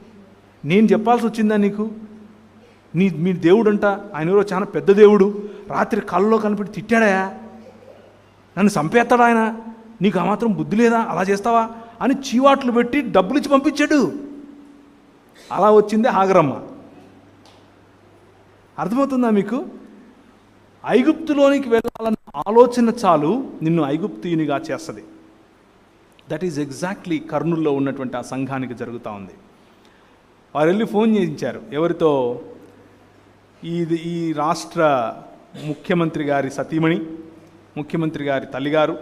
నేను చెప్పాల్సి వచ్చిందా నీకు? మీ దేవుడంట, ఆయన ఎవరో చాలా పెద్ద దేవుడు, రాత్రి కళ్ళలో కనిపెట్టి తిట్టాడయా, నన్ను చంపేస్తాడు ఆయన, నీకు ఆ మాత్రం బుద్ధి లేదా, అలా చేస్తావా అని చీవాట్లు పెట్టి డబ్బులు ఇచ్చి పంపించాడు. అలా వచ్చిందే హాగరమ్మ. అర్థమవుతుందా మీకు? ఐగుప్తులోనికి వెళ్ళాలన్న ఆలోచన చాలు నిన్ను ఐగుప్తియునిగా చేస్తుంది. దట్ ఈజ్ ఎగ్జాక్ట్లీ కర్నూల్లో ఉన్నటువంటి ఆ సంఘానికి జరుగుతూ ఉంది. వారు వెళ్ళి ఫోన్ చేయించారు. ఎవరితో? ఈ రాష్ట్ర ముఖ్యమంత్రి గారి సతీమణి, ముఖ్యమంత్రి గారి తల్లిగారు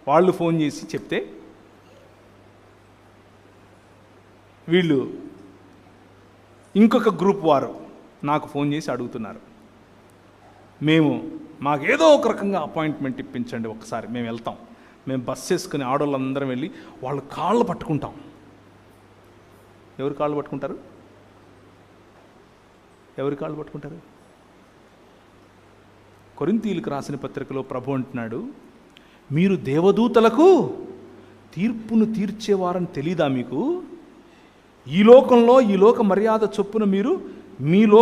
వాళ్ళు ఫోన్ చేసి చెప్తే వీళ్ళు ఇంకొక గ్రూప్ వారు నాకు ఫోన్ చేసి అడుగుతున్నారు, మాకేదో ఒక రకంగా అపాయింట్మెంట్ ఇప్పించండి, ఒకసారి మేము వెళ్తాం, మేము బస్ వేసుకుని ఆడవాళ్ళందరం వెళ్ళి వాళ్ళ కాళ్ళు పట్టుకుంటాం. ఎవరి కాళ్ళు పట్టుకుంటారు? ఎవరి కాళ్ళు పట్టుకుంటారు? కొరింథీయులకు రాసిన పత్రికలో ప్రభు అంటున్నాడు, మీరు దేవదూతలకు తీర్పును తీర్చేవారని తెలీదా మీకు? ఈ లోకంలో ఈ లోక మర్యాద చొప్పున మీరు మీలో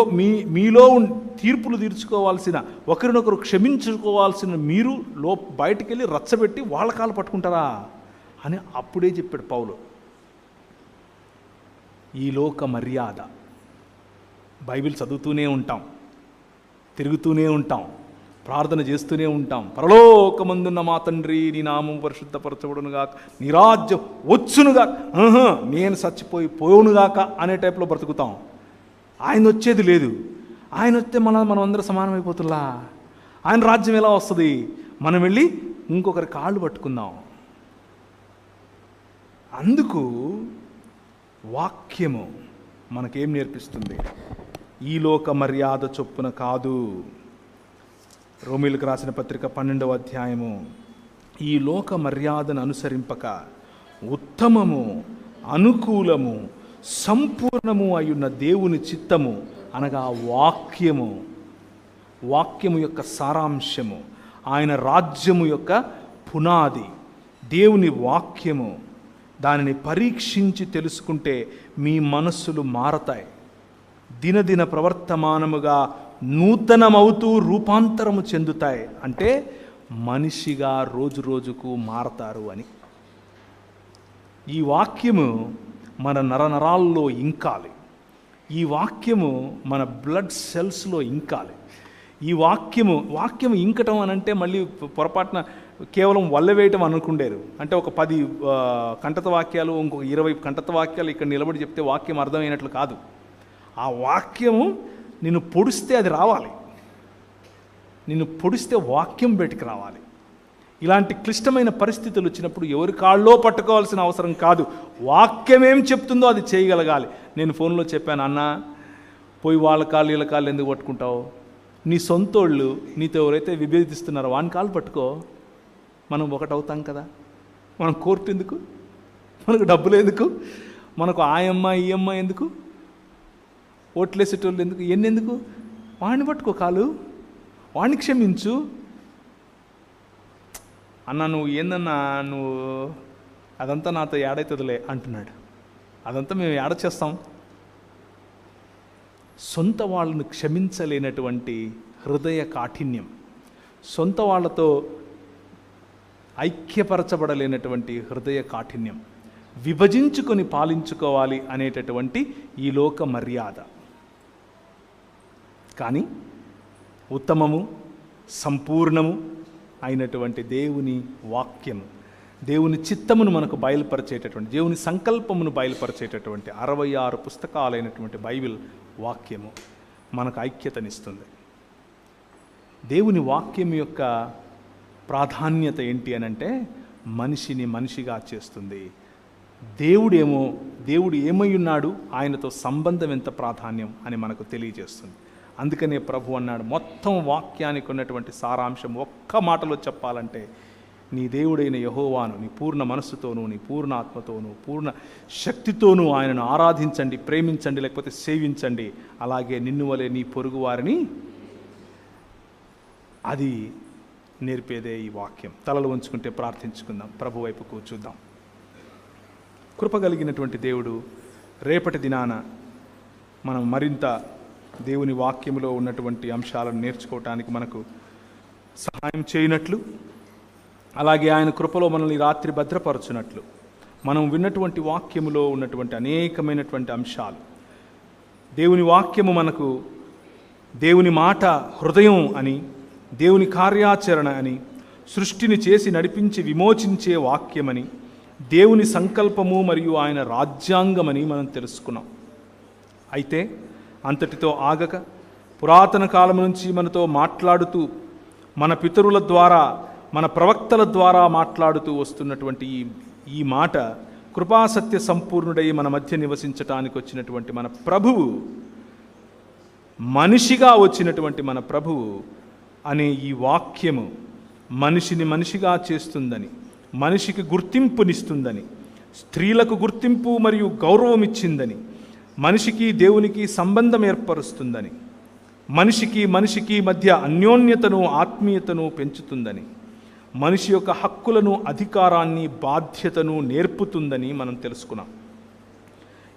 తీర్పులు తీర్చుకోవాల్సిన, ఒకరినొకరు క్షమించుకోవాల్సిన మీరు బయటికి వెళ్ళి రచ్చబెట్టి వాళ్ళ కాళ్ళు పట్టుకుంటారా అని అప్పుడే చెప్పాడు పౌలు. ఈ లోక మర్యాద, బైబిల్ చదువుతూనే ఉంటాం, తిరుగుతూనే ఉంటాం, ప్రార్థన చేస్తూనే ఉంటాం, పరలోకమందున్న మా తండ్రి నీ నామం పరిశుద్ధపరచబడునుగాక, నీ రాజ్యం వచ్చునుగాక, నేను పోవునుగాక అనే టైప్లో బ్రతుకుతాం. ఆయన వచ్చేది లేదు. ఆయన వస్తే మనం అందరూ సమానమైపోతుల్లా. ఆయన రాజ్యం ఎలా వస్తుంది? మనం వెళ్ళి ఇంకొకరి కాళ్ళు పట్టుకుందాం. అందుకు వాక్యము మనకేం నేర్పిస్తుంది? ఈ లోక మర్యాద చొప్పున కాదు. రోమీయులకు రాసిన పత్రిక 12వ అధ్యాయము, ఈ లోక మర్యాదను అనుసరింపక ఉత్తమము, అనుకూలము, సంపూర్ణము అయ్యున్న దేవుని చిత్తము అనగా వాక్యము యొక్క సారాంశము, ఆయన రాజ్యము యొక్క పునాది దేవుని వాక్యము. దానిని పరీక్షించి తెలుసుకుంటే మీ మనస్సులు మారతాయి, దినదిన ప్రవర్తమానముగా నూతనమవుతూ రూపాంతరము చెందుతాయి. అంటే మనిషిగా రోజు రోజుకు మారతారు అని. ఈ వాక్యము మన నరనరాల్లో ఇంకాలి. ఈ వాక్యము మన బ్లడ్ సెల్స్లో ఇంకాలి. ఈ వాక్యము ఇంకటం అని అంటే మళ్ళీ పొరపాటున కేవలం వల్లవేయటం అనుకుండేరు. అంటే ఒక 10 కంటత వాక్యాలు, ఇంకొక 20 కంటత వాక్యాలు ఇక్కడ నిలబడి చెప్తే వాక్యం అర్థమైనట్లు కాదు. ఆ వాక్యము నిన్ను పొడిస్తే అది రావాలి, నిన్ను పొడిస్తే వాక్యం బయటికి రావాలి. ఇలాంటి క్లిష్టమైన పరిస్థితులు వచ్చినప్పుడు ఎవరి కాళ్ళో పట్టుకోవాల్సిన అవసరం కాదు, వాక్యం ఏం చెప్తుందో అది చేయగలగాలి. నేను ఫోన్లో చెప్పాను, అన్న పోయి వాళ్ళ కాళ్ళు వీళ్ళ కాళ్ళు ఎందుకు పట్టుకుంటావు? నీ సొంతోళ్ళు నీతో ఎవరైతే విభేదిస్తున్నారో వాని కాళ్ళు పట్టుకో, మనం ఒకటవుతాం కదా. మనం కోర్టు ఎందుకు? మనకు డబ్బులు ఎందుకు? మనకు ఆయమ్మ ఈయమ్మ ఎందుకు? ఓట్లేసేటోళ్ళు ఎందుకు? ఎన్నెందుకు? వాడిని పట్టుకో కాలు, వాడిని క్షమించు. అన్న నువ్వు ఏందన్నా, నువ్వు అదంతా నాతో ఏడవుతుందిలే అంటున్నాడు. అదంతా మేము ఏడ చేస్తాం? సొంత వాళ్ళను క్షమించలేనటువంటి హృదయ కాఠిన్యం, సొంత వాళ్ళతో ఐక్యపరచబడలేనటువంటి హృదయ కాఠిన్యం, విభజించుకొని పాలించుకోవాలి అనేటటువంటి ఈ లోక మర్యాద. కానీ ఉత్తమము, సంపూర్ణము అయినటువంటి దేవుని వాక్యము, దేవుని చిత్తమును మనకు బయలుపరిచేటటువంటి, దేవుని సంకల్పమును బయలుపరిచేటటువంటి 66 పుస్తకాలైనటువంటి బైబిల్ వాక్యము మనకు ఐక్యతనిస్తుంది. దేవుని వాక్యం యొక్క ప్రాధాన్యత ఏంటి అనంటే మనిషిని మనిషిగా చేస్తుంది. దేవుడు ఏమై ఉన్నాడు, ఆయనతో సంబంధం ఎంత ప్రాధాన్యం అని మనకు తెలియజేస్తుంది. అందుకనే ప్రభు అన్నాడు, మొత్తం వాక్యానికి ఉన్నటువంటి సారాంశం ఒక్క మాటలో చెప్పాలంటే, నీ దేవుడైన యెహోవాను నీ పూర్ణ మనస్సుతోనూ, నీ పూర్ణ ఆత్మతోనూ, పూర్ణ శక్తితోనూ ఆయనను ఆరాధించండి, ప్రేమించండి, లేకపోతే సేవించండి. అలాగే నిన్ను వలె నీ పొరుగు వారిని, అది నేర్పేదే ఈ వాక్యం. తలలు వంచుకుంటే ప్రార్థించుకుందాం, ప్రభు వైపుకు చూద్దాం. కృపగలిగినటువంటి దేవుడు, రేపటి దినాన మనం మరింత దేవుని వాక్యములో ఉన్నటువంటి అంశాలను నేర్చుకోవటానికి మనకు సహాయం చేయనట్లు, అలాగే ఆయన కృపలో మనల్ని రాత్రి భద్రపరచునట్లు, మనం విన్నటువంటి వాక్యములో ఉన్నటువంటి అనేకమైనటువంటి అంశాలు, దేవుని వాక్యము మనకు దేవుని మాట హృదయం అని, దేవుని కార్యాచరణ అని, సృష్టిని చేసి నడిపించి విమోచించే వాక్యమని, దేవుని సంకల్పము మరియు ఆయన రాజ్యాంగమని మనం తెలుసుకున్నాం. అయితే అంతటితో ఆగక పురాతన కాలం నుంచి మనతో మాట్లాడుతూ, మన పితరుల ద్వారా, మన ప్రవక్తల ద్వారా మాట్లాడుతూ వస్తున్నటువంటి ఈ మాట, కృపాసత్య సంపూర్ణుడై మన మధ్య నివసించటానికి వచ్చినటువంటి మన ప్రభువు, మనిషిగా వచ్చినటువంటి మన ప్రభువు అనే ఈ వాక్యము మనిషిని మనిషిగా చేస్తుందని, మనిషికి గుర్తింపునిస్తుందని, స్త్రీలకు గుర్తింపు మరియు గౌరవం ఇచ్చిందని, మనిషికి దేవునికి సంబంధం ఏర్పరుస్తుందని, మనిషికి మధ్య అన్యోన్యతను, ఆత్మీయతను పెంచుతుందని, మనిషి యొక్క హక్కులను, అధికారాన్ని, బాధ్యతను నేర్పుతుందని మనం తెలుసుకున్నాం.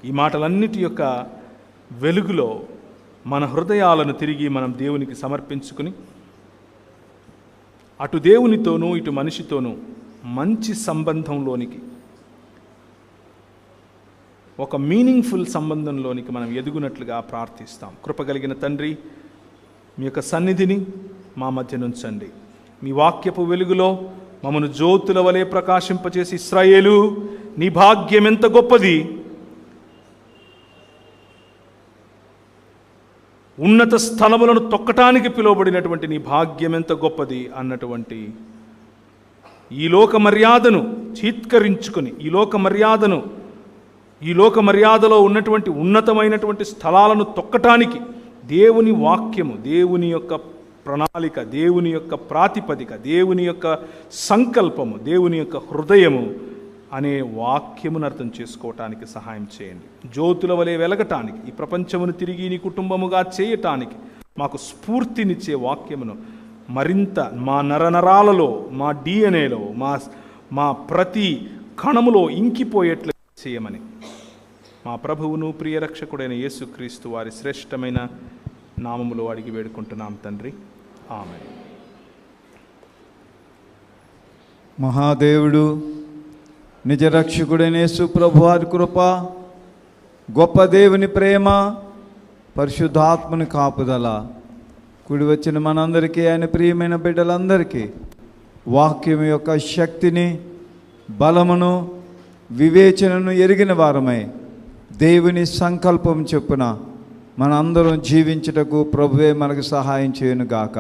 ఈ మాటలన్నిటి యొక్క వెలుగులో మన హృదయాలను తిరిగి మనం దేవునికి సమర్పించుకుని, అటు దేవునితోనూ ఇటు మనిషితోనూ మంచి సంబంధంలోనికి, ఒక మీనింగ్ఫుల్ సంబంధంలోనికి మనం ఎదుగునట్లుగా ప్రార్థిస్తాం. కృపగలిగిన తండ్రి, మీ యొక్క సన్నిధిని మా మధ్య నుంచండి. మీ వాక్యపు వెలుగులో మమ్మను జ్యోతుల వలె ప్రకాశింపచేసి, ఇశ్రాయేలు నీ భాగ్యం ఎంత గొప్పది, ఉన్నత స్థలములను తొక్కటానికి పిలువబడినటువంటి నీ భాగ్యం ఎంత గొప్పది అన్నటువంటి ఈ లోక మర్యాదను చీత్కరించుకొని, ఈ లోక మర్యాదలో ఉన్నటువంటి ఉన్నతమైనటువంటి స్థలాలను తొక్కటానికి దేవుని వాక్యము, దేవుని యొక్క ప్రణాళిక, దేవుని యొక్క ప్రాతిపదిక, దేవుని యొక్క సంకల్పము, దేవుని యొక్క హృదయము అనే వాక్యమును అర్థం చేసుకోవటానికి సహాయం చేయండి. జ్యోతుల వలె వెలగటానికి, ఈ ప్రపంచమును తిరిగి నీ కుటుంబముగా చేయటానికి మాకు స్ఫూర్తినిచ్చే వాక్యమును మరింత మా నరనరాలలో, మా డిఎన్ఏలో, మా ప్రతి కణములో ఇంకిపోయేట్లు చేయమని మా ప్రభువును ప్రియరక్షకుడైన యేసుక్రీస్తు వారి శ్రేష్టమైన నామములో అడిగి వేడుకుంటున్నాం తండ్రి, ఆమేన్. మహాదేవుడు, నిజరక్షకుడైన యేసు ప్రభు వారి కృప, గొప్ప దేవుని ప్రేమ, పరిశుద్ధాత్మని కాపుదల కూడి వచ్చిన మనందరికీ, ఆయన ప్రియమైన బిడ్డలందరికీ వాక్యం యొక్క శక్తిని, బలమును, వివేచనను ఎరిగిన వారమై దేవుని సంకల్పం చొప్పున మనందరం జీవించుటకు ప్రభువే మనకు సహాయం చేయనుగాక.